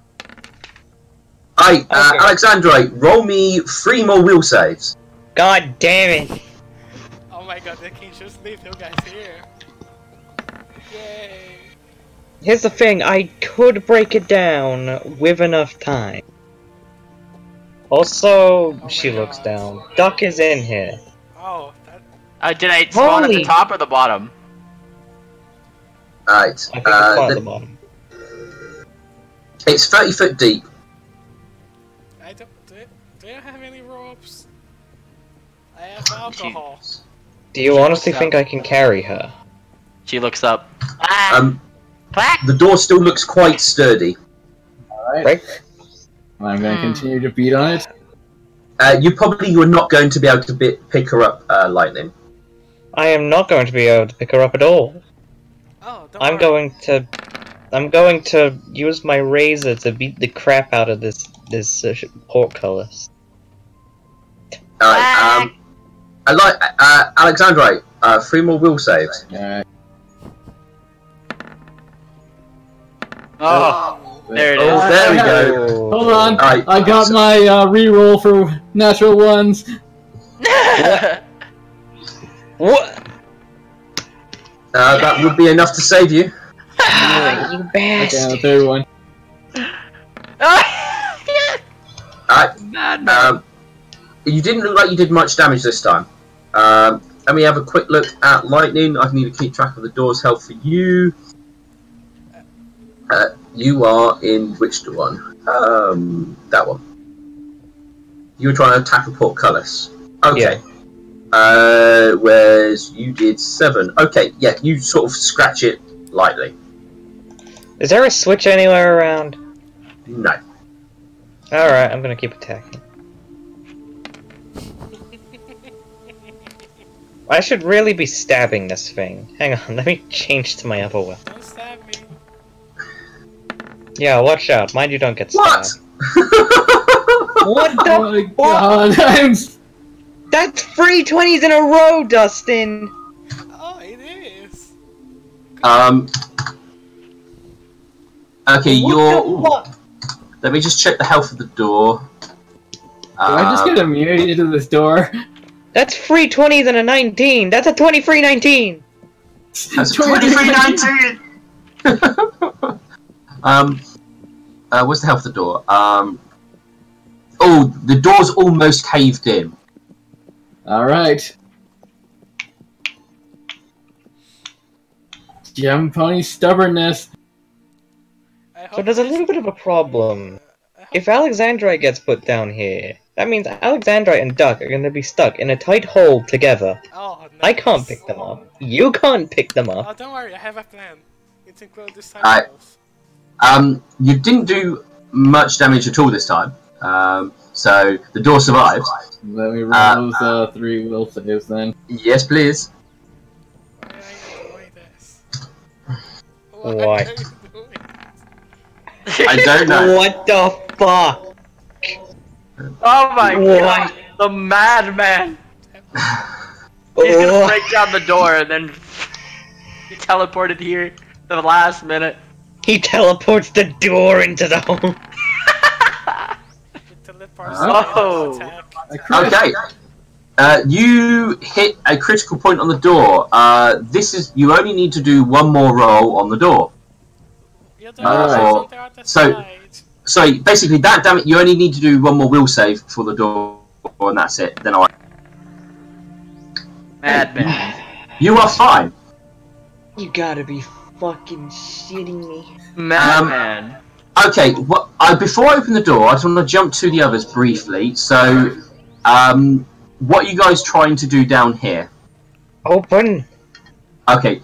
Alright, Alexandrite, roll me 3 more will saves. God damn it. Oh my god, they can just leave you guys here. Yay. Here's the thing, I could break it down with enough time. Also, she looks down. Duck is in here. Oh, that... Did I spawn at the Holy- top or the bottom? Alright, I think it's at the bottom. it's 30 foot deep. I don't... Do you have any ropes? I have alcohol. Do you honestly think I can carry her? She looks up. The door still looks quite sturdy. Alright. Right? I'm going to continue to beat on it. You probably were not going to be able to pick her up, Lightning. I am not going to be able to pick her up at all. Oh, don't I'm worry. going to use my razor to beat the crap out of this portcullis. Alright, Alexandrite, 3 more will saves. Alright. Oh, there it is. Oh, there we go. Hold on. Alright, I got my reroll for natural ones. What? That would be enough to save you. You Okay, bastard. the third one. Alright, you didn't look like you did much damage this time. Let me have a quick look at Lightning. I need to keep track of the door's health for you. You are in which one? That one. You were trying to attack a portcullis. Okay. Yeah. Whereas you did 7. Okay, yeah, you sort of scratch it lightly. Is there a switch anywhere around? No. Alright, I'm gonna keep attacking. I should really be stabbing this thing. Hang on, let me change to my other weapon. Don't stab me. Yeah, watch out. Mind you don't get What? stabbed. What the Oh my fuck? god, That's 3 20s in a row, Dustin! Oh, it is. Okay, What you're... the ooh, fuck? let me just check the health of the door. do I just get immunity to this door? That's 3 20s and a 19! That's a 23-19! That's 23-19! What's the health of the door? Oh, the door's almost caved in. Alright. Gem Pony stubbornness. So there's a little bit of a problem. If Alexandrite gets put down here, that means Alexandrite and Duck are gonna be stuck in a tight hole together. Oh, nice. I can't pick them up. You can't pick them Oh, up. don't worry, I have a plan. It's include this time. Alright. You didn't do much damage at all this time. So the door survived. Let me roll those 3 will saves then. Yes, please. Why are you doing this? Why? Are you doing this? I don't know. What the fuck? Oh my What? god, the madman! He's gonna break down the door and then he teleported here to the last minute. He teleports the door into the hole. It teleports Oh. attack. Okay. You hit a critical point on the door. You only need to do 1 more roll on the door. You don't Alright. on the other So- side. So basically, that damage. You only need to do 1 more will save for the door, and that's it. Then Madman. you are fine. You gotta be fucking shitting me. Madman. Okay. Before I open the door, I just want to jump to the others briefly. So, what are you guys trying to do down here? Open. Okay.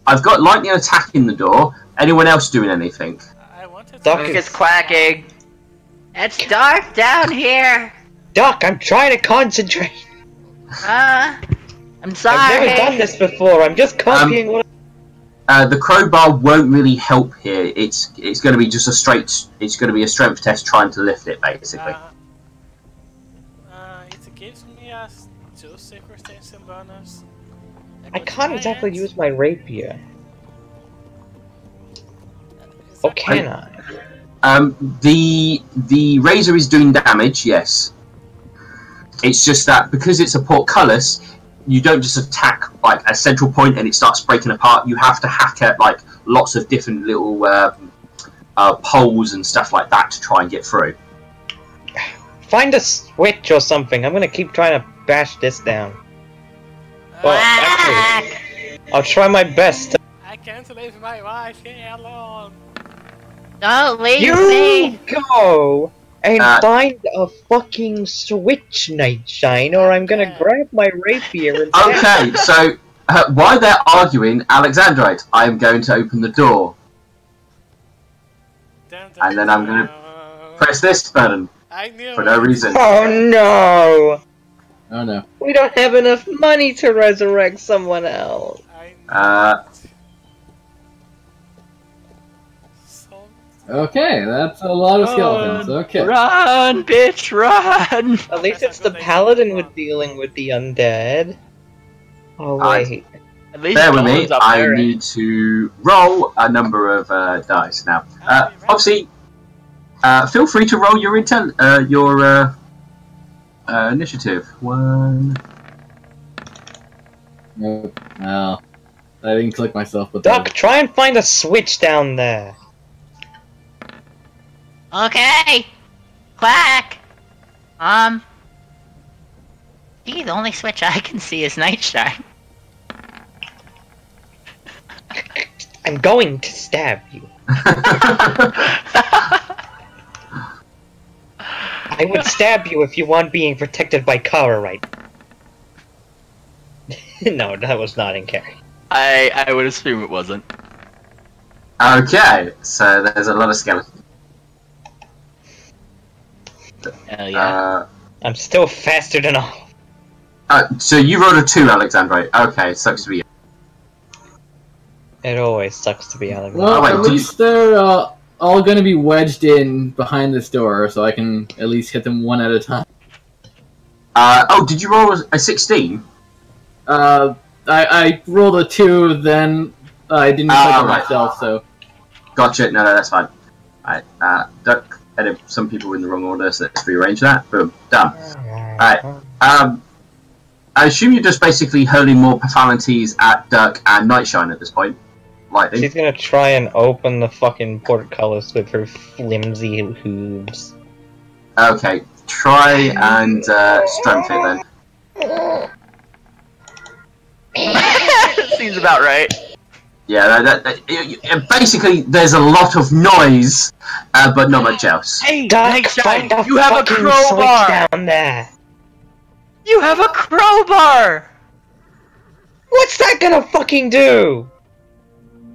I've got lightning attacking the door. Anyone else doing anything? I wanted Duck to. is- It's quacking. It's dark down here. Duck, I'm trying to concentrate. I'm sorry. I've never done this before. I'm just copying what. The crowbar won't really help here. It's going to be just a straight. It's going to be a strength test trying to lift it, basically. It gives me a 2 circumstance bonus. I can't exactly use my rapier. Or can I? The razor is doing damage. Yes. It's just that because it's a portcullis, you don't just attack like a central point and it starts breaking apart. You have to hack at like lots of different little poles and stuff like that to try and get through. Find a switch or something. I'm gonna keep trying to bash this down. Well, actually, I'll try my best. I can't leave my wife here alone. Don't leave You me. go and Uh, find a fucking switch, Nightshine, or I'm gonna grab my rapier and. Okay, so while they're arguing, Alexandrite, I am going to open the door. Then and then I'm gonna press this button I knew for no it. reason. Oh no! Oh no. We don't have enough money to resurrect someone else. I knew Uh, it. So, Okay, that's a lot of skeletons. Okay. Run, bitch, run! At least That's it's a the good paladin idea. with dealing with the undead. Oh I- wait. At least bear with me. Golem's up I there, right? need to roll a number of dice now. I'll be ready. Obviously, feel free to roll your initiative. One. Nope. No. I didn't click myself, but Duck, try and find a switch down there. Okay. Quack. Gee, the only switch I can see is Nightshine. I'm going to stab you. I would stab you if you weren't being protected by cover right No, that was not in character. I would assume it wasn't. Okay, so there's a lot of skeletons. Hell yeah. I'm still faster than all. So you rolled a 2, Alexandre. Okay, sucks to be you. It always sucks to be Alex. Well, Oh, wait, at do you- least they're all gonna be wedged in behind this door, so I can at least hit them one at a time. Did you roll a 16? I rolled a 2, then I didn't click on right. myself, so... Gotcha. No, that's fine. Alright, Duck added some people in the wrong order, so let's rearrange that. Boom. Done. Alright. I assume you're just basically hurling more profanities at Duck and Nightshine at this point. Lightning. She's gonna try and open the fucking portcullis with her flimsy hooves. Okay, try and strength it then. Seems about right. Yeah, basically there's a lot of noise, but not much else. Hey, Duck, Nightshine, find a you have a fucking crowbar! switch down there. You have a crowbar! What's that gonna fucking do?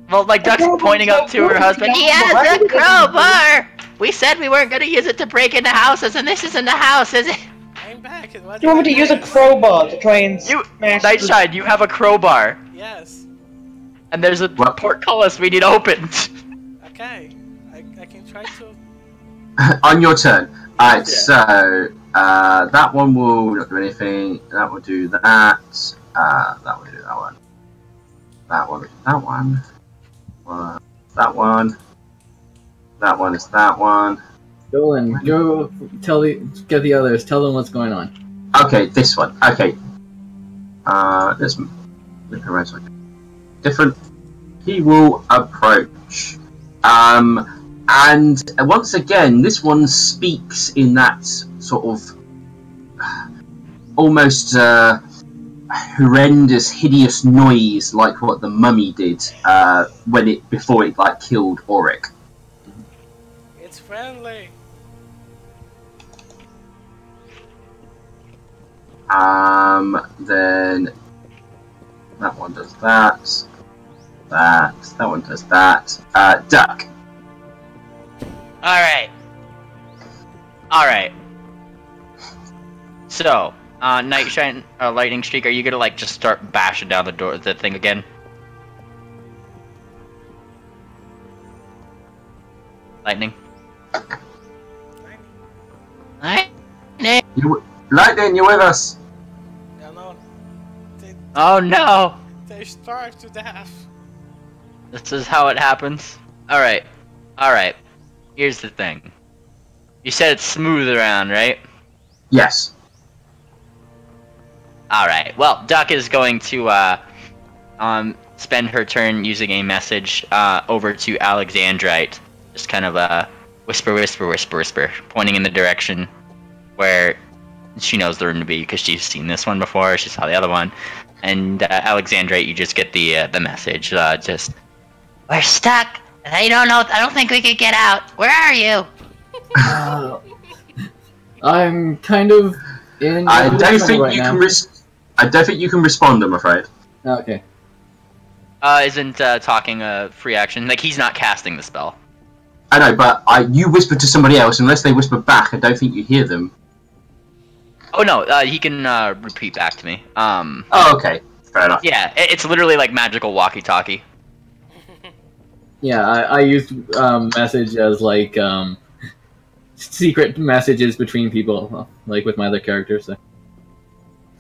Well, my Duck's pointing up to her husband. He has a crowbar! We said we weren't gonna use it to break into houses, and this isn't a house, is it? I'm back. And what You want me to use a crowbar to try and You, smash Nightshine, you have a crowbar. Yes. And there's a What? portcullis we need opened. Okay. I can try to. On your turn. Alright, Yeah. so that one will not do anything. That will do that. That will do that one. That one will do that one. That one. That one is that one. Dolan, go get the others, tell them what's going on. Okay, this one. Okay. Let's look around so I can. Different. He will approach. And once again, this one speaks in that sort of almost horrendous, hideous noise, like what the mummy did before it like killed Auric. It's friendly. Then that one does that. That one does that. Duck. Alright. Alright. So, Nightshine, Lightning Streak, are you gonna like just start bashing down the thing again? Lightning? Lightning? Lightning, you with us? You know, Oh no! they starve to death. This is how it happens. Alright. Alright. Here's the thing. You said it's smooth around, right? Yes. Alright. Well, Duck is going to spend her turn using a message over to Alexandrite. Just kind of whisper, whisper, whisper, whisper, pointing in the direction where she knows the room to be because she's seen this one before. She saw the other one. And Alexandrite, you just get the message. Just, we're stuck. I don't know. I don't think we could get out. Where are you? I'm kind of in. I don't think right you now. can. I don't think you can respond. I'm afraid. Okay. Isn't talking a free action? Like he's not casting the spell. I know, but you whisper to somebody else. Unless they whisper back, I don't think you hear them. Oh no, he can repeat back to me. Oh, okay. Fair enough. Yeah, it's literally like magical walkie-talkie. Yeah, I used message as like secret messages between people, like with my other characters. So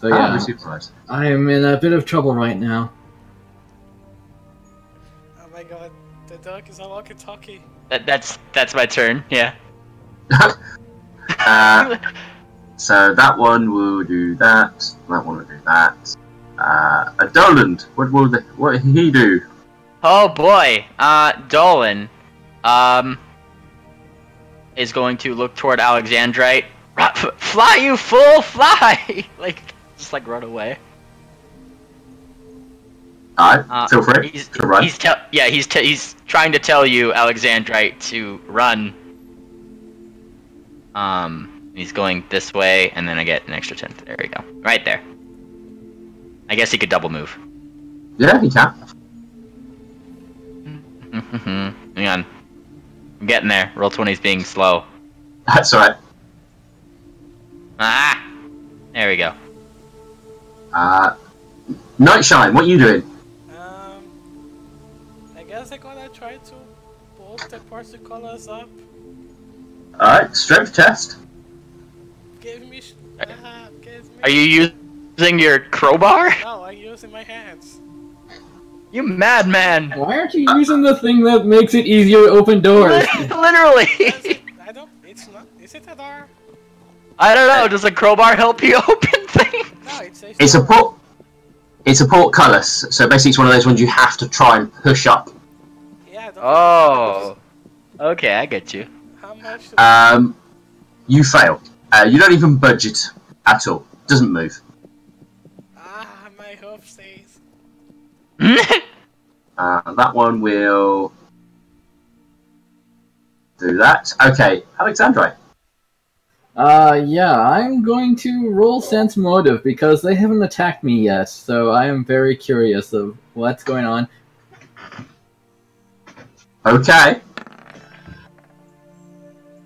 yeah, I am in a bit of trouble right now. Oh my god, the dog is a walkie-talkie. That's my turn. Yeah. So that one will do that. That one will do that. A Doland, what will he do? Oh boy, Dolan, is going to look toward Alexandrite. Fly, you fool, fly! Like, just like run away. Alright, feel free to run. He's trying to tell you, Alexandrite, to run. He's going this way, and then I get an extra 10. There we go. Right there. I guess he could double move. Yeah, he can. Hang on. I'm getting there. Roll 20's being slow. That's alright. Ah! There we go. Nightshine, what are you doing? I guess I'm gonna try to pull the Porcicollas up. Alright, strength test. Give me. Are you using your crowbar? No, I'm using my hands. You madman! Why aren't you using the thing that makes it easier to open doors? Literally! I don't. It's not. Is it a door? I don't know. Does a crowbar help you open things? No, it says. It's a port. It's a portcullis, so basically it's one of those ones you have to try and push up. Yeah. Oh. Okay, I get you. How much? You fail. You don't even budge it at all. Doesn't move. Ah, my hope stays. That one will do that. Okay, Alexandre. Yeah, I'm going to roll sense motive because they haven't attacked me yet, so I am very curious of what's going on. Okay.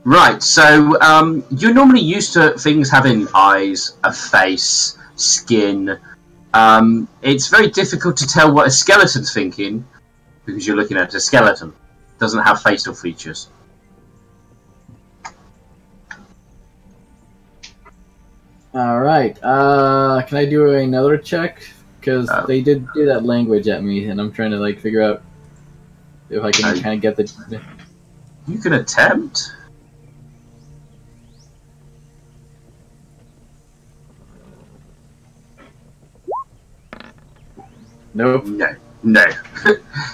Right, so you're normally used to things having eyes, a face, skin. It's very difficult to tell what a skeleton's thinking because you're looking at a skeleton. It doesn't have facial features. Alright, can I do another check? Because they did do that language at me, and I'm trying to, like, figure out if I can kind of get the... You can attempt. Nope. No. No.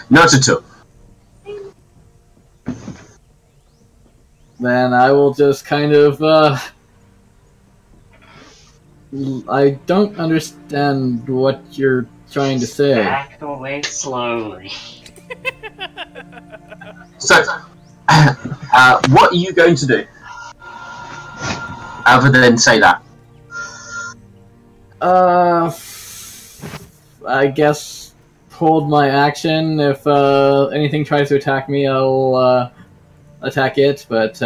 Not at all. Then I will just kind of, I don't understand what you're trying to say. Back away slowly. So, what are you going to do? Other than say that? I guess hold my action. If anything tries to attack me, I'll attack it, but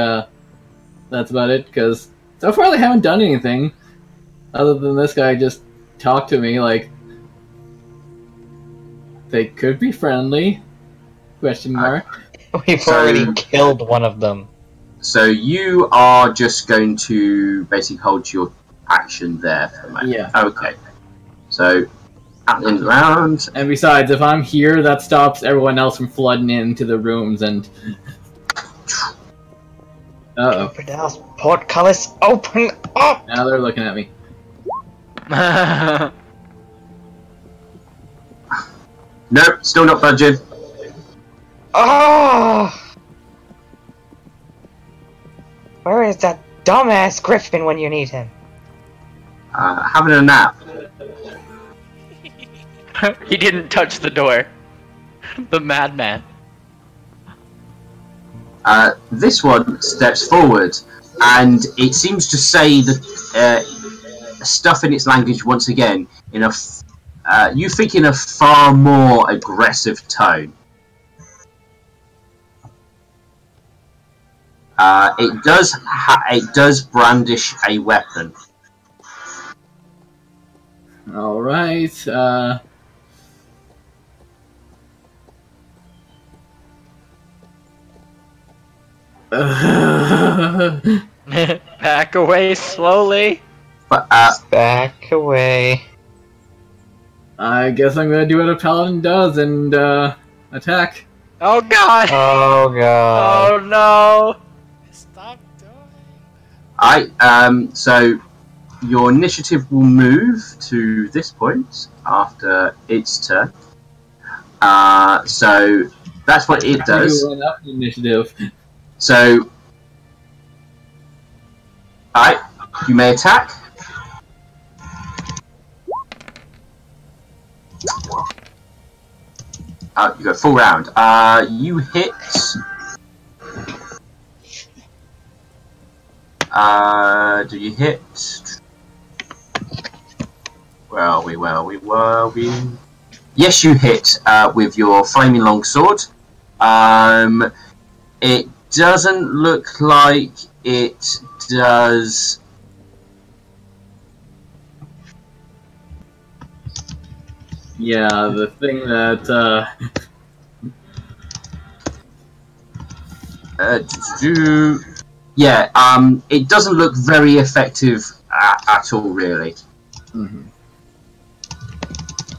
that's about it, because so far they haven't done anything other than this guy just talked to me. Like, they could be friendly, question mark. We've already killed one of them. So you are just going to basically hold your action there for a moment. Yeah. Okay. So, at the end of the round... And besides, if I'm here, that stops everyone else from flooding into the rooms and... Uh-oh. Infidels, portcullis, open up! Now they're looking at me. Nope, still not budging. Oh! Where is that dumbass Griffin when you need him? Having a nap. He didn't touch the door. The madman. This one steps forward, and it seems to say the stuff in its language once again in a you think in a far more aggressive tone. It does brandish a weapon. All right. Back away slowly. But Back away. I guess I'm gonna do what a paladin does and attack. Oh god. Oh god. Oh no. Stop doing so your initiative will move to this point after its turn. So that's what it does. You went up the initiative. So, alright, you may attack. You go full round. You hit. Do you hit? Where are we? Yes, you hit with your flaming longsword. It doesn't look like it does. Yeah, the thing that it doesn't look very effective at all, really. Mm-hmm.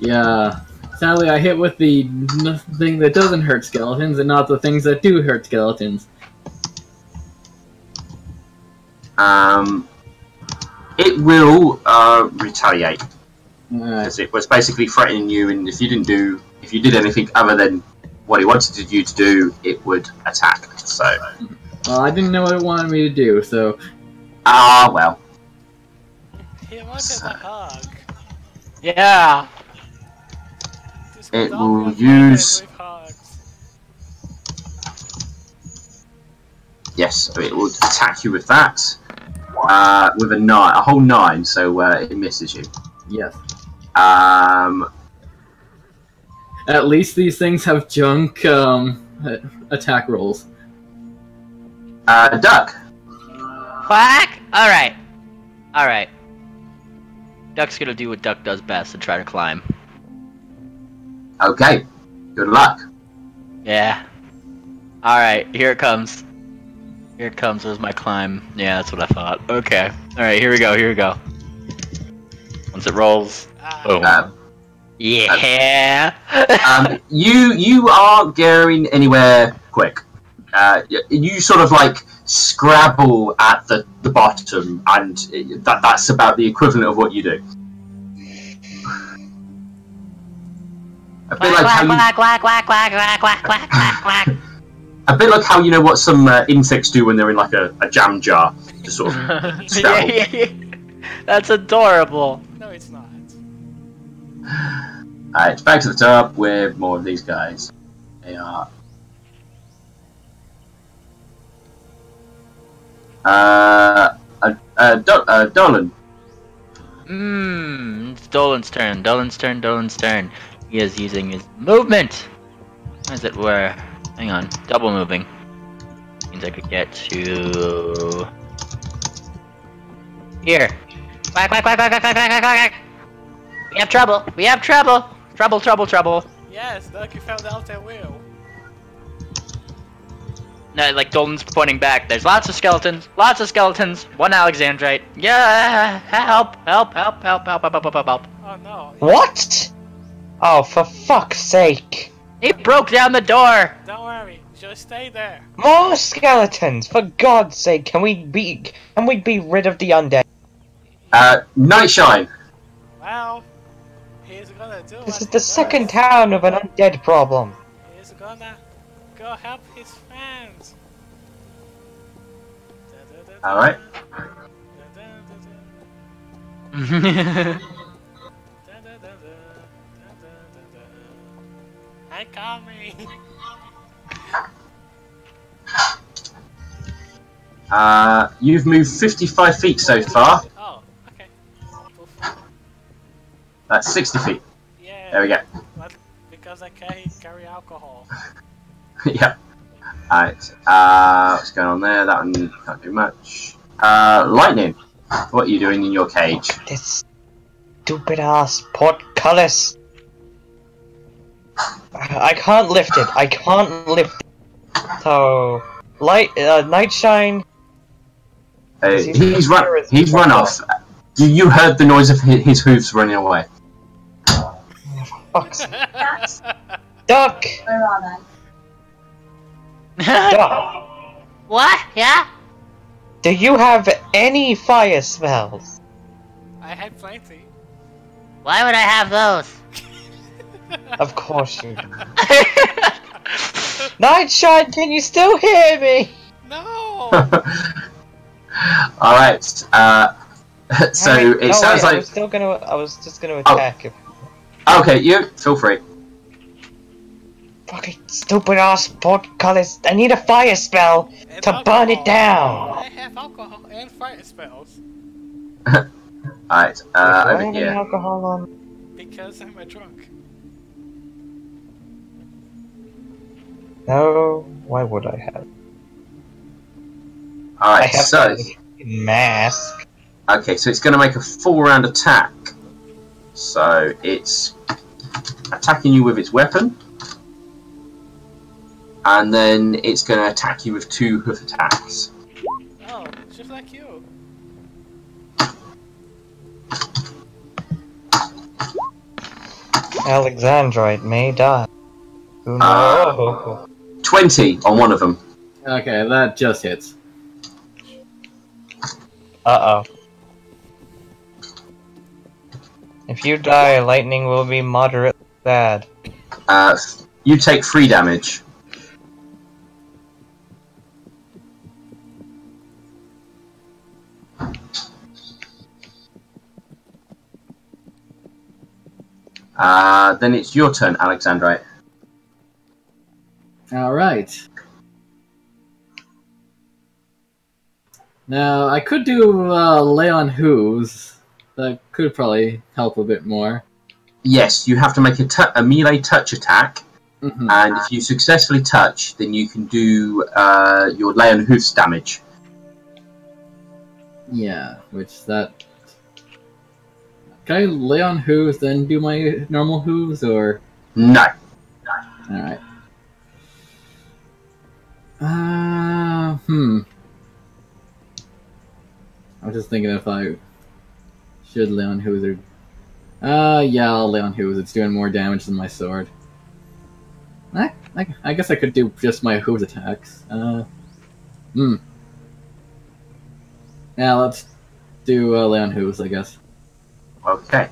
Yeah. Sadly, I hit with the thing that doesn't hurt skeletons and not the things that do hurt skeletons. It will retaliate. Alright. Because it was basically threatening you, and if you did anything other than what it wanted you to do, it would attack. So. Well, I didn't know what it wanted me to do, so. Well. He wanted a hug. Yeah. This It dog will was use. with hugs. Yes, so it will attack you with that. With a whole 9, so it misses you. Yes. At least these things have junk attack rolls. Duck. Quack. All right. Duck's gonna do what Duck does best and try to climb. Okay. Good luck. Yeah. All right. Here it comes. Where's my climb? Yeah, that's what I thought. Okay. All right. Here we go. Once it rolls. Boom. Yeah. You aren't going anywhere quick. You sort of like scrabble at the bottom, and that's about the equivalent of what you do. A bit like how you know what some insects do when they're in like a jam jar, just sort of scrabble. Yeah. That's adorable. No, it's not. Alright, back to the top with more of these guys. They are. Dolan. It's Dolan's turn. He is using his movement. As it were. Hang on. Double moving. Means I could get to here. Quack. We have trouble. Trouble. Yes, Duck, you found out that wheel. No, like Dolan's pointing back. There's lots of skeletons. One Alexandrite. Yeah, help. Oh no. What? Oh, for fuck's sake. He broke down the door. Don't worry, just stay there. More skeletons! For God's sake, can we be rid of the undead? Nightshine. Well, he's gonna do This what is the he second does. town of an undead problem. He's gonna go help his friends. Alright. I'm coming. You've moved 55 feet so far. Oh, okay. That's 60 feet. Yeah. There we go. But because I carry alcohol. Yeah. Alright, what's going on there? That one can't do much. Lightning, what are you doing in your cage? This stupid ass portcullis. I can't lift it. I can't lift it. So, Nightshine. He's run off. You heard the noise of his hooves running away. Fuck's Duck! Where are they? Duck! What? Yeah? Do you have any fire spells? I had plenty. Why would I have those? Of course you do. Nightshine, can you still hear me? No! Alright, so it sounds like... I was just gonna attack him. Okay, you, feel free. Fucking stupid ass portcullis. I need a fire spell And to burn it down. I have alcohol and fire spells. Alright, Why over have here. alcohol on? Because I'm a drunk. No, why would I have? I Alright, have so... a mask. Okay, so it's going to make a full round attack. So it's attacking you with its weapon. And then it's going to attack you with 2 hoof attacks. Oh, just like you. Alexandrite may die. Who knows? 20 on one of them. Okay, that just hits. Uh-oh. If you die, lightning will be moderately bad. You take 3 damage. Then it's your turn, Alexandrite. Alright. Now, I could do lay on hooves. That could probably help a bit more. Yes, you have to make a melee touch attack, Mm-hmm. and if you successfully touch, then you can do your lay on hooves damage. Yeah, which that... Can I lay on hooves, then do my normal hooves, or...? No. Alright. I was just thinking if I should lay on hooves or... yeah, I'll lay on hooves. It's doing more damage than my sword. I guess I could do just my hooves attacks. Yeah, let's do lay on hooves, I guess. Okay.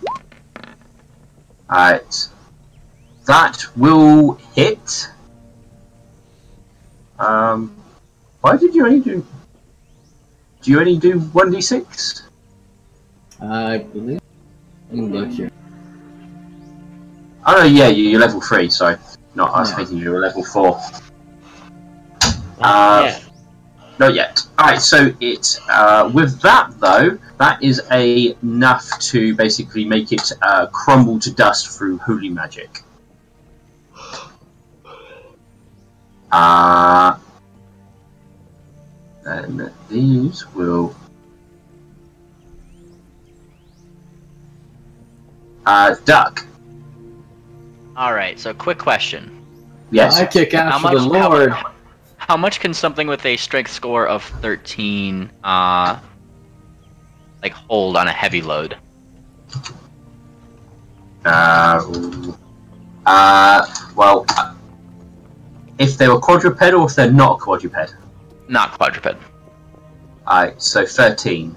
Alright. That will hit. Why did you only do... Do you only do 1d6? I believe... Let me look here. Oh, no, yeah, you're level 3, sorry. Not, I was Yeah. thinking you were level 4. Yeah. Not yet. Alright, so it's, with that though, that is enough to basically make it crumble to dust through holy magic. And these will... duck. Alright, so quick question. Yes. I kick How after the much- how- Lord. How much can something with a strength score of 13, like, hold on a heavy load? Well, if they were quadruped or if they're not quadruped? Not quadruped. Alright, so 13.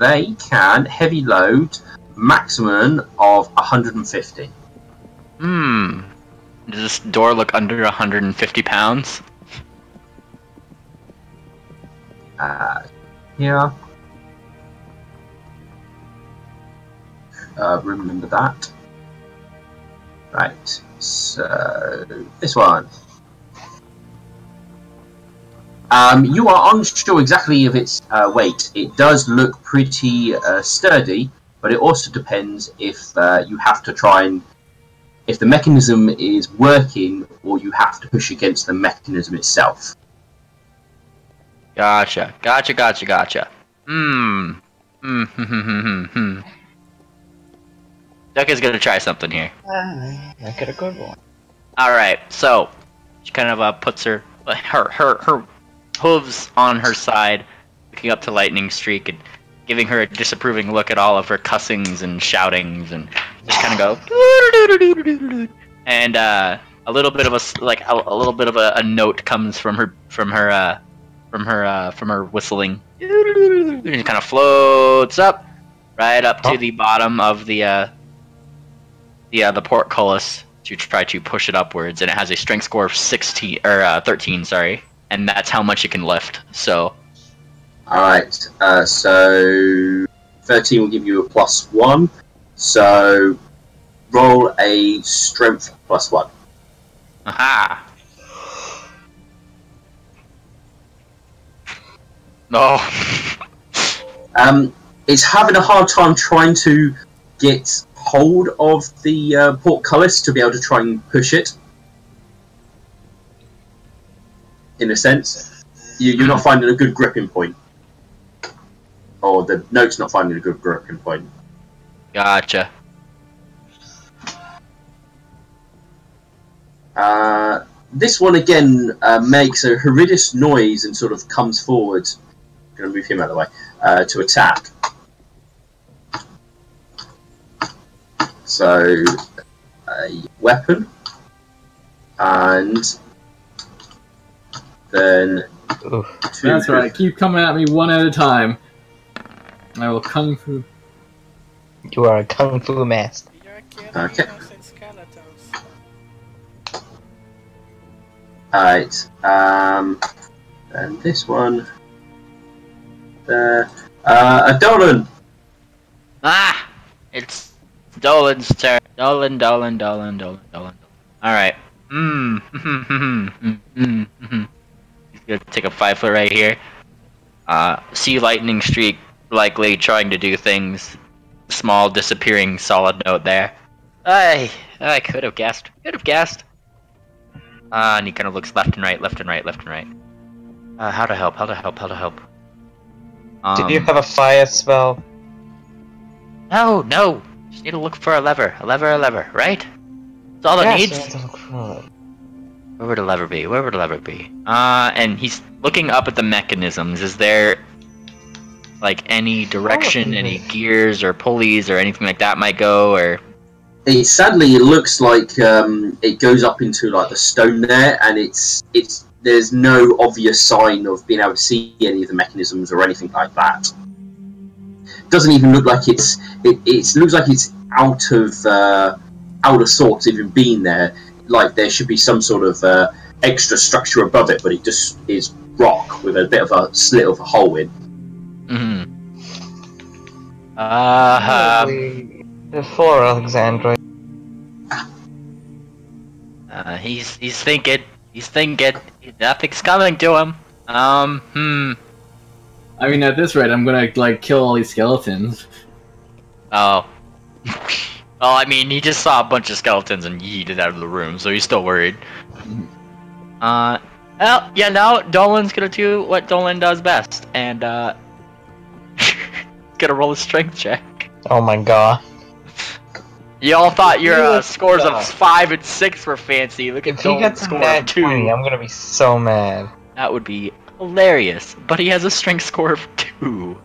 They can heavy load maximum of 150. Does this door look under 150 pounds? Yeah. Remember that. Right, so this one. You are unsure exactly of its weight. It does look pretty sturdy, but it also depends if you have to try and... if the mechanism is working or you have to push against the mechanism itself. Gotcha. Duck is gonna try something here. I get a good one. Alright, so she kind of puts her hooves on her side, looking up to Lightning Streak and giving her a disapproving look at all of her cussings and shoutings, and just kind of go, and a little bit of a note comes from her whistling, and it kind of floats up right up to the bottom of the portcullis to try to push it upwards, and it has a strength score of 13, sorry, and that's how much it can lift. So, alright, so 13 will give you a +1, so roll a strength +1. aha! No. It's having a hard time trying to get hold of the portcullis to be able to try and push it. In a sense, you're not finding a good gripping point, or the note's not finding a good gripping point. Gotcha. This one again makes a horrendous noise and sort of comes forward. I'm going to move him out of the way to attack. So, a weapon, and then two. That's right. Keep coming at me one at a time. I will kung fu. You are a kung fu master. You're killing Okay. innocent skeletons. Alright, and this one there. Dolan! Ah! It's Dolan's turn. Dolan. Alright. He's gonna take a 5-foot right here. See Lightning Streak likely trying to do things. Small disappearing solid note there. I could have guessed. And he kind of looks left and right. How to help? Did you have a fire spell? No. Just need to look for a lever, right? That's all it needs. You have to look for it. Where would a lever be? And he's looking up at the mechanisms. Is there, like, any direction, any gears or pulleys or anything like that might go, or? Sadly, it looks like it goes up into like the stone there, and there's no obvious sign of being able to see any of the mechanisms or anything like that. Doesn't even look like it looks like it's out of sorts even being there. Like there should be some sort of extra structure above it, but it just is rock with a bit of a slit of a hole in. The 4 Alexandra. He's thinking. Nothing's coming to him. I mean, at this rate, I'm gonna like kill all these skeletons. Oh. Well, I mean, he just saw a bunch of skeletons and yeeted out of the room, so he's still worried. Well, yeah, now Dolan's gonna do what Dolan does best, and gonna roll a strength check. Oh my god. Y'all thought your scores of 5 and 6 were fancy. Look at If he Dolan's gets a score of nat 2. 20, I'm gonna be so mad. That would be hilarious, but he has a strength score of 2.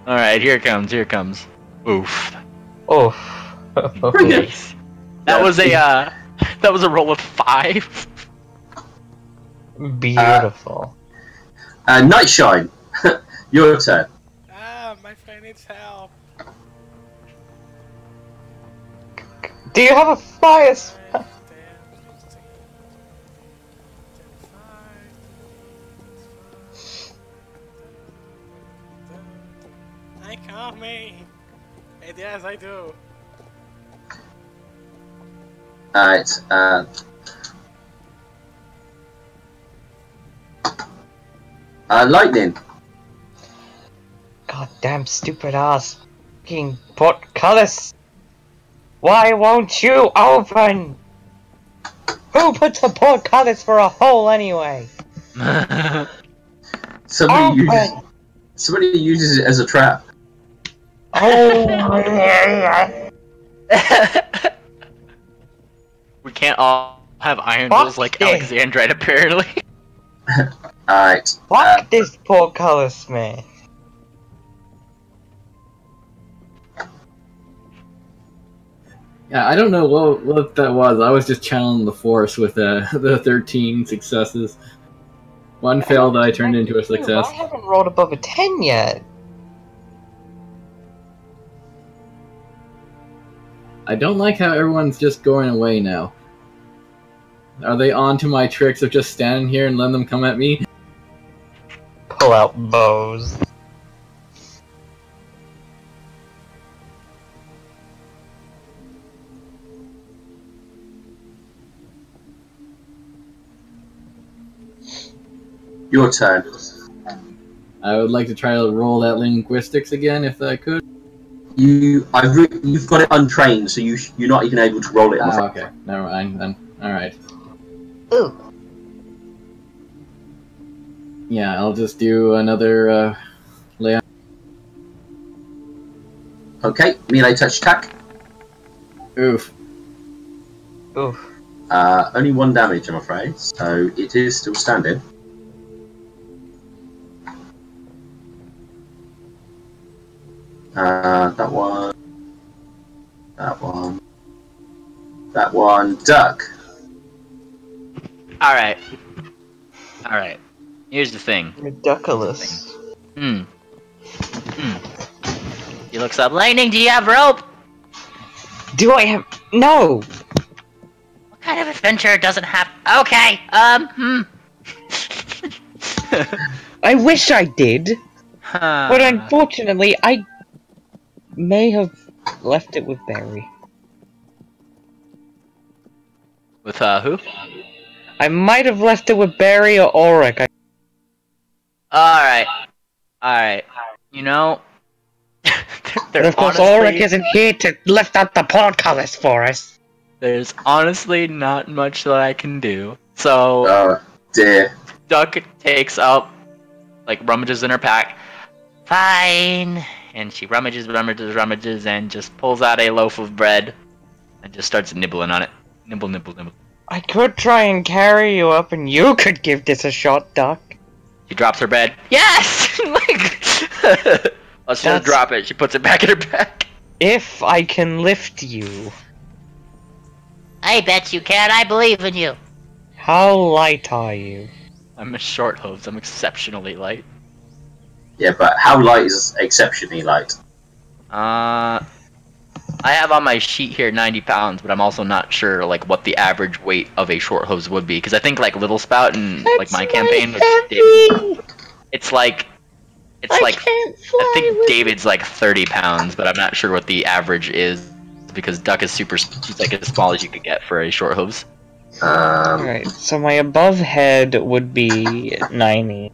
Alright, here it comes. Oof. Oof. Nice. That was a roll of 5. Beautiful. Nightshine, your turn. My friend needs help. Do you have a fire spell? 5, 10, 5, me. And yes, I do. Alright, lightning. Goddamn stupid ass fucking portcullis! Why won't you open? Who puts the portcullis for a hole anyway? Somebody uses it as a trap. Oh, We can't all have iron Fuck rules like this. Alexandrite, apparently. Alright. fuck this portcullis, man. Yeah, I don't know what that was. I was just channeling the force with the 13 successes. One failed, I turned into a success. I haven't rolled above a 10 yet. I don't like how everyone's just going away now. Are they on to my tricks of just standing here and letting them come at me? Pull out bows. Your turn. I would like to try to roll that linguistics again if I could. You've got it untrained, so you're not even able to roll it. Ah, okay. Never mind then. Alright. Ooh. Yeah, I'll just do another layout. Okay, melee touch attack. Oof. Oof. Only 1 damage, I'm afraid, so it is still standing. That one. That one. That one. Duck. Alright. Alright. Here's the thing. Ridiculous. He looks up. Lightning, do you have rope? Do I have... No! What kind of adventure doesn't have... Okay, I wish I did, Huh. but unfortunately, I may have left it with Barry. With, who? I might have left it with Barry or Ulrich. Alright. Alright. You know... But of course, Ulrich isn't here to lift up the portcullis for us. There's honestly not much that I can do. So... Oh, dear. Duck takes up, like, rummages in her pack. Fine. And she rummages, and just pulls out a loaf of bread and just starts nibbling on it. Nibble, nibble, nibble. I could try and carry you up, and you could give this a shot, Duck. She drops her bread. Yes! Like, well, she doesn't drop it. She puts it back in her pack. If I can lift you. I bet you can. I believe in you. How light are you? I'm a short hooves. I'm exceptionally light. Yeah, but how light is exceptionally light? I have on my sheet here 90 pounds, but I'm also not sure like what the average weight of a short hose would be, because I think like Little Spout and like my campaign, it's like I think David's like 30 pounds, but I'm not sure what the average is because Duck is she's like as small as you could get for a short hose. Alright, so my above head would be 90.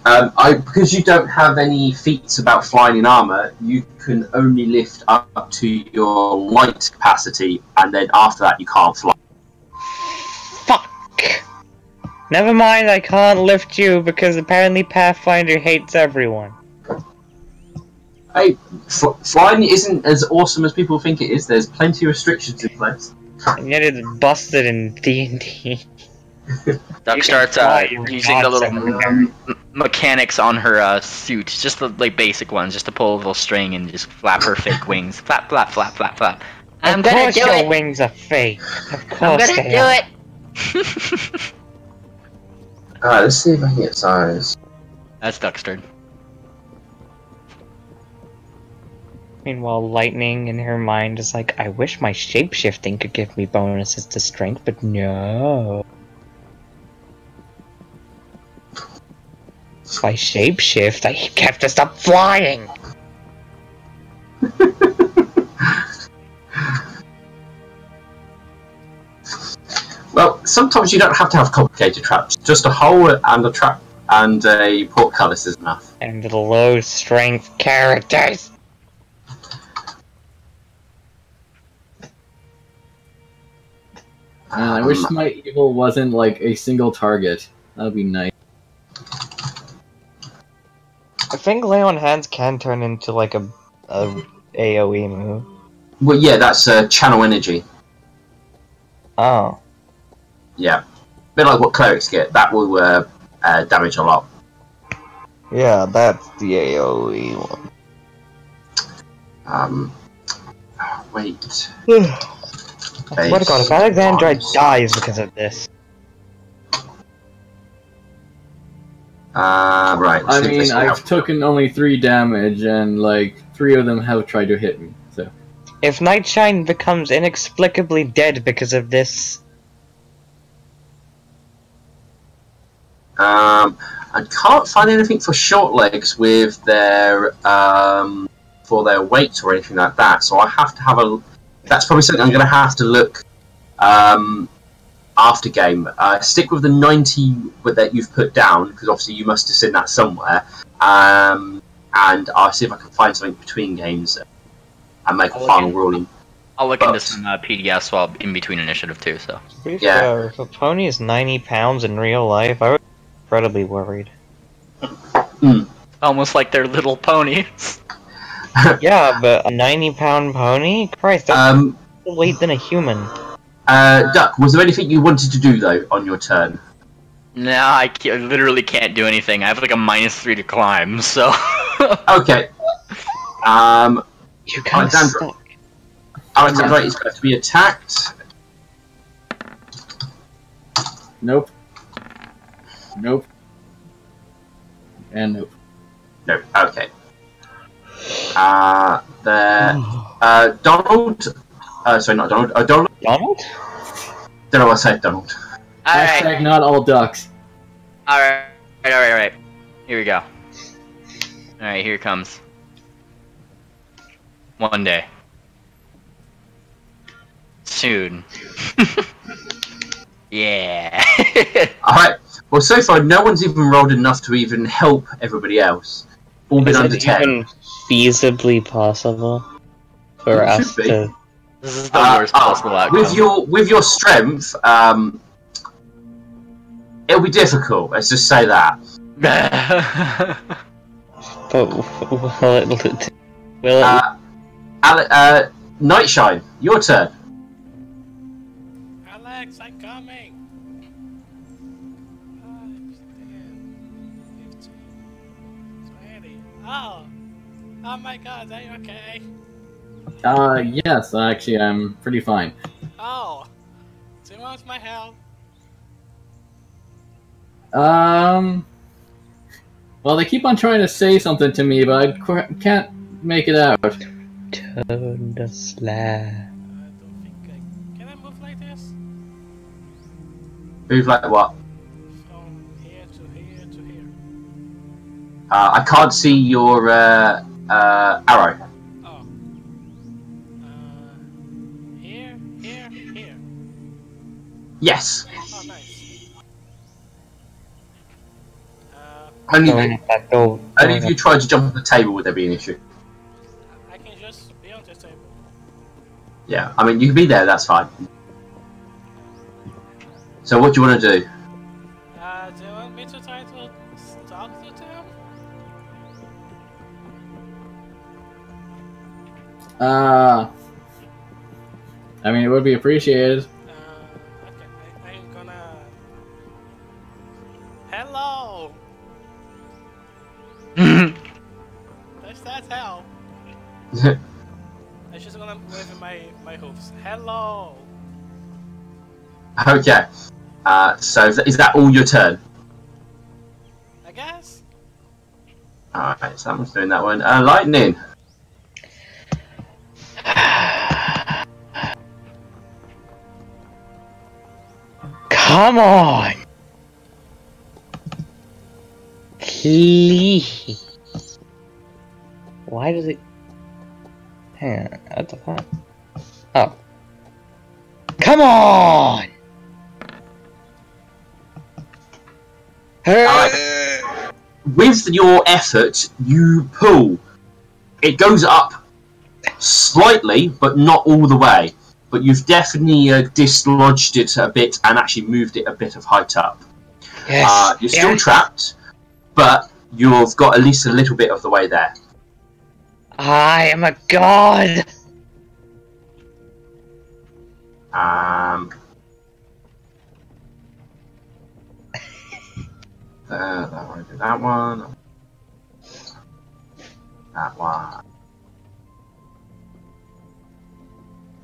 Because you don't have any feats about flying in armor, you can only lift up to your light capacity, and then after that you can't fly. Fuck! Never mind, I can't lift you because apparently Pathfinder hates everyone. Hey, flying isn't as awesome as people think it is. There's plenty of restrictions in place. And yet it's busted in D&D. Duck starts using the little mechanics on her suit, just the like basic ones, just to pull a little string and just flap her fake wings. Flap, flap, flap, flap, flap. Of course your wings are fake. Of course I'm gonna do it. Alright, let's see if I can get size. That's Duck's turn. Meanwhile, Lightning in her mind is like, I wish my shapeshifting could give me bonuses to strength, but no. If I shapeshift, I have to stop flying! Well, sometimes you don't have to have complicated traps. Just a hole and a trap and a portcullis is enough. And low strength characters! Man, I wish my evil wasn't like a single target. That would be nice. I think Lay on Hands can turn into like a AoE move. Well, yeah, that's channel energy. Oh. Yeah. A bit like what clerics get. That will damage a lot. Yeah, that's the AoE one. Wait. I swear to God, if Alexandra dies because of this. Right. I mean, I've taken only 3 damage, and like 3 of them have tried to hit me. So, If Nightshine becomes inexplicably dead because of this, I can't find anything for short legs with their for their weight or anything like that. So I have to have a. That's probably something I'm going to have to look after game. Stick with the 90 that you've put down, because obviously you must have seen that somewhere. And I'll see if I can find something between games and make a final ruling. I'll look into some PDS while in between initiative too. So to be fair, if a pony is 90 pounds in real life, I would be incredibly worried. almost like they're little ponies. Yeah, but a 90-pound pony? Christ, that's more weight than a human. Duck, was there anything you wanted to do though on your turn? No, I literally can't do anything. I have like a -3 to climb, so. Okay. You're kind of stuck. Alexandra is going to be attacked. nope. Nope. And nope. No. Okay. Donald. Sorry, not Donald. Donald. Donald? Don't know what I said, Donald. Alright. Hashtag not all ducks. Alright. Here we go. Alright, here it comes. One day. Soon. Yeah. Alright. Well, so far, no one's even rolled enough to even help everybody else. All been under 10. Even feasibly possible for It us should be. to... This is the worst possible outcome. With your strength, it'll be difficult. Let's just say that. But will it... Nightshine, your turn. Alex, I'm coming. 5, 10, 15, 20. Oh my God, are you okay? Yes, actually, I'm pretty fine. Oh, do you want my help? Well, they keep on trying to say something to me, but I can't make it out. Turn the slab. I don't think I... Can I move like this? Move like what? From here to here to here. I can't see your arrow. Oh. Here. Yes. Oh, nice. Only if you tried to jump on the table would there be an issue. I can just be on this table. Yeah, I mean you can be there. That's fine. So what do you want to do? Do you want me to try to talk to them? I mean, it would be appreciated. Okay, I'm gonna... Hello! Does that help? I'm just gonna move my hooves. Hello! Okay. So is that all your turn? I guess? Alright, so someone's doing that one. Lightning. Come on! Please! Why does it... Hang on, what the fuck? Oh. Come on! Alright. With your effort, you pull. It goes up slightly, but not all the way. but you've definitely dislodged it a bit and actually moved it a bit of height up. Yes. You're still trapped, but you've got at least a little bit of the way there. I am a god. That one. That one.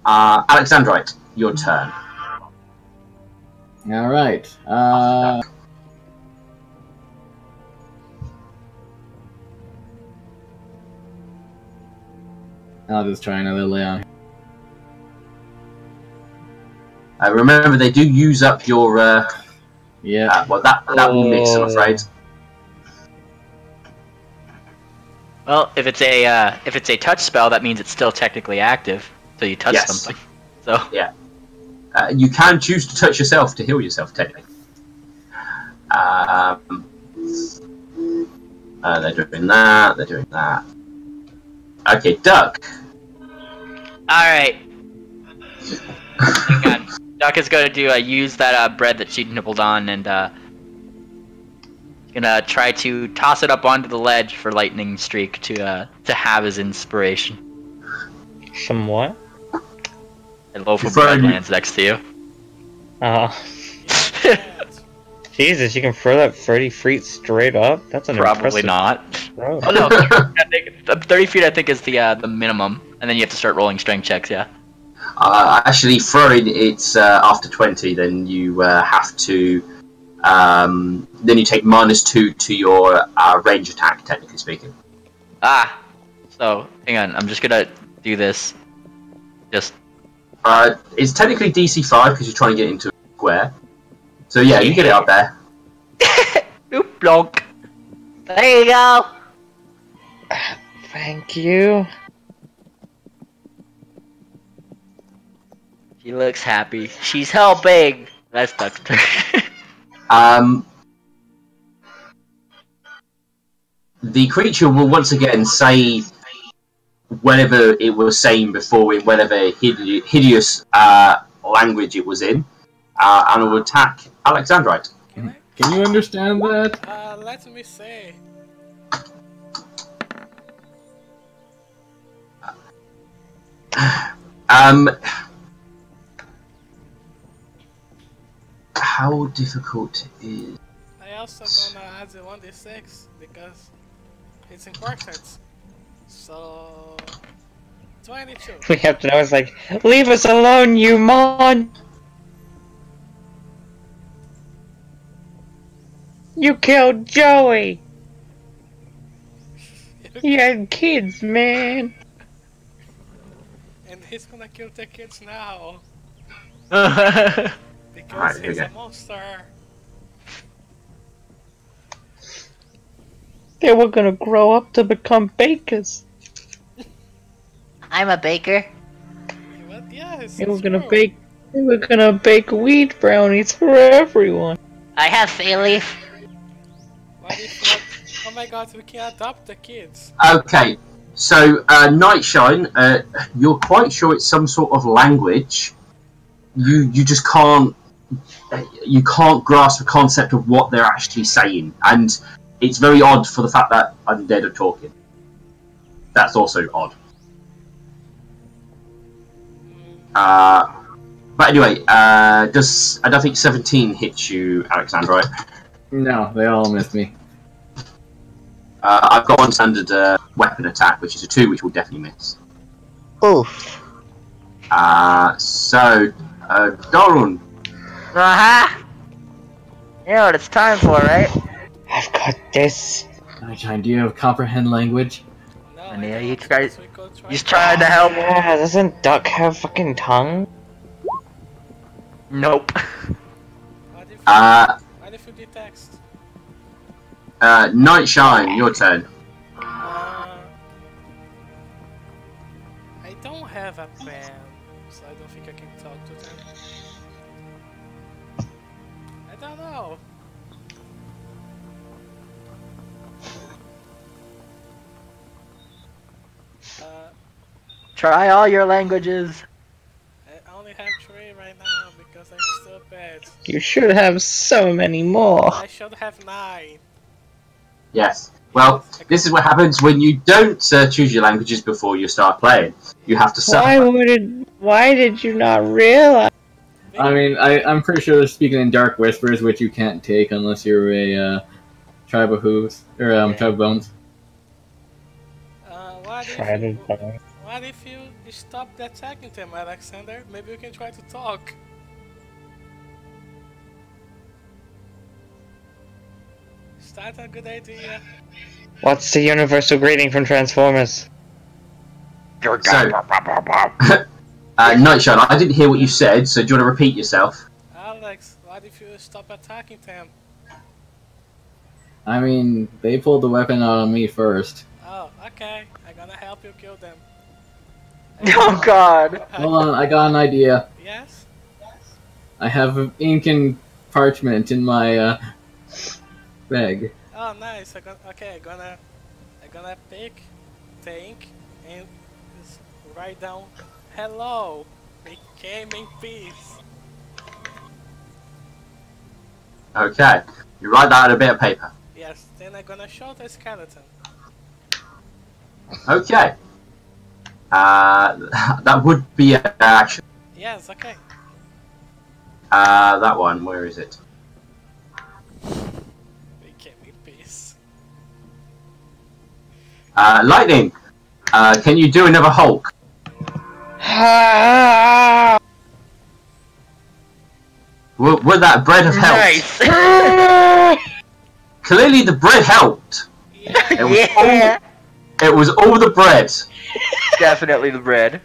Alexandrite, your turn. All right. I'll just try another layout. Remember, they do use up your. Yeah. Well, that will miss, I'm afraid. Well, if it's a touch spell, that means it's still technically active. So you touch Yes. something. So Yeah. You can choose to touch yourself to heal yourself, technically. They're doing that. They're doing that. Okay, Duck. all right. Hang on. Duck is going to use that bread that she nibbled on and gonna try to toss it up onto the ledge for lightning streak to have as inspiration. Some what? A loaf of bread lands next to you. Oh. Jesus, you can throw that 30 feet straight up? That's an Probably impressive not. throw. Oh no, 30 feet I think is the minimum, and then you have to start rolling strength checks. Yeah. Actually, throwing it's after 20, then you have to. Then you take -2 to your range attack, technically speaking. So hang on, I'm just gonna do this. Just. It's technically DC 5 because you're trying to get into a square. So yeah, you get it up there. Oop, blonk. There you go. Thank you. She looks happy. She's helping. That's Duck's turn. The creature will once again say whatever it was saying before in whatever hideous language it was in, and will attack Alexandrite. Can Can you understand that? let me say. How difficult is? I also gonna add the 1d6 because it's important. So 22. We have to know it's like, leave us alone, you mon! You killed Joey! He had kids, man! And he's gonna kill the kids now Alright, because here we he's go. a monster. They were gonna grow up to become bakers. I'm a baker. But yes, They were it's gonna true. bake. They were gonna bake wheat brownies for everyone. I have Fay Leaf. What if not? Oh my god, we can adopt the kids. Okay, so Nightshine, you're quite sure it's some sort of language. You just can't. You can't grasp the concept of what they're actually saying, and it's very odd for the fact that undead are talking. That's also odd. But anyway, I don't think 17 hits you, Alexander, right? No, they all missed me. I've got one standard weapon attack, which is a 2, which will definitely miss. Oof. So, Darun. You know what it's time for, right? I've got this. Nightshine, do you have comprehend language? No, And I yeah, don't, you tried- because we could try He's trying to help. Yeah, doesn't Duck have fucking tongue? Nope. What if, what if you do text? Nightshine, your turn. I don't have a pen, so I don't think I can talk to them. I don't know. Try all your languages. I because I'm stupid. You should have so many more. I should have 9. Yes. Well, this is what happens when you don't choose your languages before you start playing. You have to suffer. Why did you not realize? I mean, I'm pretty sure they're speaking in Dark Whispers, which you can't take unless you're a Tribe of Hooves or Tribe of Bones. What if you stopped attacking them, Alexander? Maybe we can try to talk. Is that a good idea? What's the universal greeting from Transformers? So, Nightshine, I didn't hear what you said, so do you want to repeat yourself? Alex, what if you stop attacking them? I mean, they pulled the weapon out on me first. Oh, okay. I'm gonna help you kill them. Oh God! Hold on, I got an idea. Yes? I have ink and parchment in my bag. Oh, nice. I'm gonna pick the ink and just write down, "Hello, we came in peace." Okay. You write that on a bit of paper. Yes, then I'm gonna show the skeleton. Okay. That would be an action. Yes, okay. That one, where is it? We came in peace. Lightning! Can you do another Hulk? Would that bread have helped? Nice. Clearly the bread helped. Yeah. It was all the bread. Definitely the bread.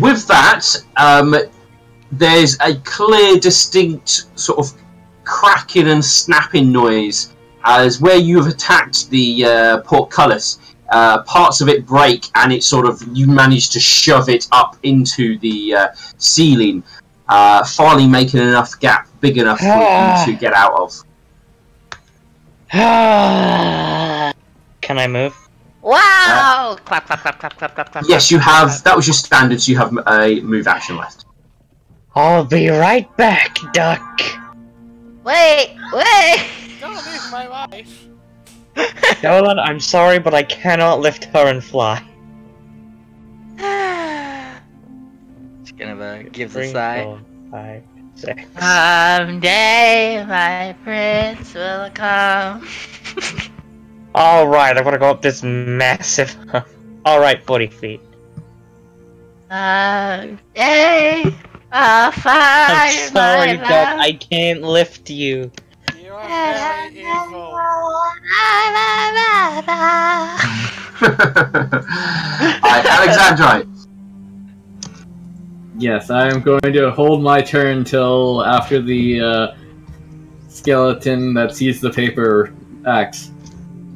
With that, there's a clear, distinct sort of cracking and snapping noise as where you have attacked the portcullis, parts of it break and it sort of, you manage to shove it up into the ceiling, finally making enough gap big enough for you to get out of. Can I move? Wow! Clap, clap, clap, clap, clap, clap, clap. Yes, you have. That was your standard, so you have a move action left. I'll be right back, Duck. Wait! Don't leave my wife. Dolan, I'm sorry, but I cannot lift her and fly. Just gonna give the 3, sigh. 4, 5, 6. Someday my prince will come. Alright, I'm gonna go up this massive... Alright, 40 feet. Someday I'll find I'm sorry, my Duck, love. I can't lift you. You are very evil. Alexandrite. Yes, I am going to hold my turn till after the skeleton that sees the paper acts.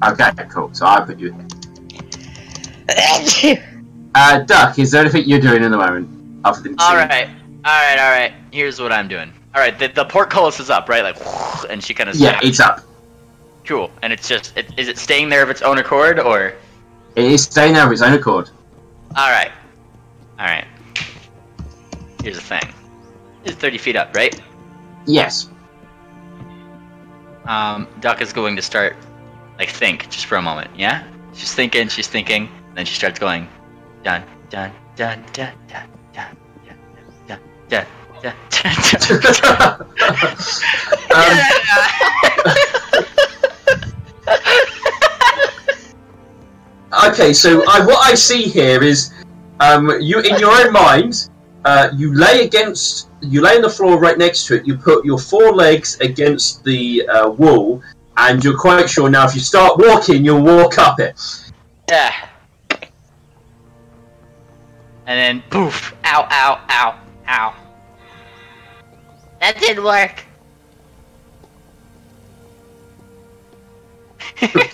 Okay, cool. So I put you here. Duck, is there anything you're doing in the moment? Other than Alright. Here's what I'm doing. Alright, the portcullis is up, right? Like, and she kind of yeah, it's up. Cool. And it's just, is it staying there of its own accord, or? It is staying there of its own accord. Alright. Here's the thing. It's 30 feet up, right? Yes. Duck is going to start, like, think, just for a moment, yeah? She's thinking, and then she starts going, dun, dun, dun, dun, dun, dun, dun, dun, dun, dun, Okay, so what I see here is, you in your own mind, you lay on the floor right next to it. You put your 4 legs against the wall, and you're quite sure now if you start walking, you'll walk up it. Yeah. And then poof! Ow! Ow! Ow! Ow! That didn't work.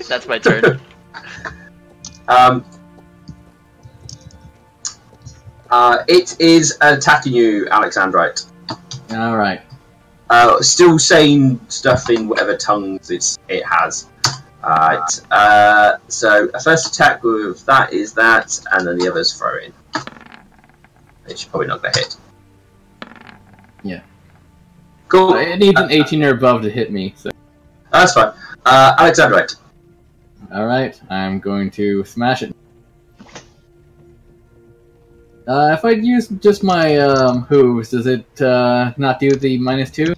That's my turn. It is attacking you, Alexandrite. Alright. Still saying stuff in whatever tongues it has. Alright, so a first attack with that is that, and then the others throw in. It's probably not going to hit. Yeah. Cool. It needs an 18 or above to hit me. So. That's fine. Alexandrite. Alright, I'm going to smash it. If I use just my hooves, does it not do the -2?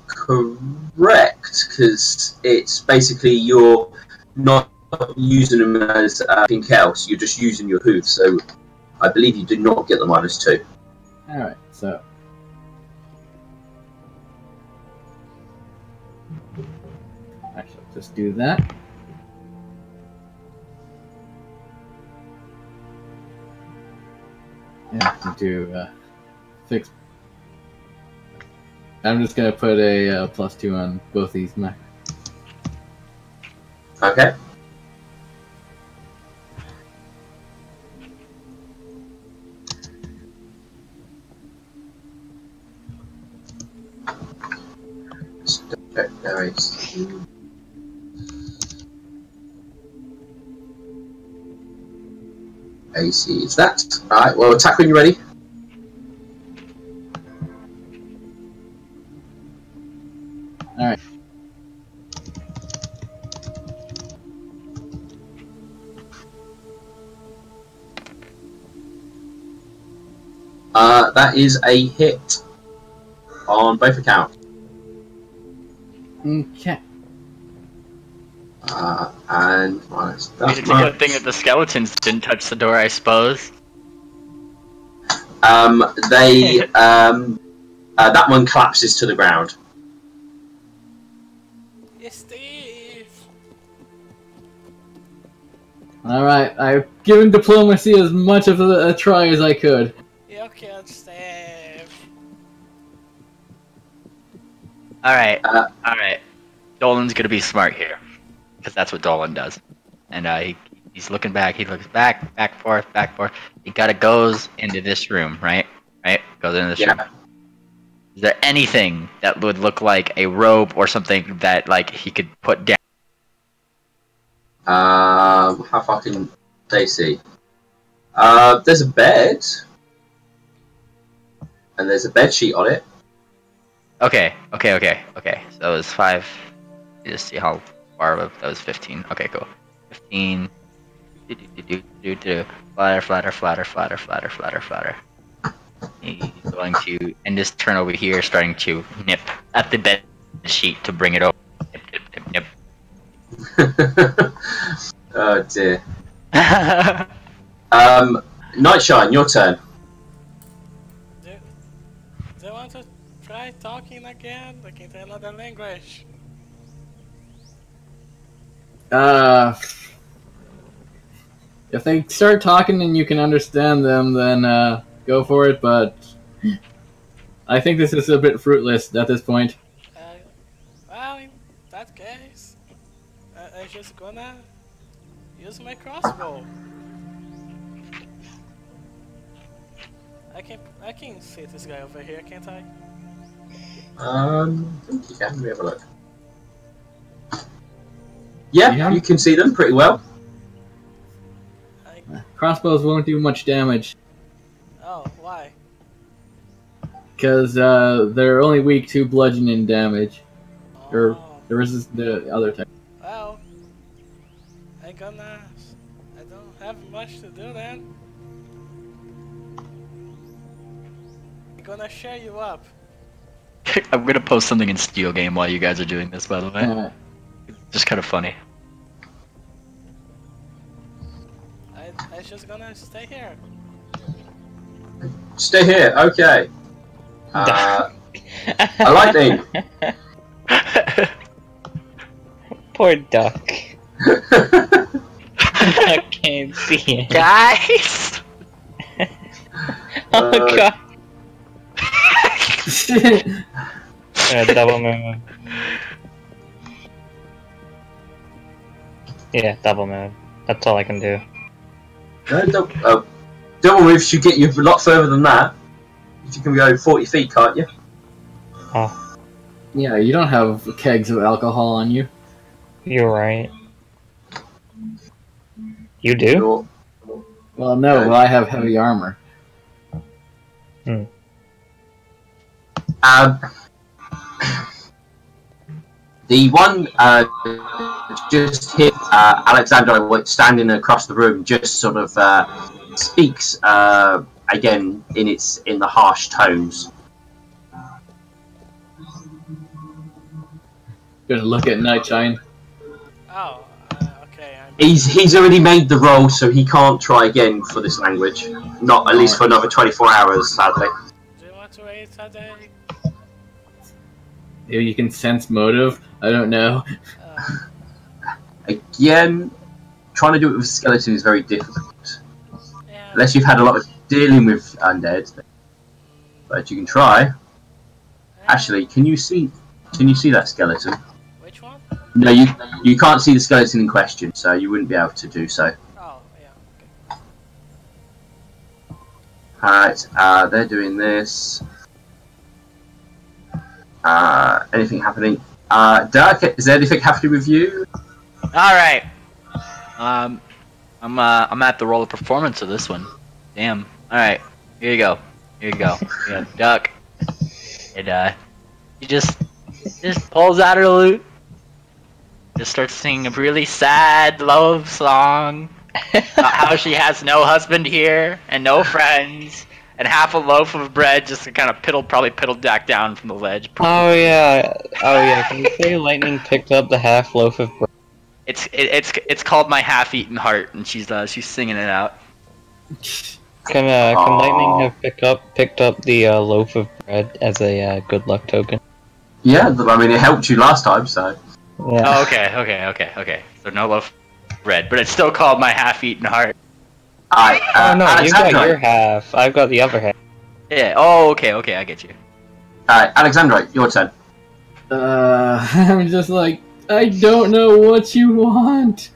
Correct, because it's basically you're not using them as anything else. You're just using your hooves. So I believe you do not get the -2. Alright, so. Actually, I'll just do that. Yeah, to fix. I'm just gonna put a +2 on both these max. Okay. There is. AC is that. Alright, well, attack when you're ready. Alright. That is a hit on both accounts. Okay. And minus that It's a good thing that the skeletons didn't touch the door, I suppose. That one collapses to the ground. It's Steve. Alright, I've given diplomacy as much of a try as I could. You killed Steve. Alright, alright. Dolan's gonna be smart here. Because that's what Dolan does. And he's looking back, he looks back, forth. He kinda goes into this room, right? Right? Goes into this room. Is there anything that would look like a rope or something that like he could put down? How far can they see? There's a bed. And there's a bed sheet on it. Okay. So it was 5. You just see how far that was 15. Okay, cool. 15. Flatter. He's going to end this turn over here, starting to nip at the bed sheet to bring it over. Nip. Oh dear. Nightshine, your turn. Do you want to try talking again? Like in another language? If they start talking and you can understand them, then go for it, but I think this is a bit fruitless at this point. Well, in that case, I'm just gonna use my crossbow. I can see this guy over here, can't I? I think you can. Let me have a look. Yeah, Yeah. you can see them pretty well. Crossbows won't do much damage, Oh, why? because they're only weak to bludgeoning damage. Or Oh, the resist the other type. well, I don't have much to do then. I'm gonna share you up. I'm gonna post something in Steel Game while you guys are doing this, by the way. Alright. Just kind of funny. I just gonna stay here. Stay here, okay. A lightning. Poor duck. I can't see it. Guys! Oh god. Double move. Yeah, double move. That's all I can do. Double move should get you a lot further than that. You can go 40 feet, can't you? Oh, Yeah, you don't have kegs of alcohol on you. you're right. You do? Or- Well, no, I have heavy armor. Hmm. The one just hit Alexander standing across the room. Just sort of speaks again in the harsh tones. Gonna look at Nightshine. Oh, okay. He's already made the roll, so he can't try again for this language. Not at least for another 24 hours, sadly. Do you want to wait a day? Maybe you can sense motive. I don't know. Again, trying to do it with a skeleton is very difficult. Yeah. Unless you've had a lot of dealing with undead. But you can try. Actually, can you see that skeleton? Which one? No, you can't see the skeleton in question, so you wouldn't be able to do so. Oh, yeah. Okay. Alright, they're doing this. Anything happening? Dirk, is there anything happening with you? Alright. I'm at the roll of performance of this one. Damn. Alright. Here you go. Yeah, Duck. And he just pulls out her lute. Just starts singing a really sad love song about how she has no husband here and no friends and half a loaf of bread just kind of probably piddled back down from the ledge. Oh yeah. Can you say lightning picked up the half loaf of bread? It's called My Half-Eaten Heart, and she's singing it out. Can lightning have picked up the loaf of bread as a good luck token? Yeah, I mean it helped you last time, so. Yeah. Oh, okay. So no loaf of bread, but it's still called My Half-Eaten Heart. Oh no, you got Alexandra. your half. I've got the other half. Yeah. Oh, okay. I get you. Alexandra, your turn. I'm just like, I don't know what you want.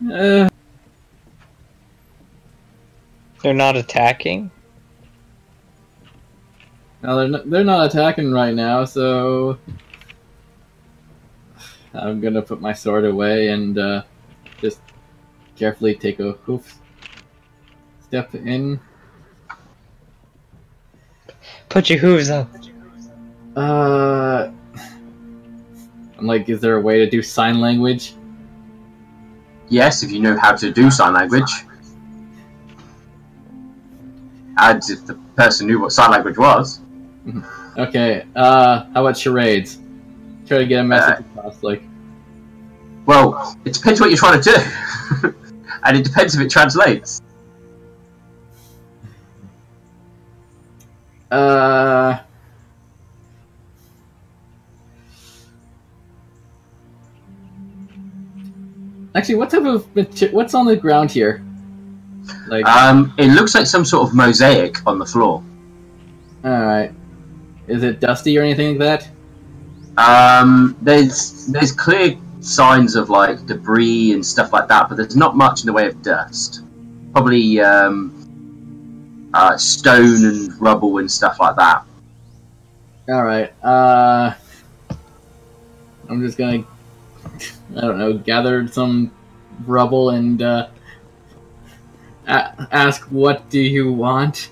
They're not attacking? No, they're not attacking right now, so I'm gonna put my sword away and just carefully take a hoof step in. Put your hooves up. I'm like, is there a way to do sign language? Yes, if you know how to do sign language. And if the person knew what sign language was. Okay, how about charades? Try to get a message across, like... Well, it depends what you're trying to do. And it depends if it translates. Actually, what type of what's on the ground here? Like, it looks like some sort of mosaic on the floor. all right, is it dusty or anything like that? There's clear signs of like debris and stuff like that, but there's not much in the way of dust. Probably stone and rubble and stuff like that. All right, I'm just gonna, I don't know, gather some rubble and ask, what do you want?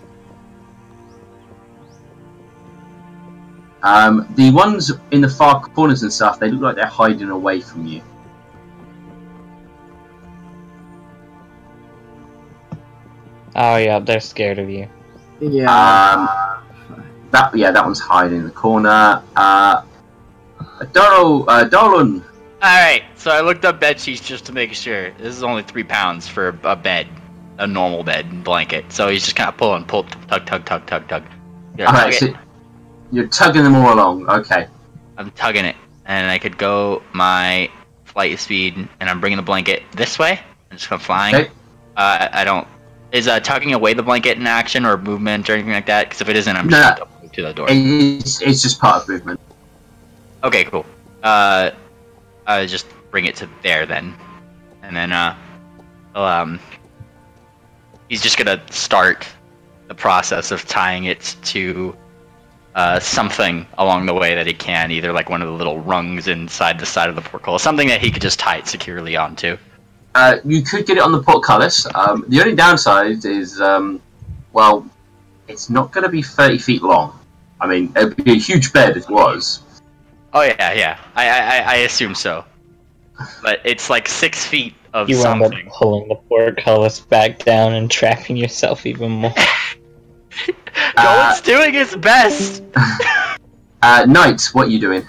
The ones in the far corners and stuff, they look like they're hiding away from you. Oh yeah, they're scared of you. Yeah. That one's hiding in the corner. Dolan. Alright, so I looked up bed sheets just to make sure. This is only 3 pounds for a bed. A normal bed blanket. So he's just kind of pull, tug. Alright, so you're tugging them all along. Okay. I'm tugging it. And I could go my flight speed, and I'm bringing the blanket this way. I'm just going flying. Okay. I don't... Is tugging away the blanket in action or movement or anything like that? Because if it isn't, I'm No. just going to the door. It's just part of movement. Okay, cool. Just bring it to there then, and then he's just gonna start the process of tying it to something along the way that he can, either like one of the little rungs inside the side of the portcullis, something that he could just tie it securely onto. You could get it on the portcullis. The only downside is, well, it's not going to be 30 feet long. I mean, it would be a huge bed if it was. Oh yeah. I assume so. But it's like 6 feet of You end up something. pulling the portcullis back down and trapping yourself even more. Golan's doing his best! Knight, what are you doing?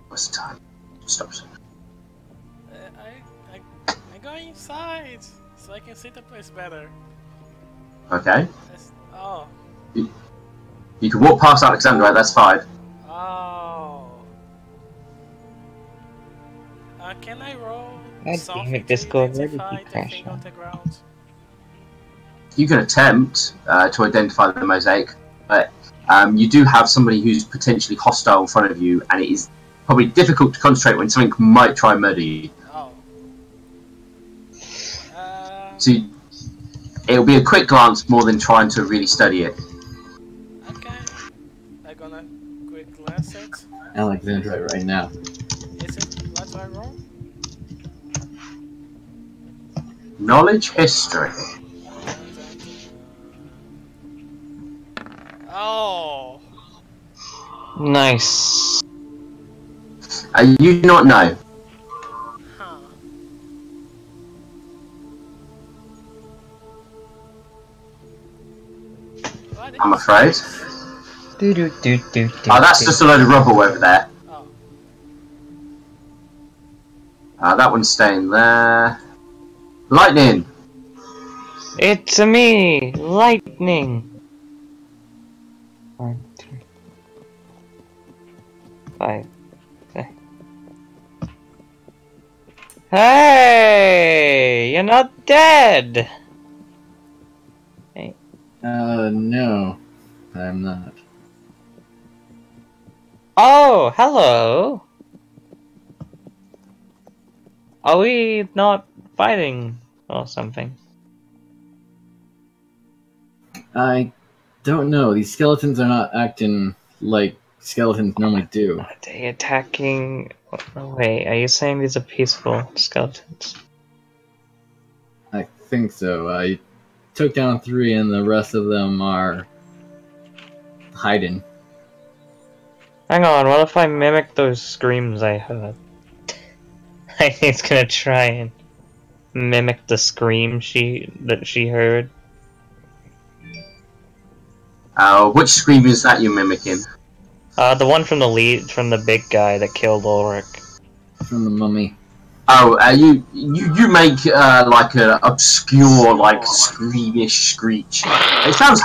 What's the time? Stop. I go inside so I can see the place better. Okay. Oh. You can walk past Alexander, right? That's 5. Oh. Can I roll God something damn it, to Discord, where did identify you the crash thing on on? the ground? You can attempt to identify the mosaic, but you do have somebody who's potentially hostile in front of you, and it is probably difficult to concentrate when something might try and murder you. Oh. So it'll be a quick glance more than trying to really study it. Okay. I'm gonna quick glance it. Alexandra right now. Is it? What do I roll? Knowledge history. Dun, dun, dun. Oh. Nice. You do not know. Huh. What is I'm afraid. Oh, that's just a load of rubble over there. Oh. That one's staying there. Lightning! It's me, lightning. 1, 2, 5, 6. Hey, you're not dead. Hey. No, I'm not. Oh, hello. Are we not fighting or something? I don't know. These skeletons are not acting like skeletons normally do. Are they attacking? Oh, wait, are you saying these are peaceful skeletons? I think so. I took down 3 and the rest of them are hiding. Hang on, what if I mimic those screams I heard? I think it's gonna try and mimic the scream that she heard. Which scream is that you're mimicking? The one from the big guy that killed Ulrich. From the mummy. Oh, you make like an obscure, like screamish screech. It sounds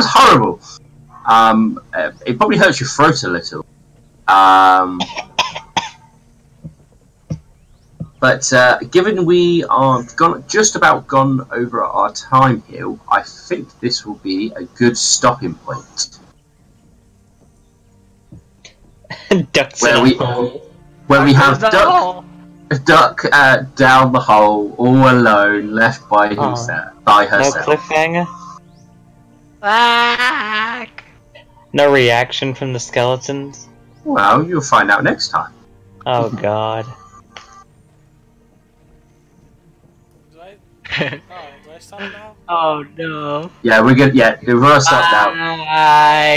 horrible. It probably hurts your throat a little. But given we are just about gone over our time here, I think this will be a good stopping point. Ducks Where in a we hole. where we have Duck down the hole, all alone, left by himself, by No herself. cliffhanger? Fuck! No reaction from the skeletons? Well, you'll find out next time. Oh god. Do I stop now? Oh no. Yeah, we're good. Yeah, we're gonna stop now. Bye.